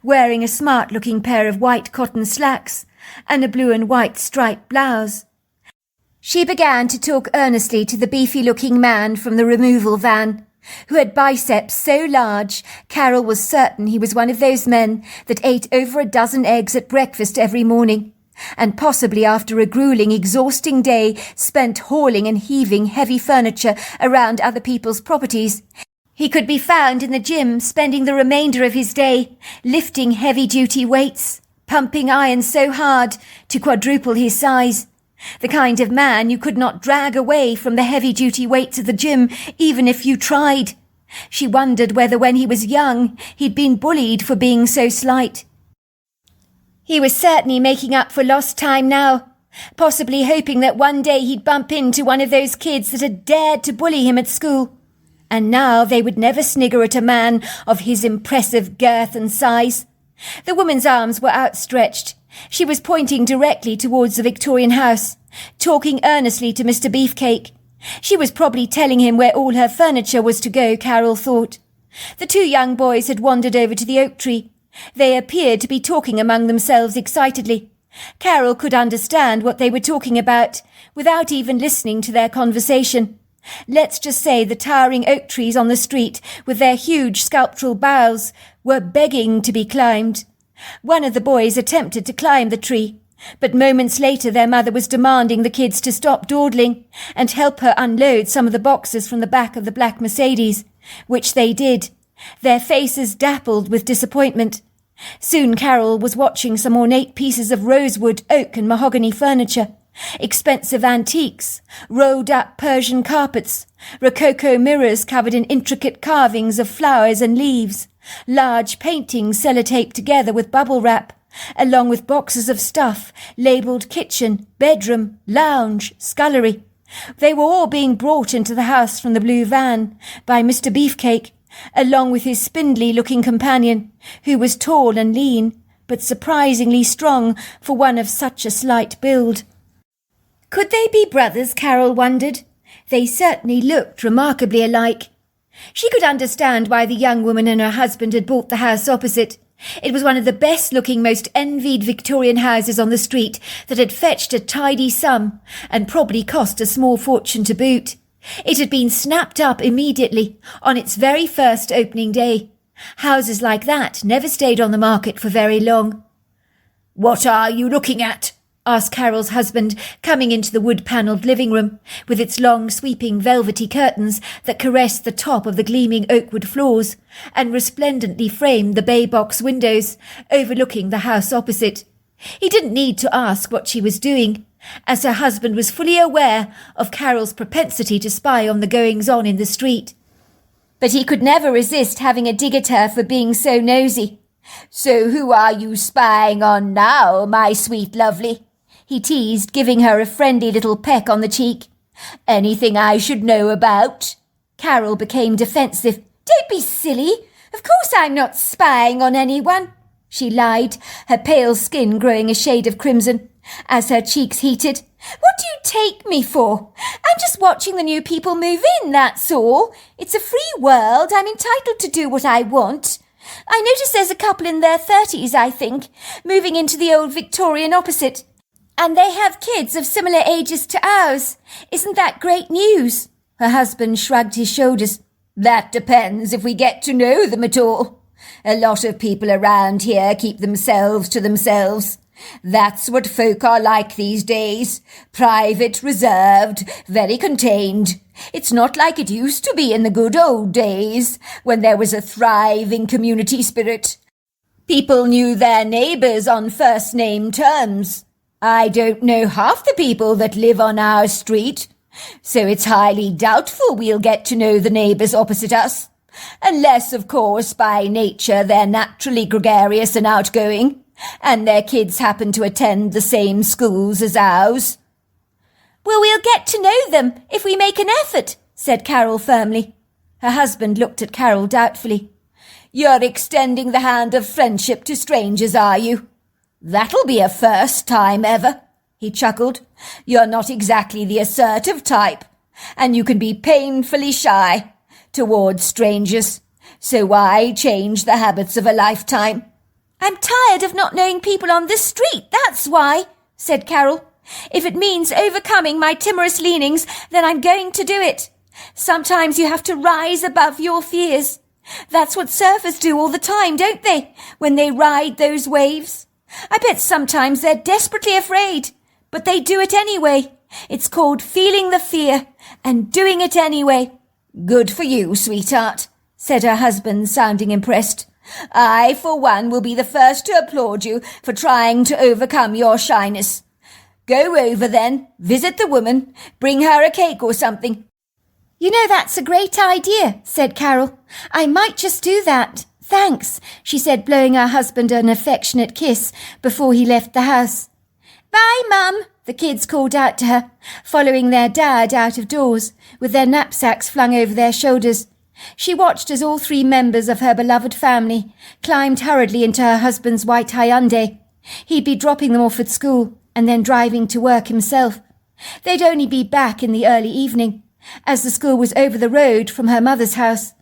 wearing a smart-looking pair of white cotton slacks and a blue and white striped blouse. She began to talk earnestly to the beefy-looking man from the removal van, who had biceps so large Carol was certain he was one of those men that ate over a dozen eggs at breakfast every morning, and possibly after a grueling, exhausting day spent hauling and heaving heavy furniture around other people's properties, he could be found in the gym spending the remainder of his day lifting heavy-duty weights, pumping iron so hard to quadruple his size. The kind of man you could not drag away from the heavy-duty weights of the gym even if you tried. She wondered whether when he was young he'd been bullied for being so slight. He was certainly making up for lost time now, possibly hoping that one day he'd bump into one of those kids that had dared to bully him at school. And now they would never snigger at a man of his impressive girth and size. The woman's arms were outstretched. She was pointing directly towards the Victorian house, talking earnestly to Mr. Beefcake. She was probably telling him where all her furniture was to go, Carol thought. The two young boys had wandered over to the oak tree. They appeared to be talking among themselves excitedly. Carol could understand what they were talking about, without even listening to their conversation. Let's just say the towering oak trees on the street, with their huge sculptural boughs, were begging to be climbed. One of the boys attempted to climb the tree, but moments later their mother was demanding the kids to stop dawdling and help her unload some of the boxes from the back of the black Mercedes, which they did, their faces dappled with disappointment. Soon Carol was watching some ornate pieces of rosewood, oak and mahogany furniture, expensive antiques, rolled-up Persian carpets, rococo mirrors covered in intricate carvings of flowers and leaves, large paintings sellotaped together with bubble wrap, along with boxes of stuff labelled kitchen, bedroom, lounge, scullery. They were all being brought into the house from the blue van by Mr. Beefcake, along with his spindly-looking companion, who was tall and lean, but surprisingly strong for one of such a slight build. Could they be brothers, Carol wondered? They certainly looked remarkably alike. She could understand why the young woman and her husband had bought the house opposite. It was one of the best-looking, most envied Victorian houses on the street that had fetched a tidy sum, and probably cost a small fortune to boot. It had been snapped up immediately, on its very first opening day. Houses like that never stayed on the market for very long. "What are you looking at?" asked Carol's husband, coming into the wood-panelled living room, with its long sweeping velvety curtains that caressed the top of the gleaming oakwood floors, and resplendently framed the bay box windows, overlooking the house opposite. He didn't need to ask what she was doing, as her husband was fully aware of Carol's propensity to spy on the goings-on in the street. But he could never resist having a dig at her for being so nosy. "So who are you spying on now, my sweet lovely?" he teased, giving her a friendly little peck on the cheek. "Anything I should know about?" Carol became defensive. "Don't be silly. Of course I'm not spying on anyone," she lied, her pale skin growing a shade of crimson as her cheeks heated. "What do you take me for? I'm just watching the new people move in, that's all. It's a free world. I'm entitled to do what I want. I notice there's a couple in their 30s, I think, moving into the old Victorian opposite. And they have kids of similar ages to ours. Isn't that great news?" Her husband shrugged his shoulders. "That depends if we get to know them at all. A lot of people around here keep themselves to themselves. That's what folk are like these days. Private, reserved, very contained. It's not like it used to be in the good old days, when there was a thriving community spirit. People knew their neighbours on first-name terms. I don't know half the people that live on our street, so it's highly doubtful we'll get to know the neighbours opposite us. Unless, of course, by nature they're naturally gregarious and outgoing, and their kids happen to attend the same schools as ours." "Well, we'll get to know them if we make an effort," said Carol firmly. Her husband looked at Carol doubtfully. "You're extending the hand of friendship to strangers, are you? That'll be a first time ever." he chuckled. "You're not exactly the assertive type, and you can be painfully shy towards strangers. So why change the habits of a lifetime?" "I'm tired of not knowing people on this street, that's why," said Carol. "If it means overcoming my timorous leanings, then I'm going to do it. Sometimes you have to rise above your fears. That's what surfers do all the time, don't they, when they ride those waves? I bet sometimes they're desperately afraid, but they do it anyway. It's called feeling the fear and doing it anyway." "Good for you, sweetheart," said her husband, sounding impressed. "I, for one, will be the first to applaud you for trying to overcome your shyness. Go over then, visit the woman, bring her a cake or something."
"You know, that's a great idea," said Carol. "I might just do that. Thanks," she said, blowing her husband an affectionate kiss before he left the house. "Bye, Mum," the kids called out to her, following their dad out of doors, with their knapsacks flung over their shoulders. She watched as all three members of her beloved family climbed hurriedly into her husband's white Hyundai. He'd be dropping them off at school and then driving to work himself. They'd only be back in the early evening, as the school was over the road from her mother's house.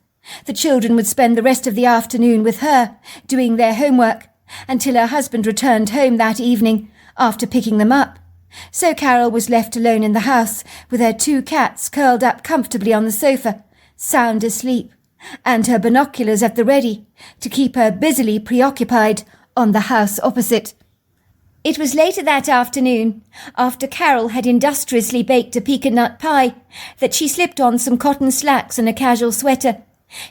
The children would spend the rest of the afternoon with her, doing their homework, until her husband returned home that evening after picking them up. So Carol was left alone in the house with her two cats curled up comfortably on the sofa, sound asleep, and her binoculars at the ready to keep her busily preoccupied on the house opposite. It was later that afternoon, after Carol had industriously baked a pecan nut pie, that she slipped on some cotton slacks and a casual sweater.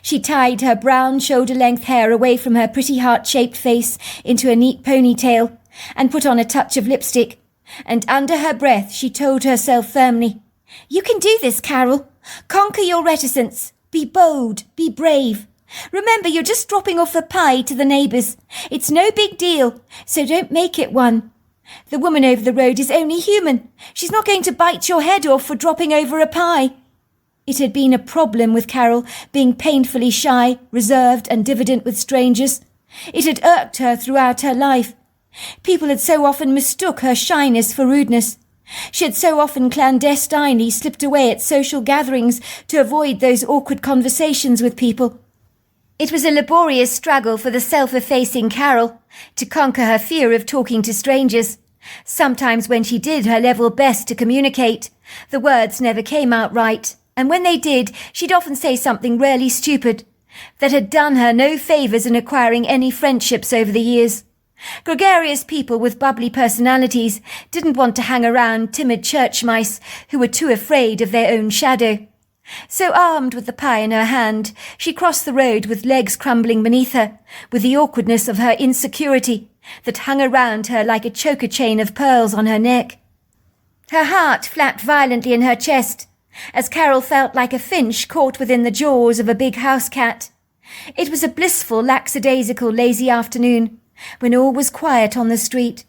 She tied her brown shoulder-length hair away from her pretty heart-shaped face into a neat ponytail and put on a touch of lipstick, and under her breath she told herself firmly, "You can do this, Carol. Conquer your reticence. Be bold. Be brave. Remember, you're just dropping off a pie to the neighbours. It's no big deal, so don't make it one. The woman over the road is only human. She's not going to bite your head off for dropping over a pie." It had been a problem with Carol, being painfully shy, reserved and diffident with strangers. It had irked her throughout her life. People had so often mistook her shyness for rudeness. She had so often clandestinely slipped away at social gatherings to avoid those awkward conversations with people. It was a laborious struggle for the self-effacing Carol to conquer her fear of talking to strangers. Sometimes when she did her level best to communicate, the words never came out right, and when they did, she'd often say something really stupid that had done her no favours in acquiring any friendships over the years. Gregarious people with bubbly personalities didn't want to hang around timid church mice who were too afraid of their own shadow. So armed with the pie in her hand, she crossed the road with legs crumbling beneath her, with the awkwardness of her insecurity that hung around her like a choker chain of pearls on her neck. Her heart flapped violently in her chest, as Carol felt like a finch caught within the jaws of a big house cat. It was a blissful, lackadaisical, lazy afternoon, when all was quiet on the street,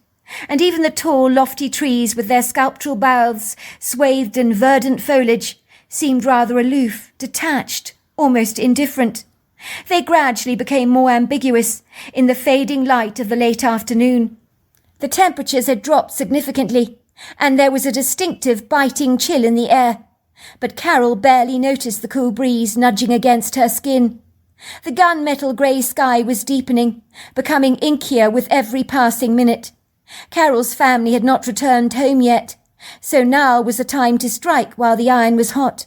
and even the tall, lofty trees with their sculptural boughs swathed in verdant foliage seemed rather aloof, detached, almost indifferent. They gradually became more ambiguous in the fading light of the late afternoon. The temperatures had dropped significantly, and there was a distinctive biting chill in the air, but Carol barely noticed the cool breeze nudging against her skin. The gunmetal grey sky was deepening, becoming inkier with every passing minute. Carol's family had not returned home yet, so now was the time to strike while the iron was hot.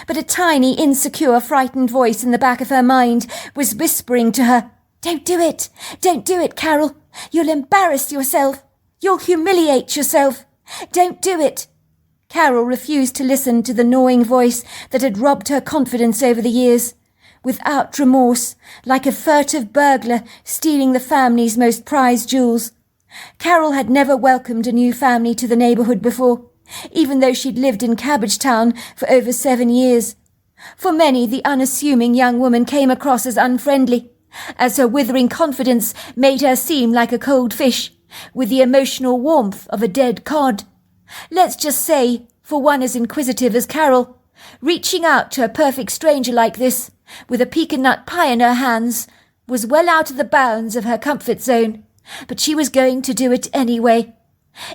But a tiny, insecure, frightened voice in the back of her mind was whispering to her, "Don't do it! Don't do it, Carol! You'll embarrass yourself! You'll humiliate yourself! Don't do it!" Carol refused to listen to the gnawing voice that had robbed her confidence over the years. Without remorse, like a furtive burglar stealing the family's most prized jewels. Carol had never welcomed a new family to the neighbourhood before, even though she'd lived in Cabbagetown for over 7 years. For many, the unassuming young woman came across as unfriendly, as her withering confidence made her seem like a cold fish, with the emotional warmth of a dead cod. Let's just say, for one as inquisitive as Carol, reaching out to a perfect stranger like this, with a pecan nut pie in her hands, was well out of the bounds of her comfort zone, but she was going to do it anyway.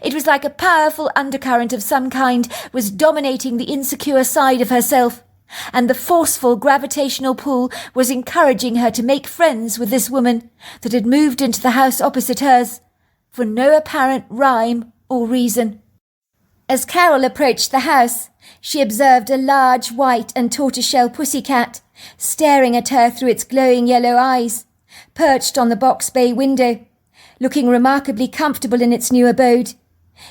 It was like a powerful undercurrent of some kind was dominating the insecure side of herself, and the forceful gravitational pull was encouraging her to make friends with this woman that had moved into the house opposite hers, for no apparent rhyme or reason. As Carol approached the house, she observed a large white and tortoiseshell pussycat staring at her through its glowing yellow eyes, perched on the box bay window, looking remarkably comfortable in its new abode.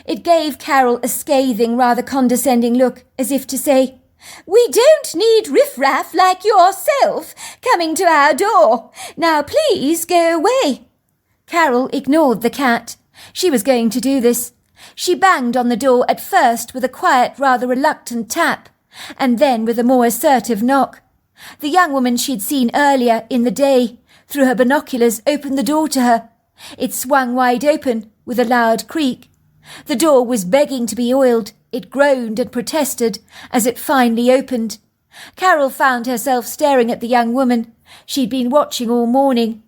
It gave Carol a scathing, rather condescending look, as if to say, "We don't need riffraff like yourself coming to our door. Now please go away." Carol ignored the cat. She was going to do this. She banged on the door at first with a quiet, rather reluctant tap, and then with a more assertive knock. The young woman she'd seen earlier in the day, through her binoculars, opened the door to her. It swung wide open, with a loud creak. The door was begging to be oiled. It groaned and protested as it finally opened. Carol found herself staring at the young woman she'd been watching all morning.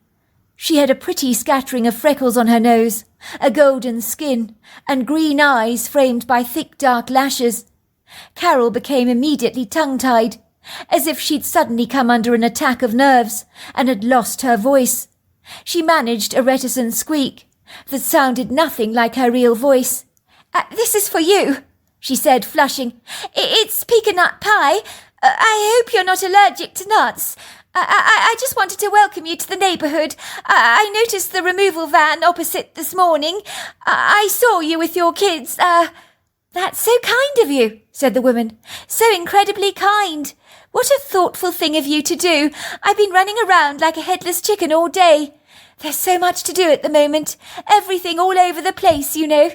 She had a pretty scattering of freckles on her nose, a golden skin, and green eyes framed by thick dark lashes. Carol became immediately tongue-tied, as if she'd suddenly come under an attack of nerves and had lost her voice. She managed a reticent squeak that sounded nothing like her real voice. "This is for you," she said, flushing. "It's pecan-nut pie. I hope you're not allergic to nuts. I just wanted to welcome you to the neighbourhood. I noticed the removal van opposite this morning. I saw you with your kids. That's so kind of you," said the woman. "So incredibly kind. What a thoughtful thing of you to do. I've been running around like a headless chicken all day. There's so much to do at the moment. Everything all over the place, you know."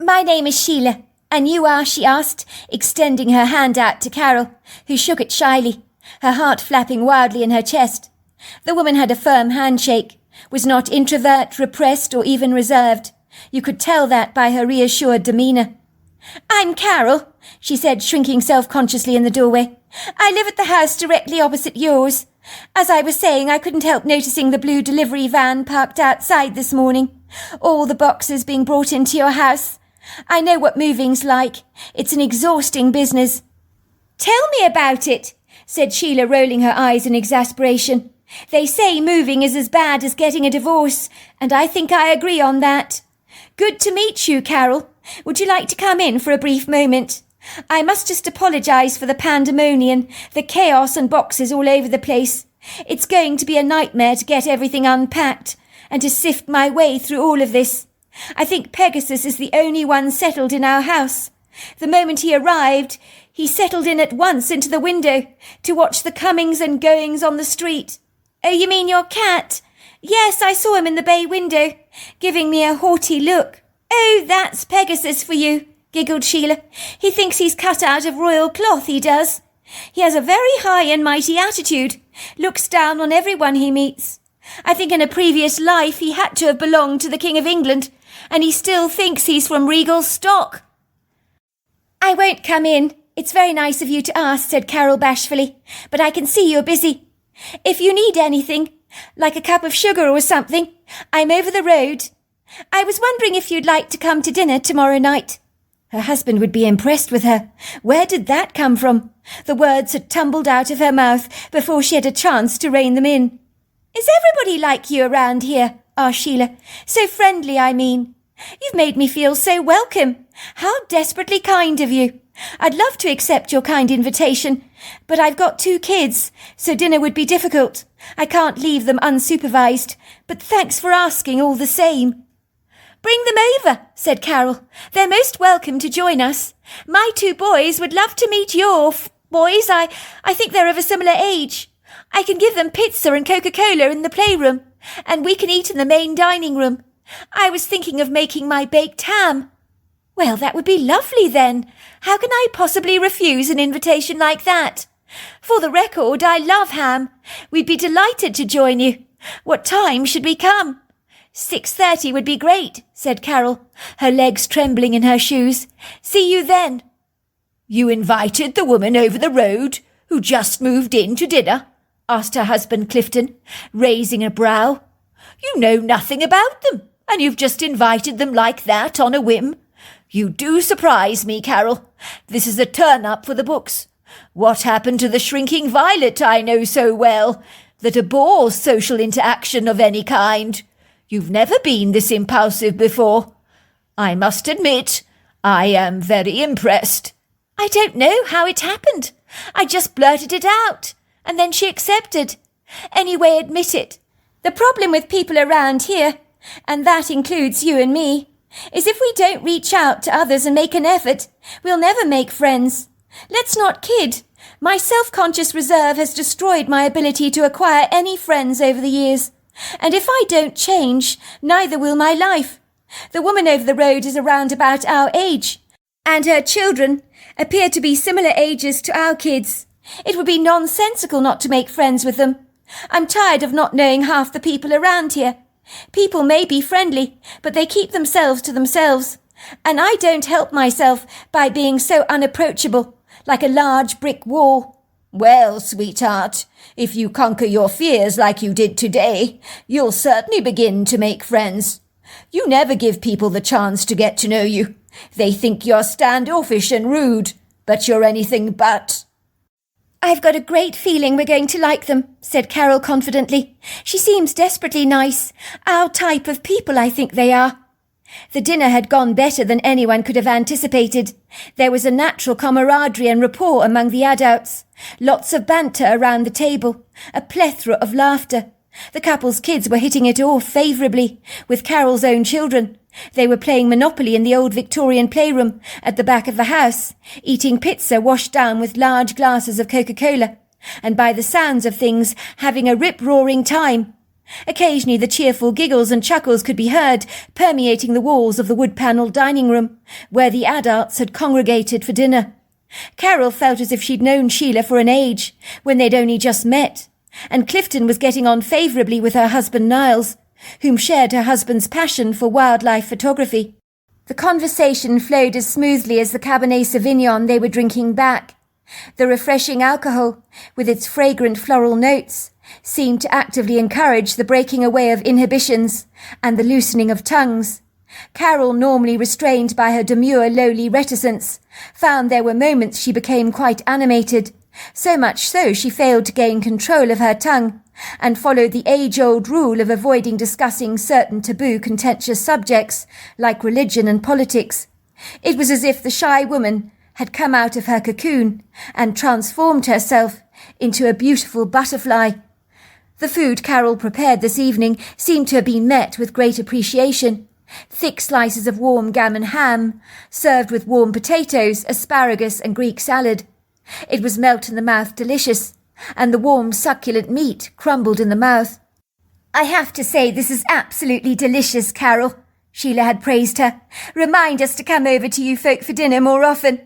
"My name is Sheila. And you are?" she asked, extending her hand out to Carol, who shook it shyly, her heart flapping wildly in her chest. The woman had a firm handshake, was not introvert, repressed, or even reserved. You could tell that by her reassured demeanour. "I'm Carol," she said, shrinking self-consciously in the doorway. "I live at the house directly opposite yours. As I was saying, I couldn't help noticing the blue delivery van parked outside this morning. All the boxes being brought into your house. I know what moving's like. It's an exhausting business." "Tell me about it," said Sheila, rolling her eyes in exasperation. "They say moving is as bad as getting a divorce, and I think I agree on that. Good to meet you, Carol. Would you like to come in for a brief moment? I must just apologise for the pandemonium, the chaos and boxes all over the place. It's going to be a nightmare to get everything unpacked and to sift my way through all of this. I think Pegasus is the only one settled in our house. The moment he arrived, he settled in at once into the window to watch the comings and goings on the street." "Oh, you mean your cat?" "Yes, I saw him in the bay window, giving me a haughty look." "Oh, that's Pegasus for you," giggled Sheila. "He thinks he's cut out of royal cloth, he does. He has a very high and mighty attitude, looks down on everyone he meets. I think in a previous life he had to have belonged to the King of England, and he still thinks he's from regal stock." "I won't come in. It's very nice of you to ask," said Carol bashfully, "but I can see you're busy. If you need anything, like a cup of sugar or something, I'm over the road. I was wondering if you'd like to come to dinner tomorrow night." Her husband would be impressed with her. Where did that come from? The words had tumbled out of her mouth before she had a chance to rein them in. "Is everybody like you around here?" asked Sheila. "So friendly, I mean. You've made me feel so welcome. How desperately kind of you. I'd love to accept your kind invitation, but I've got 2 kids, so dinner would be difficult. I can't leave them unsupervised, but thanks for asking all the same." "Bring them over," said Carol. "They're most welcome to join us. My 2 boys would love to meet your boys. I think they're of a similar age. I can give them pizza and Coca-Cola in the playroom, and we can eat in the main dining room. I was thinking of making my baked ham." "Well, that would be lovely then. How can I possibly refuse an invitation like that? For the record, I love ham. We'd be delighted to join you. What time should we come?" 6:30 would be great," said Carol, her legs trembling in her shoes. "See you then." "You invited the woman over the road who just moved in to dinner?" asked her husband Clifton, raising a brow. "You know nothing about them.
And you've just invited them like that on a whim? You do surprise me, Carol. This is a turn-up for the books. What happened to the shrinking violet I know so well, that abhors social interaction of any kind? You've never been this impulsive before. I must admit, I am very impressed.
I don't know how it happened. I just blurted it out, and then she accepted. Anyway, admit it. The problem with people around here, and that includes you and me, is if we don't reach out to others and make an effort, we'll never make friends. Let's not kid. My self-conscious reserve has destroyed my ability to acquire any friends over the years. And if I don't change, neither will my life. The woman over the road is around about our age, and her children appear to be similar ages to our kids. It would be nonsensical not to make friends with them. I'm tired of not knowing half the people around here. People may be friendly, but they keep themselves to themselves. And I don't help myself by being so unapproachable, like a large brick wall.
Well, sweetheart, if you conquer your fears like you did today, you'll certainly begin to make friends. You never give people the chance to get to know you. They think you're standoffish and rude, but you're anything but.
I've got a great feeling we're going to like them, said Carol confidently. She seems desperately nice. Our type of people, I think they are. The dinner had gone better than anyone could have anticipated. There was a natural camaraderie and rapport among the adults. Lots of banter around the table. A plethora of laughter. The couple's kids were hitting it off favourably with Carol's own children. They were playing Monopoly in the old Victorian playroom at the back of the house, eating pizza washed down with large glasses of Coca-Cola, and by the sounds of things having a rip-roaring time. Occasionally the cheerful giggles and chuckles could be heard permeating the walls of the wood-panelled dining room, where the adults had congregated for dinner. Carol felt as if she'd known Sheila for an age, when they'd only just met, and Clifton was getting on favourably with her husband Niles, whom shared her husband's passion for wildlife photography. The conversation flowed as smoothly as the Cabernet Sauvignon they were drinking back. The refreshing alcohol, with its fragrant floral notes, seemed to actively encourage the breaking away of inhibitions and the loosening of tongues. Carol, normally restrained by her demure, lowly reticence, found there were moments she became quite animated, so much so she failed to gain control of her tongue, and followed the age-old rule of avoiding discussing certain taboo contentious subjects, like religion and politics. It was as if the shy woman had come out of her cocoon and transformed herself into a beautiful butterfly. The food Carol prepared this evening seemed to have been met with great appreciation. Thick slices of warm gammon ham, served with warm potatoes, asparagus and Greek salad. It was melt-in-the-mouth delicious, and the warm succulent meat crumbled in the mouth. "I have to say this is absolutely delicious, Carol," Sheila had praised her. "Remind us to come over to you folk for dinner more often."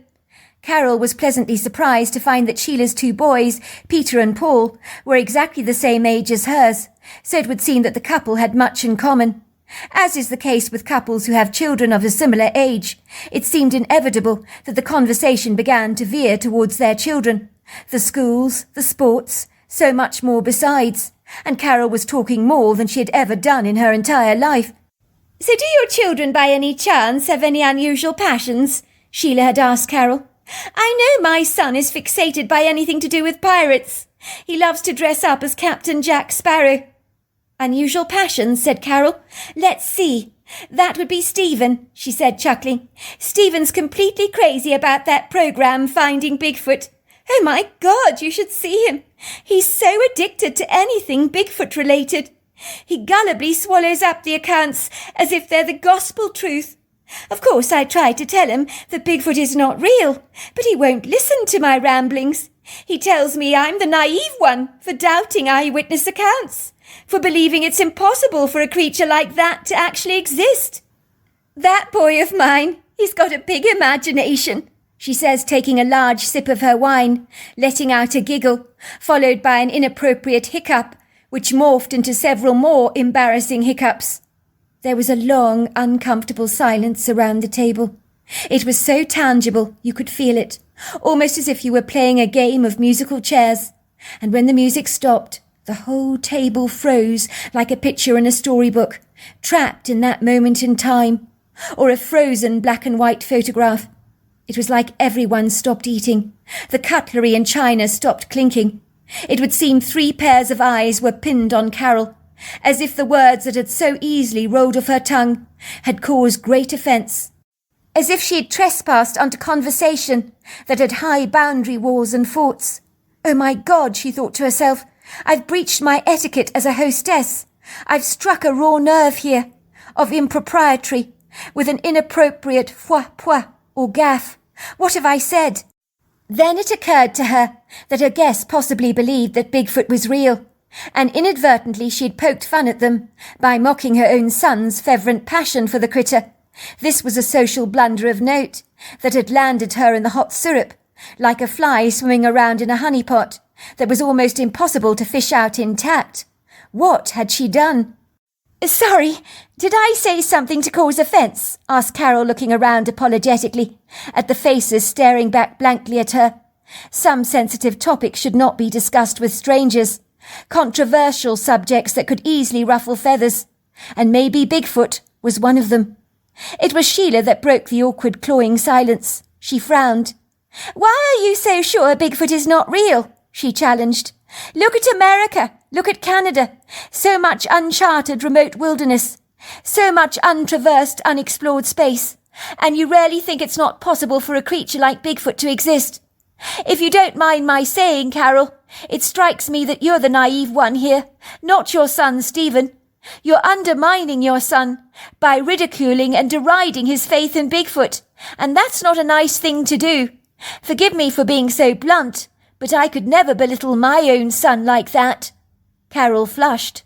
Carol was pleasantly surprised to find that Sheila's two boys, Peter and Paul, were exactly the same age as hers, so it would seem that the couple had much in common. As is the case with couples who have children of a similar age, it seemed inevitable that the conversation began to veer towards their children, the schools, the sports, so much more besides, and Carol was talking more than she had ever done in her entire life. "So do your children by any chance have any unusual passions?" Sheila had asked Carol. "I know my son is fixated by anything to do with pirates. He loves to dress up as Captain Jack Sparrow." "Unusual passions," said Carol. "Let's see. That would be Stephen," she said, chuckling. "Stephen's completely crazy about that programme, Finding Bigfoot. Oh my God, you should see him. He's so addicted to anything Bigfoot-related. He gullibly swallows up the accounts as if they're the gospel truth. Of course, I tried to tell him that Bigfoot is not real, but he won't listen to my ramblings. He tells me I'm the naive one for doubting eyewitness accounts, for believing it's impossible for a creature like that to actually exist. That boy of mine, he's got a big imagination," she says, taking a large sip of her wine, letting out a giggle, followed by an inappropriate hiccup, which morphed into several more embarrassing hiccups. There was a long, uncomfortable silence around the table. It was so tangible you could feel it, almost as if you were playing a game of musical chairs. And when the music stopped, the whole table froze like a picture in a storybook, trapped in that moment in time, or a frozen black and white photograph. It was like everyone stopped eating. The cutlery and china stopped clinking. It would seem 3 pairs of eyes were pinned on Carol, as if the words that had so easily rolled off her tongue had caused great offence. As if she had trespassed onto conversation that had high boundary walls and forts. Oh my God, she thought to herself, I've breached my etiquette as a hostess. I've struck a raw nerve here, of impropriety, with an inappropriate foi point or gaffe. What have I said? Then it occurred to her that her guests possibly believed that Bigfoot was real, and inadvertently she had poked fun at them by mocking her own son's fervent passion for the critter. This was a social blunder of note that had landed her in the hot syrup, like a fly swimming around in a honey pot that was almost impossible to fish out intact. What had she done? Sorry, did I say something to cause offence? Asked Carol, looking around apologetically at the faces staring back blankly at her. Some sensitive topics should not be discussed with strangers. Controversial subjects that could easily ruffle feathers. And maybe Bigfoot was one of them. It was Sheila that broke the awkward clawing silence. She frowned. Why are you so sure Bigfoot is not real? She challenged. Look at America. Look at Canada. So much uncharted remote wilderness. So much untraversed, unexplored space. And you really think it's not possible for a creature like Bigfoot to exist? If you don't mind my saying, Carol, it strikes me that you're the naive one here, not your son, Stephen. You're undermining your son by ridiculing and deriding his faith in Bigfoot, and that's not a nice thing to do. Forgive me for being so blunt, but I could never belittle my own son like that. Carol flushed.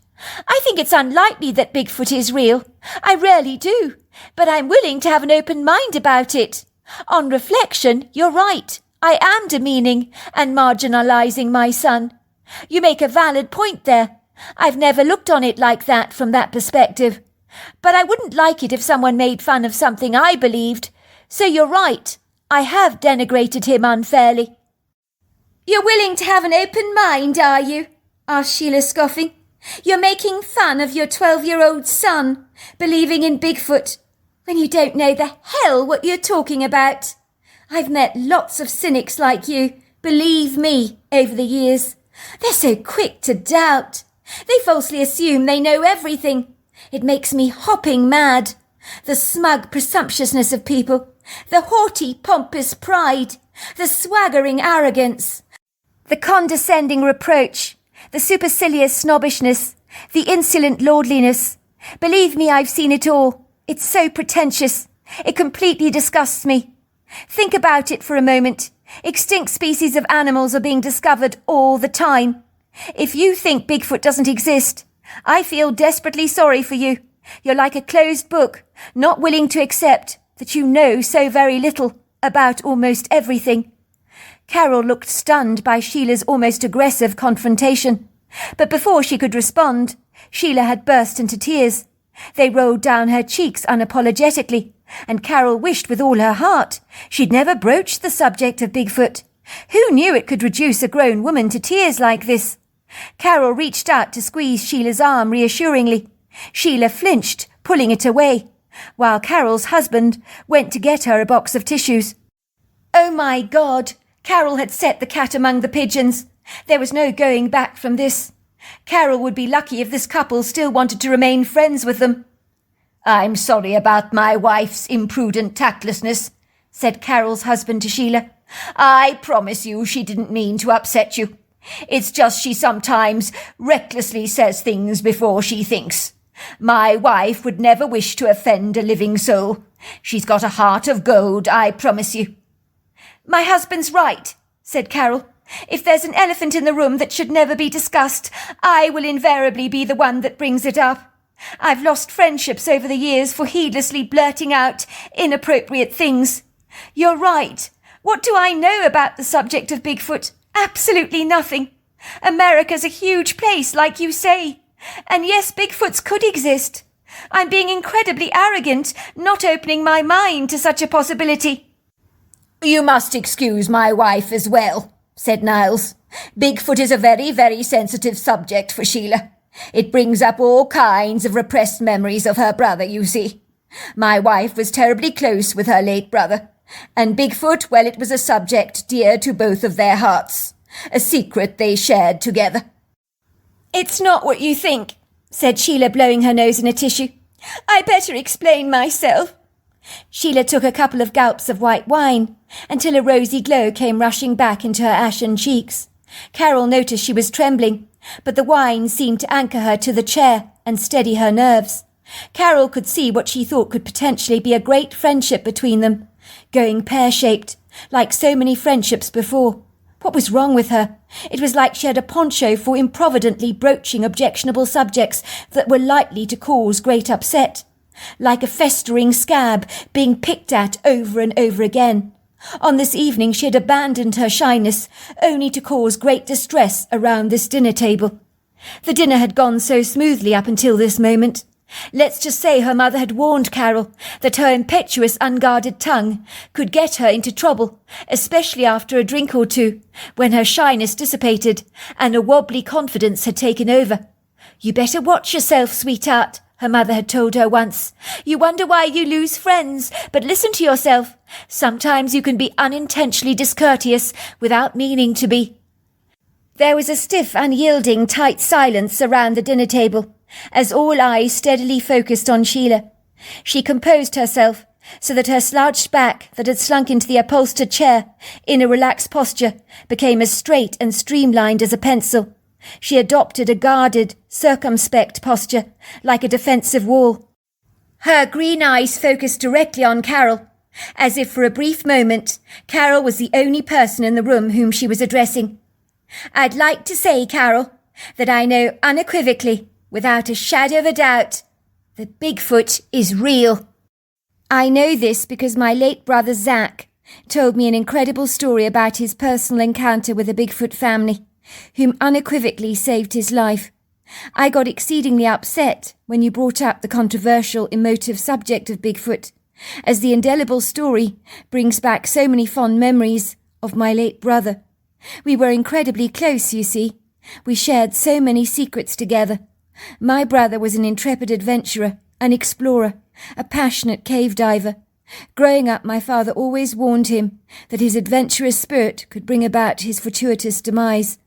I think it's unlikely that Bigfoot is real. I really do, but I'm willing to have an open mind about it. On reflection, you're right. I am demeaning and marginalising my son. You make a valid point there. I've never looked on it like that from that perspective. But I wouldn't like it if someone made fun of something I believed. So you're right. I have denigrated him unfairly. You're willing to have an open mind, are you? Asked Sheila, scoffing. You're making fun of your 12-year-old son, believing in Bigfoot, when you don't know the hell what you're talking about. I've met lots of cynics like you, believe me, over the years. They're so quick to doubt. They falsely assume they know everything. It makes me hopping mad. The smug presumptuousness of people, the haughty, pompous pride, the swaggering arrogance, the condescending reproach, the supercilious snobbishness, the insolent lordliness. Believe me, I've seen it all. It's so pretentious. It completely disgusts me. Think about it for a moment. Extinct species of animals are being discovered all the time. If you think Bigfoot doesn't exist, I feel desperately sorry for you. You're like a closed book, not willing to accept that you know so very little about almost everything. Carol looked stunned by Sheila's almost aggressive confrontation. But before she could respond, Sheila had burst into tears. They rolled down her cheeks unapologetically, and Carol wished with all her heart she'd never broached the subject of Bigfoot. Who knew it could reduce a grown woman to tears like this? Carol reached out to squeeze Sheila's arm reassuringly. Sheila flinched, pulling it away, while Carol's husband went to get her a box of tissues. Oh my God! Carol had set the cat among the pigeons. There was no going back from this. Carol would be lucky if this couple still wanted to remain friends with them. I'm sorry about my wife's imprudent tactlessness, said Carol's husband to Sheila. I promise you she didn't mean to upset you. It's just she sometimes recklessly says things before she thinks. My wife would never wish to offend a living soul. She's got a heart of gold, I promise you. My husband's right, said Carol. If there's an elephant in the room that should never be discussed, I will invariably be the one that brings it up. I've lost friendships over the years for heedlessly blurting out inappropriate things. You're right. What do I know about the subject of Bigfoot? Absolutely nothing. America's a huge place, like you say. And yes, Bigfoots could exist. I'm being incredibly arrogant, not opening my mind to such a possibility. You must excuse my wife as well, said Niles. Bigfoot is a very, very sensitive subject for Sheila.
It brings up all kinds of repressed memories of her brother, you see. My wife was terribly close with her late brother, and Bigfoot, well, it was a subject dear to both of their hearts, a secret they shared together."
"It's not what you think," said Sheila, blowing her nose in a tissue. "I better explain myself." Sheila took a couple of gulps of white wine, until a rosy glow came rushing back into her ashen cheeks. Carol noticed she was trembling, but the wine seemed to anchor her to the chair and steady her nerves. Carol could see what she thought could potentially be a great friendship between them, going pear-shaped, like so many friendships before. What was wrong with her? It was like she had a penchant for improvidently broaching objectionable subjects that were likely to cause great upset, like a festering scab being picked at over and over again. On this evening she had abandoned her shyness, only to cause great distress around this dinner table. The dinner had gone so smoothly up until this moment. Let's just say her mother had warned Carol that her impetuous, unguarded tongue could get her into trouble, especially after a drink or two, when her shyness dissipated and a wobbly confidence had taken over. "You better watch yourself, sweetheart," her mother had told her once. "You wonder why you lose friends, but listen to yourself. Sometimes you can be unintentionally discourteous without meaning to be." There was a stiff, unyielding, tight silence around the dinner table, as all eyes steadily focused on Sheila. She composed herself so that her slouched back, that had slunk into the upholstered chair in a relaxed posture, became as straight and streamlined as a pencil. She adopted a guarded, circumspect posture, like a defensive wall. Her green eyes focused directly on Carol, as if for a brief moment Carol was the only person in the room whom she was addressing. "I'd like to say, Carol, that I know unequivocally, without a shadow of a doubt, that Bigfoot is real. I know this because my late brother Zach told me an incredible story about his personal encounter with a Bigfoot family, whom unequivocally saved his life. I got exceedingly upset when you brought up the controversial, emotive subject of Bigfoot, as the indelible story brings back so many fond memories of my late brother. We were incredibly close, you see. We shared so many secrets together. My brother was an intrepid adventurer, an explorer, a passionate cave diver. Growing up, my father always warned him that his adventurous spirit could bring about his fortuitous demise.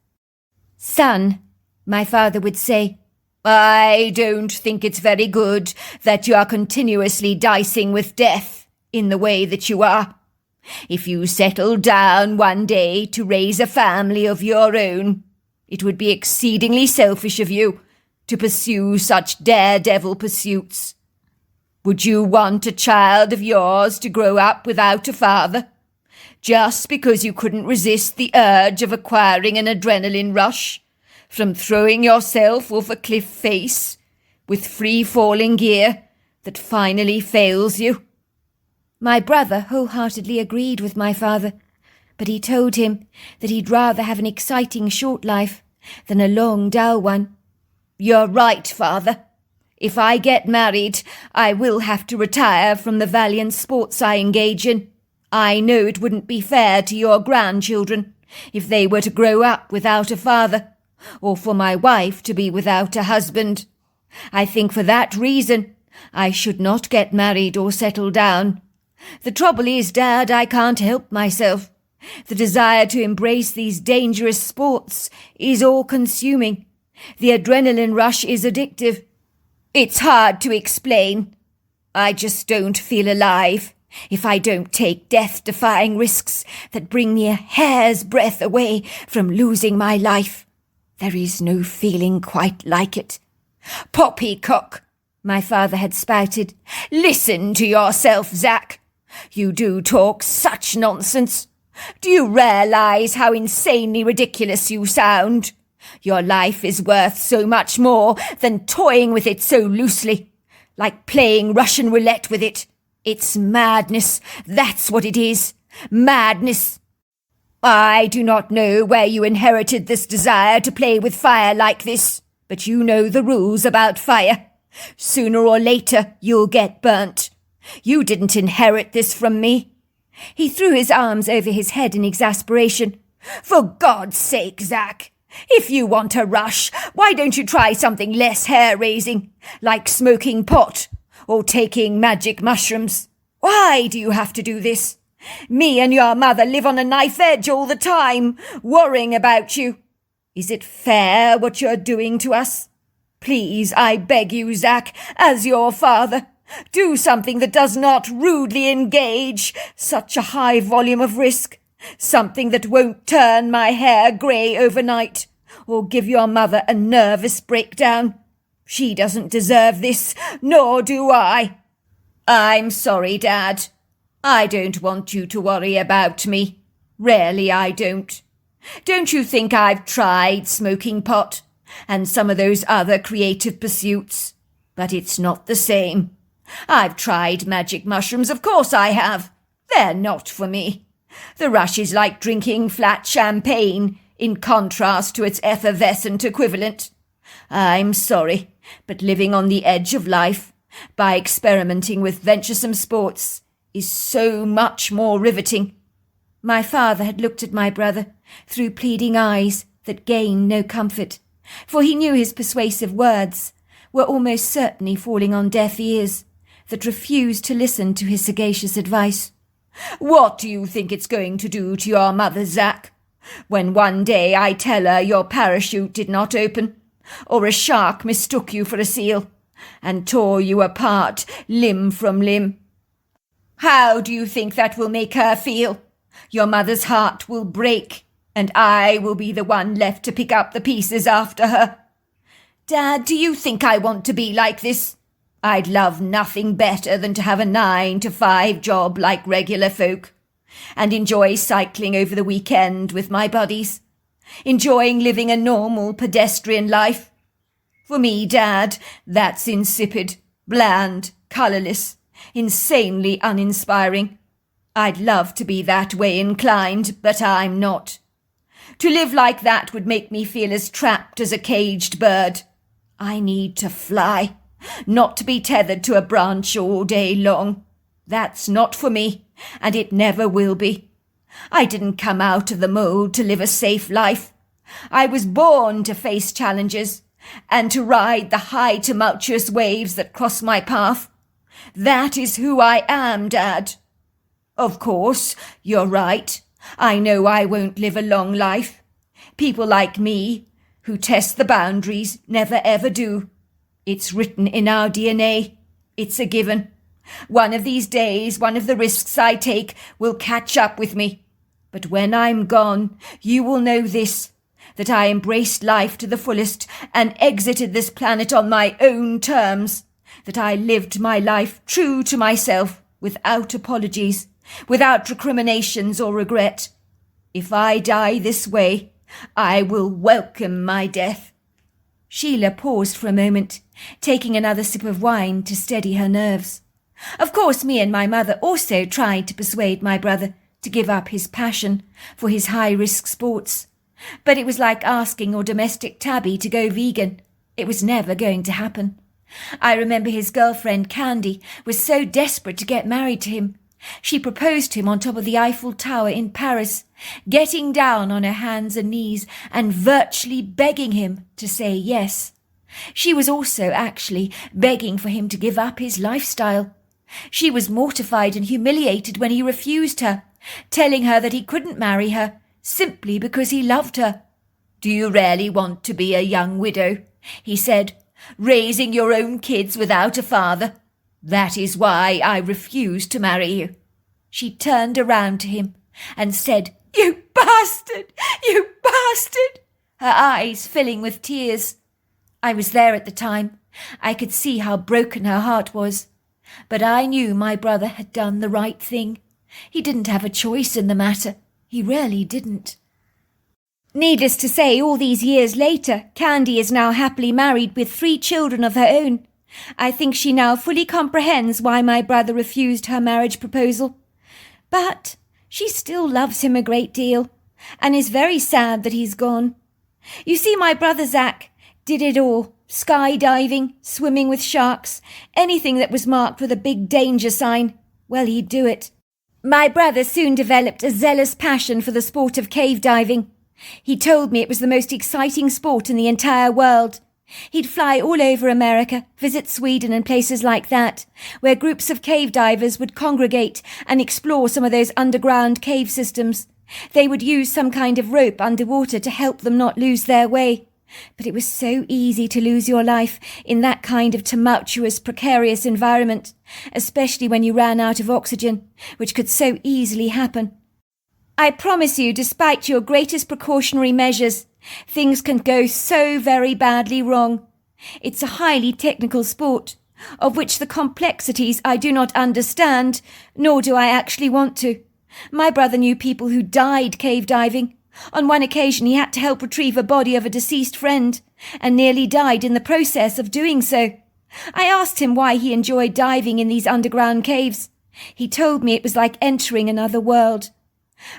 "Son," my father would say, "I don't think it's very good that you are continuously dicing with death in the way that you are. If you settled down one day to raise a family of your own, it would be exceedingly selfish of you to pursue such daredevil pursuits. Would you want a child of yours to grow up without a father, just because you couldn't resist the urge of acquiring an adrenaline rush from throwing yourself off a cliff face with free-falling gear that finally fails you?" My brother wholeheartedly agreed with my father, but he told him that he'd rather have an exciting short life than a long, dull one. "You're right, father. If I get married, I will have to retire from the valiant sports I engage in. I know it wouldn't be fair to your grandchildren if they were to grow up without a father, or for my wife to be without a husband. I think for that reason I should not get married or settle down. The trouble is, Dad, I can't help myself. The desire to embrace these dangerous sports is all-consuming. The adrenaline rush is addictive. It's hard to explain. I just don't feel alive if I don't take death-defying risks that bring me a hair's breadth away from losing my life. There is no feeling quite like it." "Poppycock," my father had spouted. "Listen to yourself, Zach. You do talk such nonsense. Do you realize how insanely ridiculous you sound? Your life is worth so much more than toying with it so loosely, like playing Russian roulette with it. It's madness, that's what it is. Madness. I do not know where you inherited this desire to play with fire like this, but you know the rules about fire. Sooner or later, you'll get burnt. You didn't inherit this from me." He threw his arms over his head in exasperation. "For God's sake, Zach,
If you want a rush, why don't you try something less hair-raising, like smoking pot or taking magic mushrooms? Why do you have to do this? Me and your mother live on a knife edge all the time, worrying about you. Is it fair what you're doing to us? Please, I beg you, Zach, as your father, do something that does not rudely engage such a high volume of risk. Something that won't turn my hair grey overnight, or give your mother a nervous breakdown. She doesn't deserve this, nor do I. I'm sorry, Dad. I don't want you to worry about me. Really, I don't. Don't you think I've tried smoking pot and some of those other creative pursuits? But it's not the same. I've tried magic mushrooms, of course I have. They're not for me. The rush is like drinking flat champagne, in contrast to its effervescent equivalent. I'm sorry, but living on the edge of life, by experimenting with venturesome sports, is so much more riveting. My father had looked at my brother through pleading eyes that gained no comfort, for he knew his persuasive words were almost certainly falling on deaf ears that refused to listen to his sagacious advice. What do you think it's going to do to your mother, Zach, when one day I tell her your parachute did not open, or a shark mistook you for a seal, and tore you apart limb from limb? How do you think that will make her feel? Your mother's heart will break, and I will be the one left to pick up the pieces after her. Dad, do you think I want to be like this? I'd love nothing better than to have a 9-to-5 job like regular folk, and enjoy cycling over the weekend with my buddies, enjoying living a normal pedestrian life. For me, Dad, that's insipid, bland, colourless, insanely uninspiring. I'd love to be that way inclined, but I'm not. To live like that would make me feel as trapped as a caged bird. I need to fly, not to be tethered to a branch all day long. That's not for me, and it never will be. I didn't come out of the mould to live a safe life. I was born to face challenges and to ride the high tumultuous waves that cross my path. That is who I am, Dad. Of course, you're right. I know I won't live a long life. People like me, who test the boundaries, never ever do. It's written in our DNA. It's a given. One of these days, one of the risks I take will catch up with me. But when I'm gone, you will know this, that I embraced life to the fullest and exited this planet on my own terms, that I lived my life true to myself, without apologies, without recriminations or regret. If I die this way, I will welcome my death. Sheila paused for a moment, taking another sip of wine to steady her nerves. Of course, me and my mother also tried to persuade my brother to give up his passion for his high-risk sports. But it was like asking your domestic tabby to go vegan. It was never going to happen. I remember his girlfriend Candy was so desperate to get married to him. She proposed to him on top of the Eiffel Tower in Paris, getting down on her hands and knees and virtually begging him to say yes. She was also actually begging for him to give up his lifestyle. She was mortified and humiliated when he refused her, telling her that he couldn't marry her simply because he loved her. "Do you really want to be a young widow?" he said, "raising your own kids without a father? That is why I refuse to marry you." She turned around to him and said, "You bastard! You bastard!" her eyes filling with tears. I was there at the time. I could see how broken her heart was. But I knew my brother had done the right thing. He didn't have a choice in the matter. He really didn't. Needless to say, all these years later, Candy is now happily married with 3 children of her own. I think she now fully comprehends why my brother refused her marriage proposal. But she still loves him a great deal, and is very sad that he's gone. You see, my brother Zach did it all. Skydiving, swimming with sharks, anything that was marked with a big danger sign. Well, he'd do it. My brother soon developed a zealous passion for the sport of cave diving.
He told me it was the most exciting sport in the entire world. He'd fly all over America, visit Sweden and places like that, where groups of cave divers would congregate and explore some of those underground cave systems. They would use some kind of rope underwater to help them not lose their way. But it was so easy to lose your life in that kind of tumultuous, precarious environment, especially when you ran out of oxygen, which could so easily happen. I promise you, despite your greatest precautionary measures, things can go so very badly wrong. It's a highly technical sport, of which the complexities I do not understand, nor do I actually want to. My brother knew people who died cave diving. On one occasion he had to help retrieve a body of a deceased friend, and nearly died in the process of doing so. I asked him why he enjoyed diving in these underground caves. He told me it was like entering another world.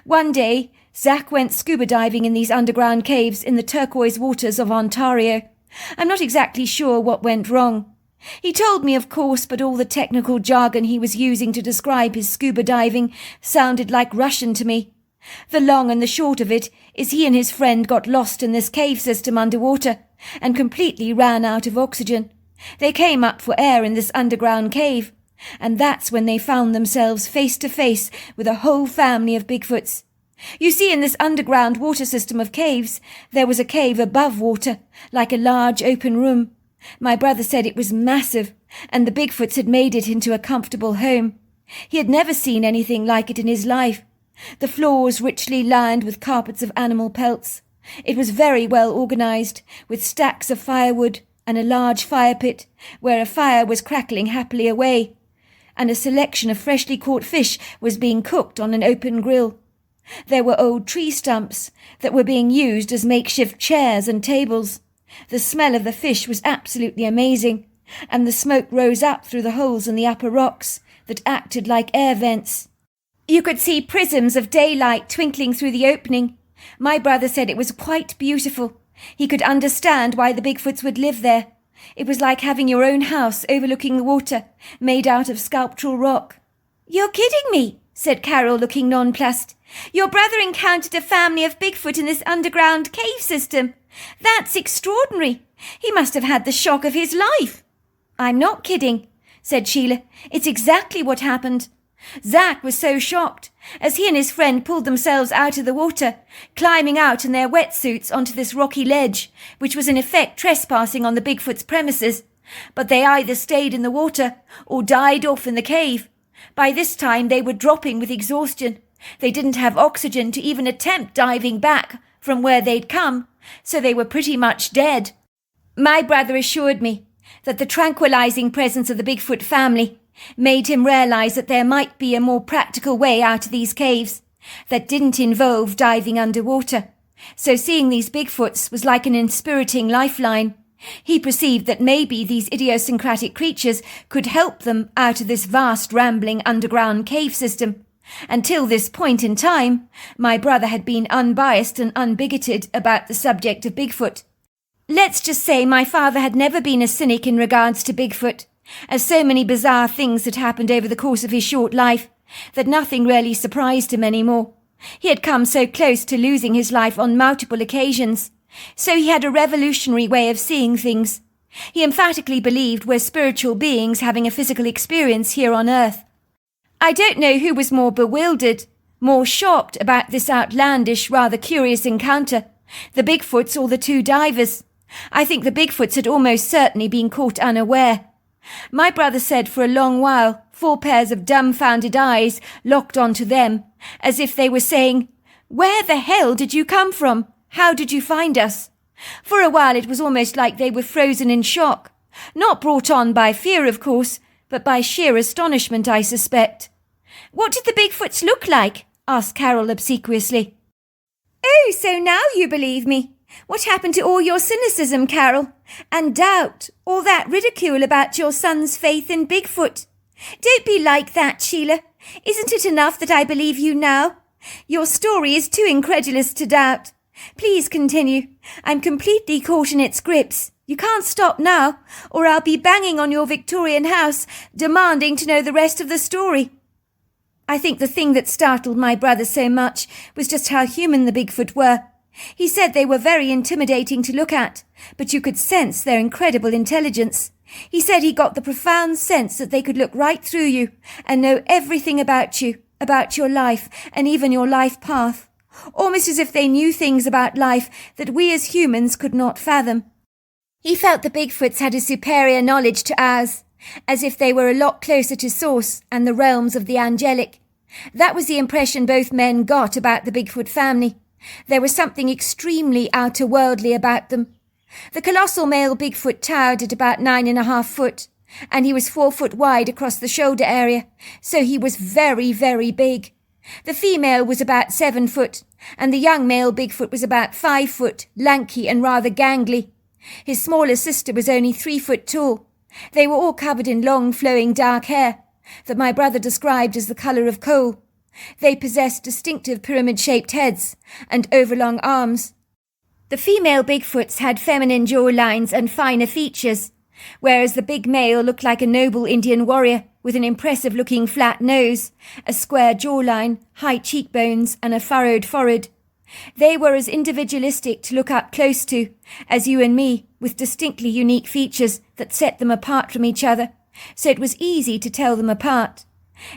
One day, Zach went scuba diving in these underground caves in the turquoise waters of Ontario. I'm not exactly sure what went wrong. He told me, of course, but all the technical jargon he was using to describe his scuba diving sounded like Russian to me. The long and the short of it is he and his friend got lost in this cave system underwater and completely ran out of oxygen. They came up for air in this underground cave, and that's when they found themselves face to face with a whole family of Bigfoots. You see, in this underground water system of caves, there was a cave above water, like a large open room. My brother said it was massive, and the Bigfoots had made it into a comfortable home. He had never seen anything like it in his life. The floors richly lined with carpets of animal pelts. It was very well organized, with stacks of firewood and a large fire pit, where a fire was crackling happily away, and a selection of freshly caught fish was being cooked on an open grill. There were old tree stumps that were being used as makeshift chairs and tables. The smell of the fish was absolutely amazing, and the smoke rose up through the holes in the upper rocks that acted like air vents. You could see prisms of daylight twinkling through the opening. My brother said it was quite beautiful. He could understand why the Bigfoots would live there. It was like having your own house overlooking the water, made out of sculptural rock. "You're kidding me," said Carol, looking nonplussed. "Your brother encountered a family of Bigfoot in this underground cave system. That's extraordinary. He must have had the shock of his life." "I'm not kidding," said Sheila. "It's exactly what happened. Zach was so shocked as he and his friend pulled themselves out of the water, climbing out in their wetsuits onto this rocky ledge, which was in effect trespassing on the Bigfoot's premises. But they either stayed in the water or died off in the cave. By this time they were dropping with exhaustion. They didn't have oxygen to even attempt diving back from where they'd come, so they were pretty much dead." My brother assured me that the tranquilizing presence of the Bigfoot family made him realize that there might be a more practical way out of these caves that didn't involve diving underwater. So seeing these Bigfoots was like an inspiriting lifeline. He perceived that maybe these idiosyncratic creatures could help them out of this vast rambling underground cave system. Until this point in time, my brother had been unbiased and unbigoted about the subject of Bigfoot. Let's just say my father had never been a cynic in regards to Bigfoot, as so many bizarre things had happened over the course of his short life that nothing really surprised him anymore. He had come so close to losing his life on multiple occasions, so he had a revolutionary way of seeing things. He emphatically believed we're spiritual beings having a physical experience here on Earth. I don't know who was more bewildered, more shocked about this outlandish, rather curious encounter, the Bigfoots or the two divers. I think the Bigfoots had almost certainly been caught unaware. My brother said for a long while 4 pairs of dumbfounded eyes locked onto them, as if they were saying, "Where the hell did you come from? How did you find us?" For a while it was almost like they were frozen in shock, not brought on by fear, of course, but by sheer astonishment, I suspect. "What did the Bigfoots look like?" asked Carol obsequiously. "Oh, so now you believe me. What happened to all your cynicism, Carol? And doubt, all that ridicule about your son's faith in Bigfoot? Don't be like that, Sheila. Isn't it enough that I believe you now? Your story is too incredulous to doubt. Please continue. I'm completely caught in its grips. You can't stop now, or I'll be banging on your Victorian house, demanding to know the rest of the story." I think the thing that startled my brother so much was just how human the Bigfoot were. He said they were very intimidating to look at, but you could sense their incredible intelligence. He said he got the profound sense that they could look right through you and know everything about you, about your life, and even your life path. Almost as if they knew things about life that we as humans could not fathom. He felt the Bigfoots had a superior knowledge to ours, as if they were a lot closer to source and the realms of the angelic. That was the impression both men got about the Bigfoot family. There was something extremely outer-worldly about them. The colossal male Bigfoot towered at about 9.5 foot, and he was 4 foot wide across the shoulder area, so he was very, very big. The female was about 7 foot, and the young male Bigfoot was about 5 foot, lanky and rather gangly. His smaller sister was only 3 foot tall. They were all covered in long, flowing dark hair that my brother described as the colour of coal. They possessed distinctive pyramid-shaped heads and overlong arms. The female Bigfoots had feminine jawlines and finer features, whereas the big male looked like a noble Indian warrior with an impressive-looking flat nose, a square jawline, high cheekbones, and a furrowed forehead. They were as individualistic to look up close to as you and me, with distinctly unique features that set them apart from each other, so it was easy to tell them apart.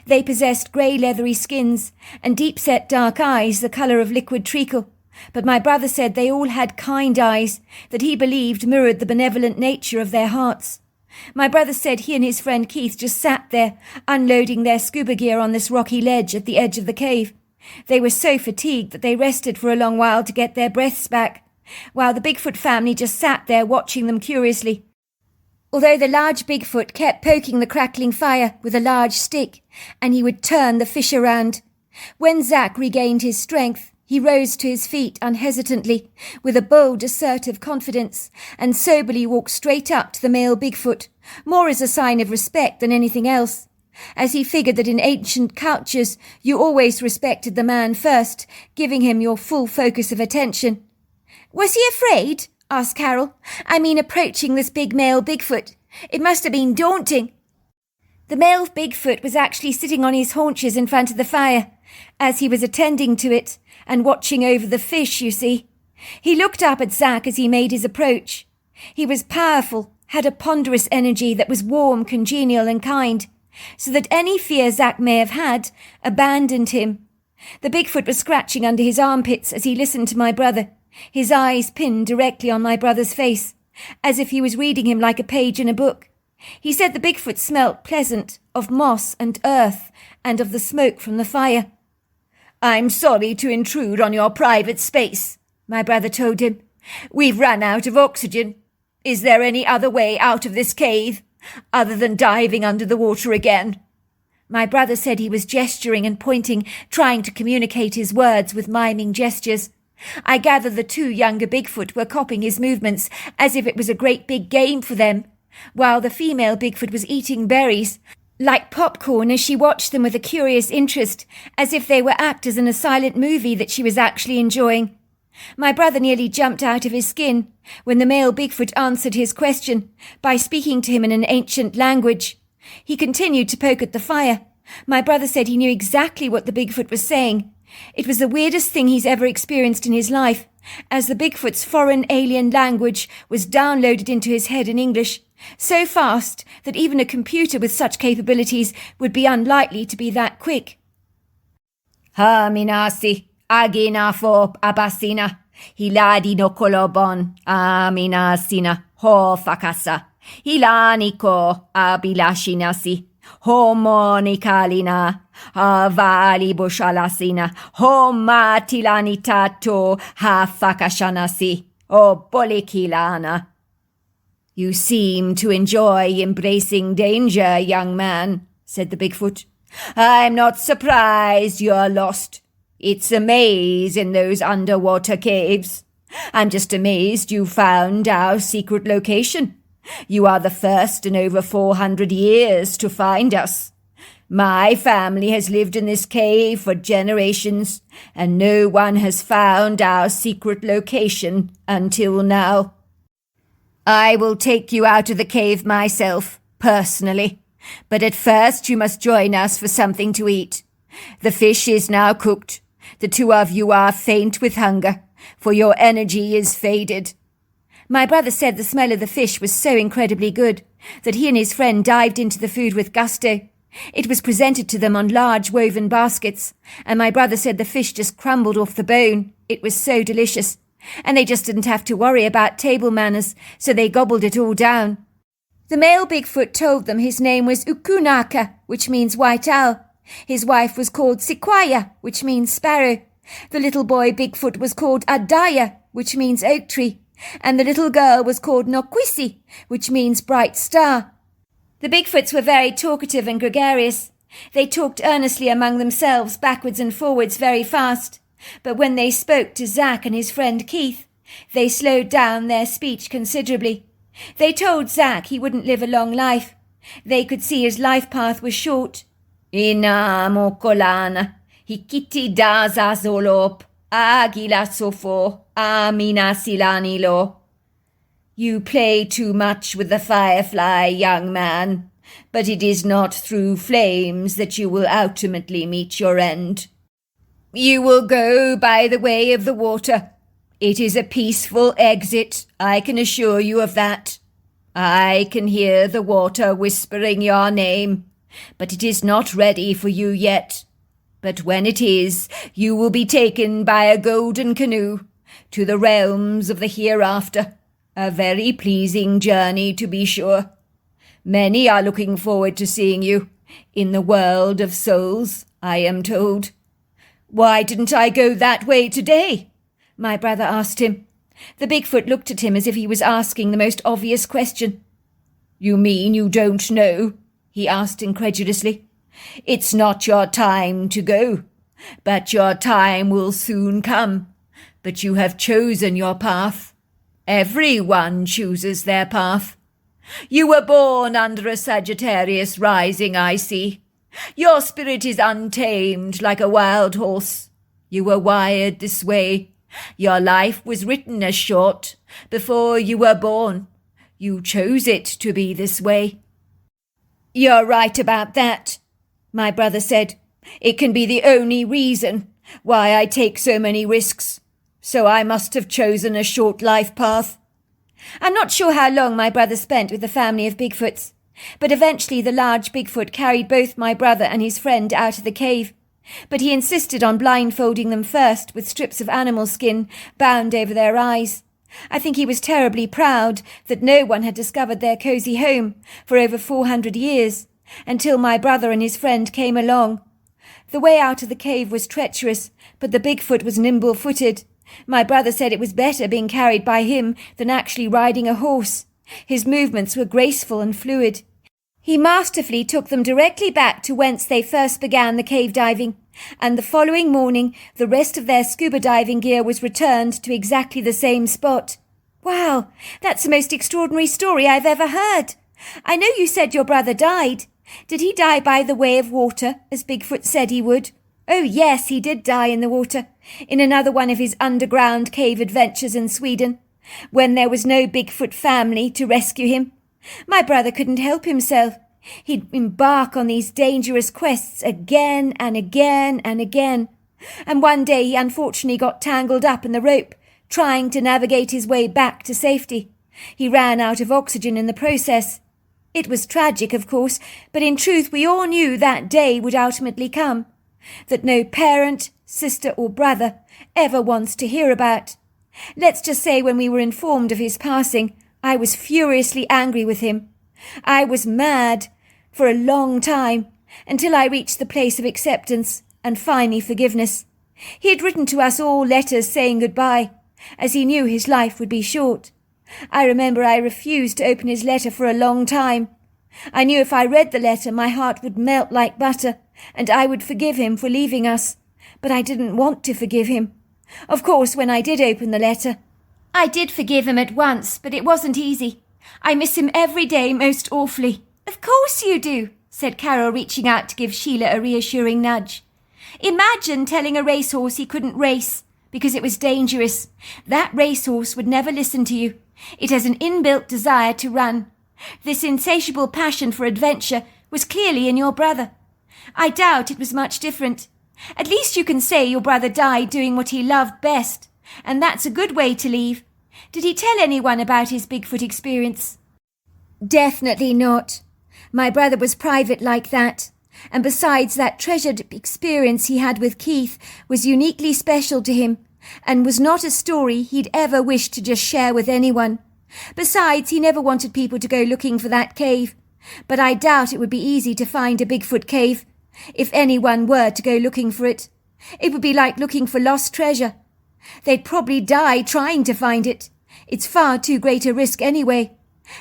They possessed grey leathery skins and deep-set dark eyes the colour of liquid treacle, but my brother said they all had kind eyes that he believed mirrored the benevolent nature of their hearts. My brother said he and his friend Keith just sat there, unloading their scuba gear on this rocky ledge at the edge of the cave. They were so fatigued that they rested for a long while to get their breaths back, while the Bigfoot family just sat there watching them curiously. Although the large Bigfoot kept poking the crackling fire with a large stick, and he would turn the fish around. When Zack regained his strength, he rose to his feet unhesitantly, with a bold, assertive confidence, and soberly walked straight up to the male Bigfoot, more as a sign of respect than anything else, as he figured that in ancient cultures you always respected the man first, giving him your full focus of attention. "Was he afraid?" asked Carol. "I mean, approaching this big male Bigfoot. It must have been daunting." The male Bigfoot was actually sitting on his haunches in front of the fire, as he was attending to it and watching over the fish, you see. He looked up at Zack as he made his approach. He was powerful, had a ponderous energy that was warm, congenial and kind, so that any fear Zack may have had abandoned him. The Bigfoot was scratching under his armpits as he listened to my brother, his eyes pinned directly on my brother's face, as if he was reading him like a page in a book. He said the Bigfoot smelt pleasant, of moss and earth, and of the smoke from the fire. "I'm sorry to intrude on your private space," my brother told him. "We've run out of oxygen. Is there any other way out of this cave, other than diving under the water again?" My brother said he was gesturing and pointing, trying to communicate his words with miming gestures. I gather the 2 younger Bigfoot were copying his movements as if it was a great big game for them, while the female Bigfoot was eating berries, like popcorn, as she watched them with a curious interest, as if they were actors in a silent movie that she was actually enjoying. My brother nearly jumped out of his skin when the male Bigfoot answered his question by speaking to him in an ancient language. He continued to poke at the fire. My brother said he knew exactly what the Bigfoot was saying. It was the weirdest thing he's ever experienced in his life, as the Bigfoot's foreign alien language was downloaded into his head in English, so fast that even a computer with such capabilities would be unlikely to be that quick. "Ha minasi, agina fo abasina, hiladi no kolobon, aminasina, ho fakasa, hilani ko abilashinasi, homonikalina, avali bushalasina, homatilanitato, hafakashanasi, o bolikilana." "You seem to enjoy embracing danger, young man," said the Bigfoot. "I'm not surprised you're lost. It's a maze in those underwater caves. I'm just amazed you found our secret location. You are the first in over 400 years to find us. My family has lived in this cave for generations, and no one has found our secret location until now. I will take you out of the cave myself, personally, but at first you must join us for something to eat. The fish is now cooked. The 2 of you are faint with hunger,
for your energy is faded."
My brother said the smell of the fish was so incredibly good that he and his friend dived into the food with gusto. It was presented to them on large woven baskets, and my brother said the fish just crumbled off the bone. It was so delicious, and they just didn't have to worry about table manners, so they gobbled it all down. The male Bigfoot told them his name was Ukunaka, which means white owl. His wife was called Sequoia, which means sparrow. The little boy Bigfoot was called Adaya, which means oak tree, and the little girl was called Nokwisi, which means bright star. The Bigfoots were very talkative and gregarious. They talked earnestly among themselves, backwards and forwards, very fast. But when they spoke to Zack and his friend Keith, they slowed down their speech considerably. They told Zack he wouldn't live a long life. They could see his life path was short. "Ina mokolana, hikiti daza zolop, agila sofo, amina silanilo." "You play too much with the firefly, young man, but it is not through flames that you will ultimately meet your end. You will go by the way of the water. It is a peaceful exit, I can assure you of that. I can hear the water whispering your name, but it is not ready for you yet. But when it is, you will be taken by a golden canoe to the realms of the hereafter. A very pleasing journey, to be sure. Many are looking forward to seeing you in the world of souls, I am told." "Why didn't I go that way today?" my brother asked him. The Bigfoot looked at him as if he was asking the most obvious question. "You mean you don't know?" he asked incredulously. "It's not your time to go, but your time will soon come. But you have chosen your path. Everyone chooses their path. You were born under a Sagittarius rising, I see. Your spirit is untamed like a wild horse. You were wired this way. Your life was written as short before you were born. You chose it to be this way." "You're right about that," my brother said. "It can be the only reason why I take so many risks. So I must have chosen a short life path." I'm not sure how long my brother spent with the family of Bigfoots, but eventually the large Bigfoot carried both my brother and his friend out of the cave. But he insisted on blindfolding them first with strips of animal skin bound over their eyes. I think he was terribly proud that no one had discovered their cosy home for over 400 years, until my brother and his friend came along. The way out of the cave was treacherous, but the Bigfoot was nimble-footed. My brother said it was better being carried by him than actually riding a horse. His movements were graceful and fluid. He masterfully took them directly back to whence they first began the cave diving, and the following morning the rest of their scuba diving gear was returned to exactly the same spot. Wow, that's the most extraordinary story I've ever heard. I know you said your brother died. Did he die by the way of water, as Bigfoot said he would? Oh yes, he did die in the water, in another one of his underground cave adventures in Sweden, when there was no Bigfoot family to rescue him. My brother couldn't help himself. He'd embark on these dangerous quests again and again and again. And one day he unfortunately got tangled up in the rope, trying to navigate his way back to safety. He ran out of oxygen in the process. It was tragic, of course, but in truth we all knew that day would ultimately come, that no parent, sister or brother ever wants to hear about. Let's just say when we were informed of his passing, I was furiously angry with him. I was mad for a long time, until I reached the place of acceptance and finally forgiveness. He had written to us all letters saying goodbye, as he knew his life would be short. I remember I refused to open his letter for a long time. I knew if I read the letter my heart would melt like butter, and I would forgive him for leaving us. But I didn't want to forgive him. Of course, when I did open the letter, I did forgive him at once, but it wasn't easy. I miss him every day most awfully. Of course you do, said Carol, reaching out to give Sheila a reassuring nudge. Imagine telling a racehorse he couldn't race because it was dangerous. That racehorse would never listen to you. It has an inbuilt desire to run. This insatiable passion for adventure was clearly in your brother. I doubt it was much different. At least you can say your brother died doing what he loved best,
and that's a good way to leave. Did he tell anyone about his Bigfoot experience? Definitely not. My brother was private like that. And besides, that treasured experience he had with Keith was uniquely special to him, and was not a story he'd ever wish to just share with anyone. Besides, he never wanted people to go looking for that cave. But I doubt it would be easy to find a Bigfoot cave, if anyone were to go looking for it. It would be like looking for lost treasure. They'd probably die trying to find it. It's far too great a risk anyway.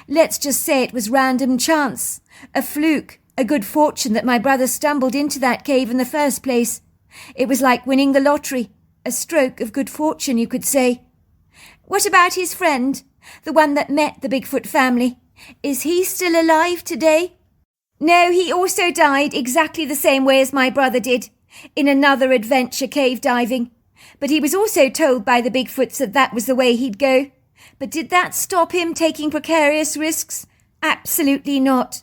Let's just say it was random chance, a fluke, a good fortune that my brother stumbled into that cave in the first place. It was like winning the lottery, a stroke of good fortune, you could say. What about his friend, the one that met the Bigfoot family? Is he still alive today? No, he also died exactly the same way as my brother did, in another adventure cave diving. But he was also told by the Bigfoots that that was the way he'd go. But did that stop him taking precarious risks? Absolutely not.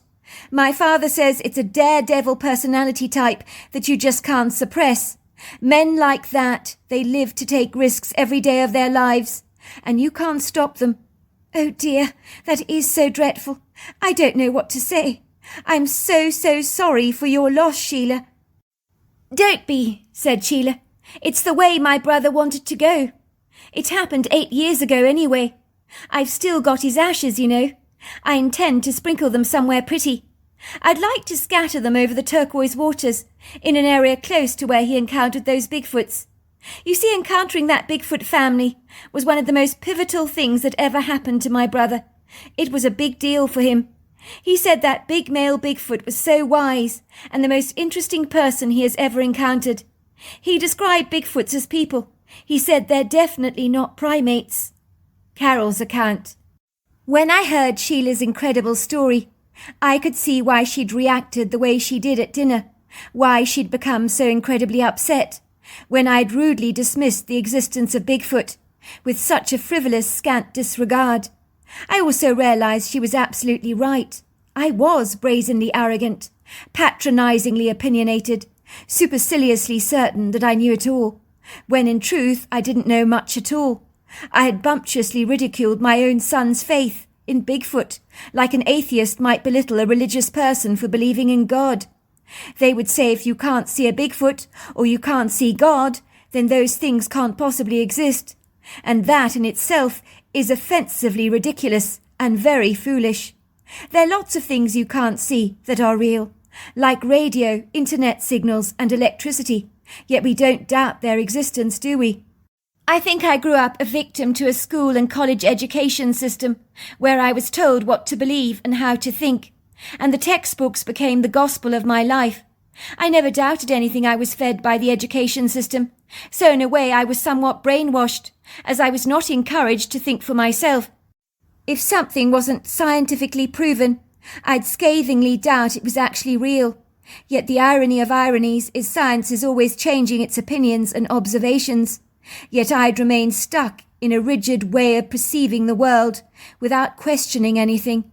My father says it's a daredevil personality type that you just can't suppress. Men like that, they live to take risks every day of their lives, and you can't stop them. Oh dear, that is so dreadful. I don't know what to say. I'm so sorry for your loss, Sheila. Don't be, said Sheila. It's the way my brother wanted to go. It happened 8 years ago anyway. I've still got his ashes, you know. I intend to sprinkle them somewhere pretty. I'd like to scatter them over the turquoise waters, in an area close to where he encountered those Bigfoots. You see, encountering that Bigfoot family was one of the most pivotal things that ever happened to my brother. It was a big deal for him. He said that big male Bigfoot was so wise and the most interesting person he has ever encountered. He described Bigfoots as people. He said they're definitely not primates. Carol's account. When I heard Sheila's incredible story, I could see why she'd reacted the way she did at dinner, why she'd become so incredibly upset when I'd rudely dismissed the existence of Bigfoot with such a frivolous, scant disregard. I also realized she was absolutely right. I was brazenly arrogant, patronizingly opinionated, superciliously certain that I knew it all, when in truth I didn't know much at all. I had bumptiously ridiculed my own son's faith in Bigfoot, like an atheist might belittle a religious person for believing in God. They would say if you can't see a Bigfoot or you can't see God, then those things can't possibly exist. And that in itself is offensively ridiculous and very foolish. There are lots of things you can't see that are real, like radio, internet signals and electricity, yet we don't doubt their existence, do we? I think I grew up a victim to a school and college education system where I was told what to believe and how to think, and the textbooks became the gospel of my life. I never doubted anything I was fed by the education system, so in a way I was somewhat brainwashed, as I was not encouraged to think for myself. If something wasn't scientifically proven, I'd scathingly doubt it was actually real. Yet the irony of ironies is science is always changing its opinions and observations. Yet I'd remain stuck in a rigid way of perceiving the world without questioning anything.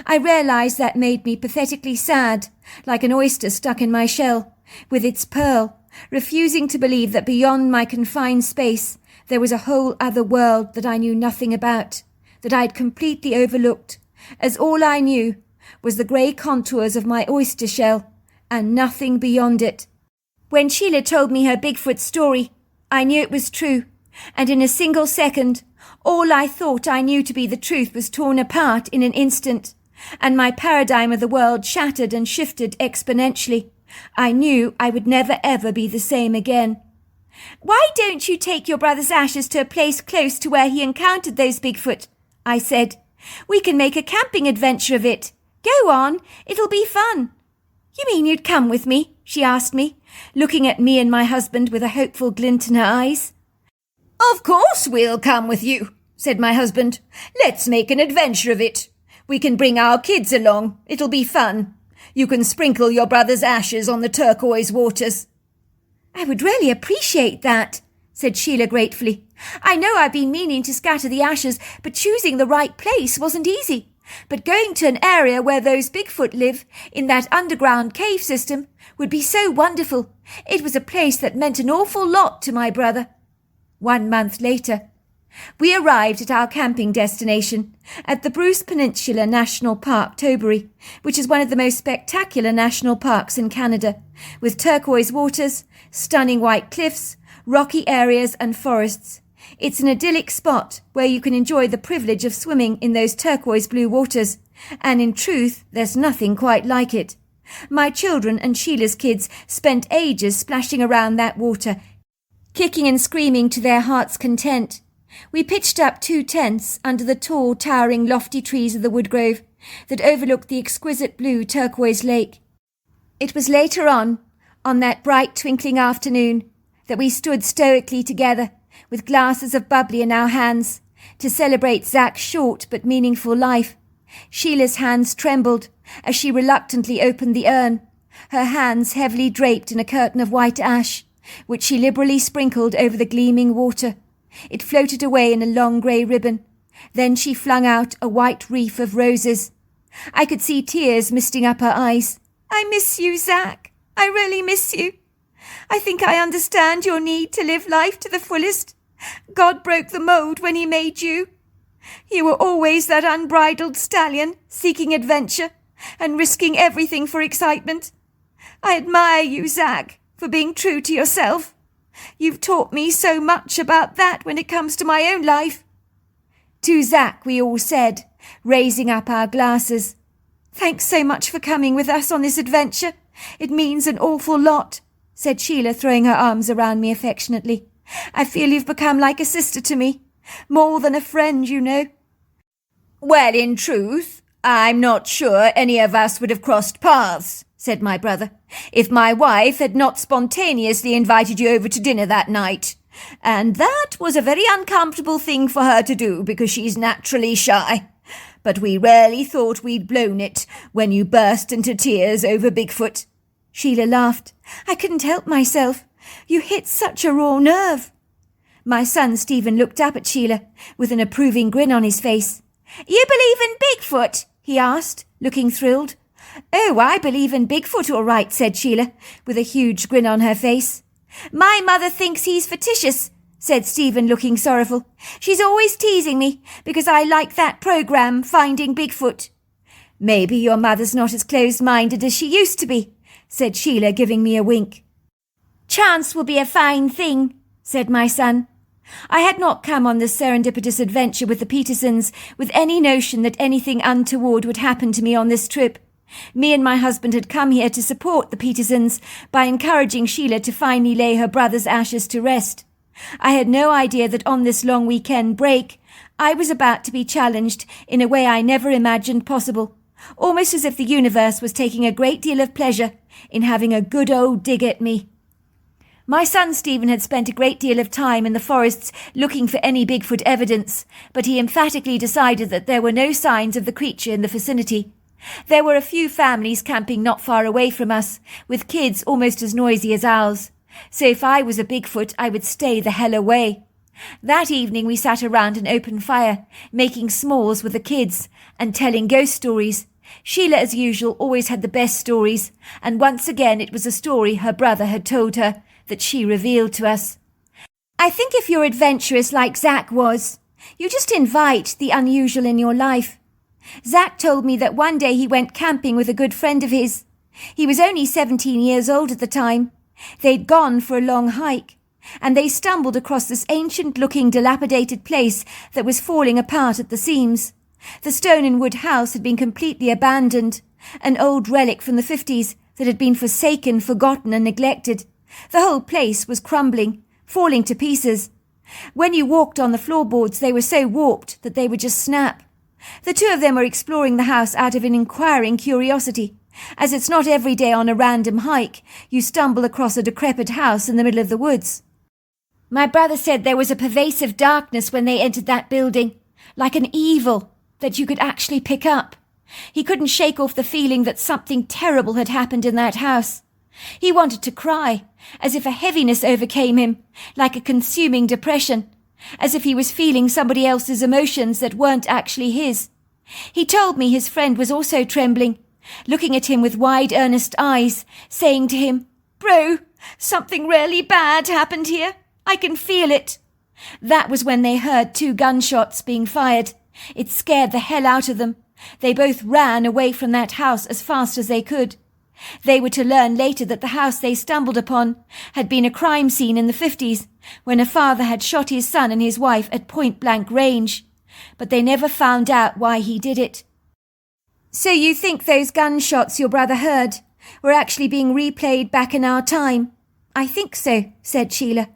I realized that made me pathetically sad, like an oyster stuck in my shell, with its pearl, refusing to believe that beyond my confined space there was a whole other world that I knew nothing about, that I'd completely overlooked, as all I knew was the grey contours of my oyster shell, and nothing beyond it. When Sheila told me her Bigfoot story, I knew it was true, and in a single second, all I thought I knew to be the truth was torn apart in an instant, and my paradigm of the world shattered and shifted exponentially. I knew I would never ever be the same again. "Why don't you take your brother's ashes to a place close to where he encountered those Bigfoot?" I said. "We can make a camping adventure of it. Go on, it'll be fun." "You mean you'd come with me?" she asked me, looking at me and my husband with a hopeful glint in her eyes. "Of course we'll come with you," said my husband. "Let's make an adventure of it. We can bring our kids along. It'll be fun. You can sprinkle your brother's ashes on the turquoise waters." "I would really appreciate that," said Sheila gratefully. "I know I've been meaning to scatter the ashes, but choosing the right place wasn't easy. But going to an area where those Bigfoot live, in that underground cave system, would be so wonderful. It was a place that meant an awful lot to my brother." 1 month later. We arrived at our camping destination at the Bruce Peninsula National Park, Tobury, which is one of the most spectacular national parks in Canada, with turquoise waters, stunning white cliffs, rocky areas and forests. It's an idyllic spot where you can enjoy the privilege of swimming in those turquoise blue waters, and in truth, there's nothing quite like it. My children and Sheila's kids spent ages splashing around that water, kicking and screaming to their heart's content. We pitched up 2 tents under the tall, towering, lofty trees of the woodgrove that overlooked the exquisite blue turquoise lake. It was later on that bright, twinkling afternoon, that we stood stoically together, with glasses of bubbly in our hands, to celebrate Zach's short but meaningful life. Sheila's hands trembled as she reluctantly opened the urn, her hands heavily draped in a curtain of white ash, which she liberally sprinkled over the gleaming water. It floated away in a long grey ribbon. Then she flung out a white wreath of roses. I could see tears misting up her eyes. "I miss you, Zach. I really miss you. I think I understand your need to live life to the fullest. God broke the mould when he made you. You were always that unbridled stallion, seeking adventure and risking everything for excitement. I admire you, Zach, for being true to yourself. You've taught me so much about that when it comes to my own life." To Zach we all said, raising up our glasses, "Thanks so much for coming with us on this adventure. It means an awful lot," said Sheila, throwing her arms around me affectionately. "I feel you've become like a sister to me, more than a friend, you know."
"Well, in truth, I'm not sure any of us would have crossed paths," said my brother, "if my wife had not spontaneously invited you over to dinner that night. And that was a very uncomfortable thing for her to do because she's naturally shy. But we really thought we'd blown it when you burst into tears over Bigfoot."
Sheila laughed. "I couldn't help myself. You hit such a raw nerve." My son Stephen looked up at Sheila with an approving grin on his face. "You believe in Bigfoot?" he asked, looking thrilled. "Oh, I believe in Bigfoot all right," said Sheila, with a huge grin on her face. "My mother thinks he's fictitious," said Stephen, looking sorrowful. "She's always teasing me because I like that program, Finding Bigfoot." "Maybe your mother's not as closed-minded as she used to be," said Sheila, giving me a wink. "Chance will be a fine thing," said my son. I had not come on this serendipitous adventure with the Petersons with any notion that anything untoward would happen to me on this trip. Me and my husband had come here to support the Petersons by encouraging Sheila to finally lay her brother's ashes to rest. I had no idea that on this long weekend break, I was about to be challenged in a way I never imagined possible, almost as if the universe was taking a great deal of pleasure in having a good old dig at me. My son Stephen had spent a great deal of time in the forests looking for any Bigfoot evidence, but he emphatically decided that there were no signs of the creature in the vicinity. There were a few families camping not far away from us, with kids almost as noisy as owls. So if I was a Bigfoot, I would stay the hell away. That evening we sat around an open fire, making s'mores with the kids and telling ghost stories. Sheila, as usual, always had the best stories, and once again it was a story her brother had told her that she revealed to us. "I think if you're adventurous like Zach was, you just invite the unusual in your life. Zach told me that one day he went camping with a good friend of his. He was only 17 years old at the time. They'd gone for a long hike, and they stumbled across this ancient-looking, dilapidated place that was falling apart at the seams. The stone and wood house had been completely abandoned, an old relic from the 50s that had been forsaken, forgotten and neglected. The whole place was crumbling, falling to pieces. When you walked on the floorboards, they were so warped that they would just snap. The two of them were exploring the house out of an inquiring curiosity, as it's not every day on a random hike you stumble across a decrepit house in the middle of the woods. My brother said there was a pervasive darkness when they entered that building, like an evil that you could actually pick up. He couldn't shake off the feeling that something terrible had happened in that house. He wanted to cry, as if a heaviness overcame him, like a consuming depression, as if he was feeling somebody else's emotions that weren't actually his. He told me his friend was also trembling, looking at him with wide, earnest eyes, saying to him, "Bro, something really bad happened here. I can feel it." That was when they heard 2 gunshots being fired. It scared the hell out of them. They both ran away from that house as fast as they could. They were to learn later that the house they stumbled upon had been a crime scene in the 50s, when a father had shot his son and his wife at point-blank range. But they never found out why he did it. So you think those gunshots your brother heard were actually being replayed back in our time? I think so, said Sheila.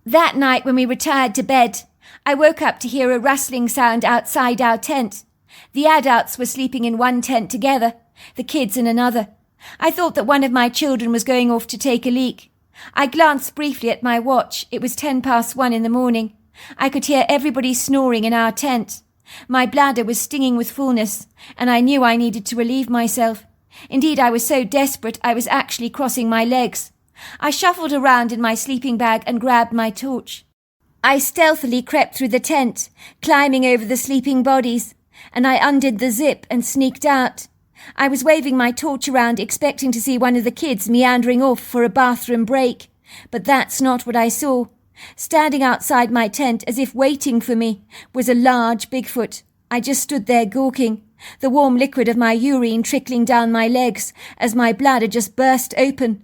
That night when we retired to bed, I woke up to hear a rustling sound outside our tent. The adults were sleeping in one tent together, the kids in another. I thought that one of my children was going off to take a leak. I glanced briefly at my watch. It was 1:10 in the morning. I could hear everybody snoring in our tent. My bladder was stinging with fullness, and I knew I needed to relieve myself. Indeed, I was so desperate I was actually crossing my legs. I shuffled around in my sleeping bag and grabbed my torch. I stealthily crept through the tent, climbing over the sleeping bodies, and I undid the zip and sneaked out. I was waving my torch around, expecting to see one of the kids meandering off for a bathroom break. But that's not what I saw. Standing outside my tent, as if waiting for me, was a large Bigfoot. I just stood there gawking, the warm liquid of my urine trickling down my legs as my bladder just burst open.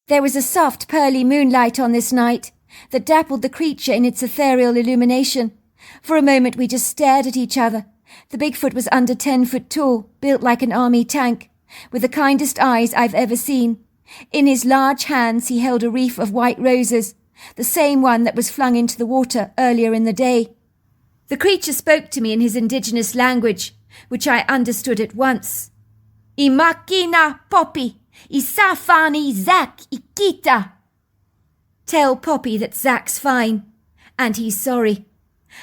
There was a soft, pearly moonlight on this night that dappled the creature in its ethereal illumination. For a moment we just stared at each other. The Bigfoot was under 10 foot tall, built like an army tank, with the kindest eyes I've ever seen. In his large hands he held a wreath of white roses, the same one that was flung into the water earlier in the day. The creature spoke to me in his indigenous language, which I understood at once. Imakina Poppy, Isafani Zak Ikita. Tell Poppy that Zak's fine, and he's sorry.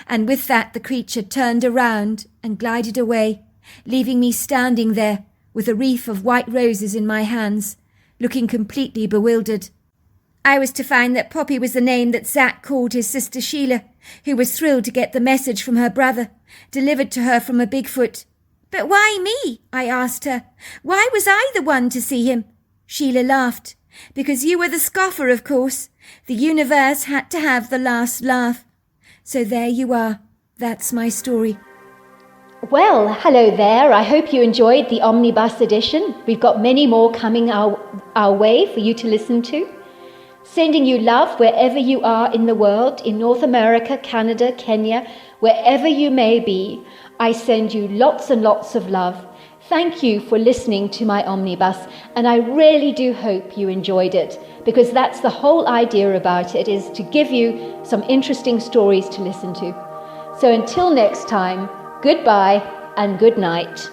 And with that the creature turned around and glided away, leaving me standing there with a wreath of white roses in my hands, looking completely bewildered. I was to find that Poppy was the name that Zak called his sister Sheila, who was thrilled to get the message from her brother, delivered to her from a Bigfoot. But why me? I asked her. Why was I the one to see him? Sheila laughed. Because you were the scoffer, of course. The universe had to have the last laugh. So there you are. That's my story.
Well, hello there. I hope you enjoyed the Omnibus edition. We've got many more coming our way for you to listen to. Sending you love wherever you are in the world, in North America, Canada, Kenya, wherever you may be. I send you lots and lots of love. Thank you for listening to my Omnibus, and I really do hope you enjoyed it, because that's the whole idea about it, is to give you some interesting stories to listen to. So until next time, goodbye and good night.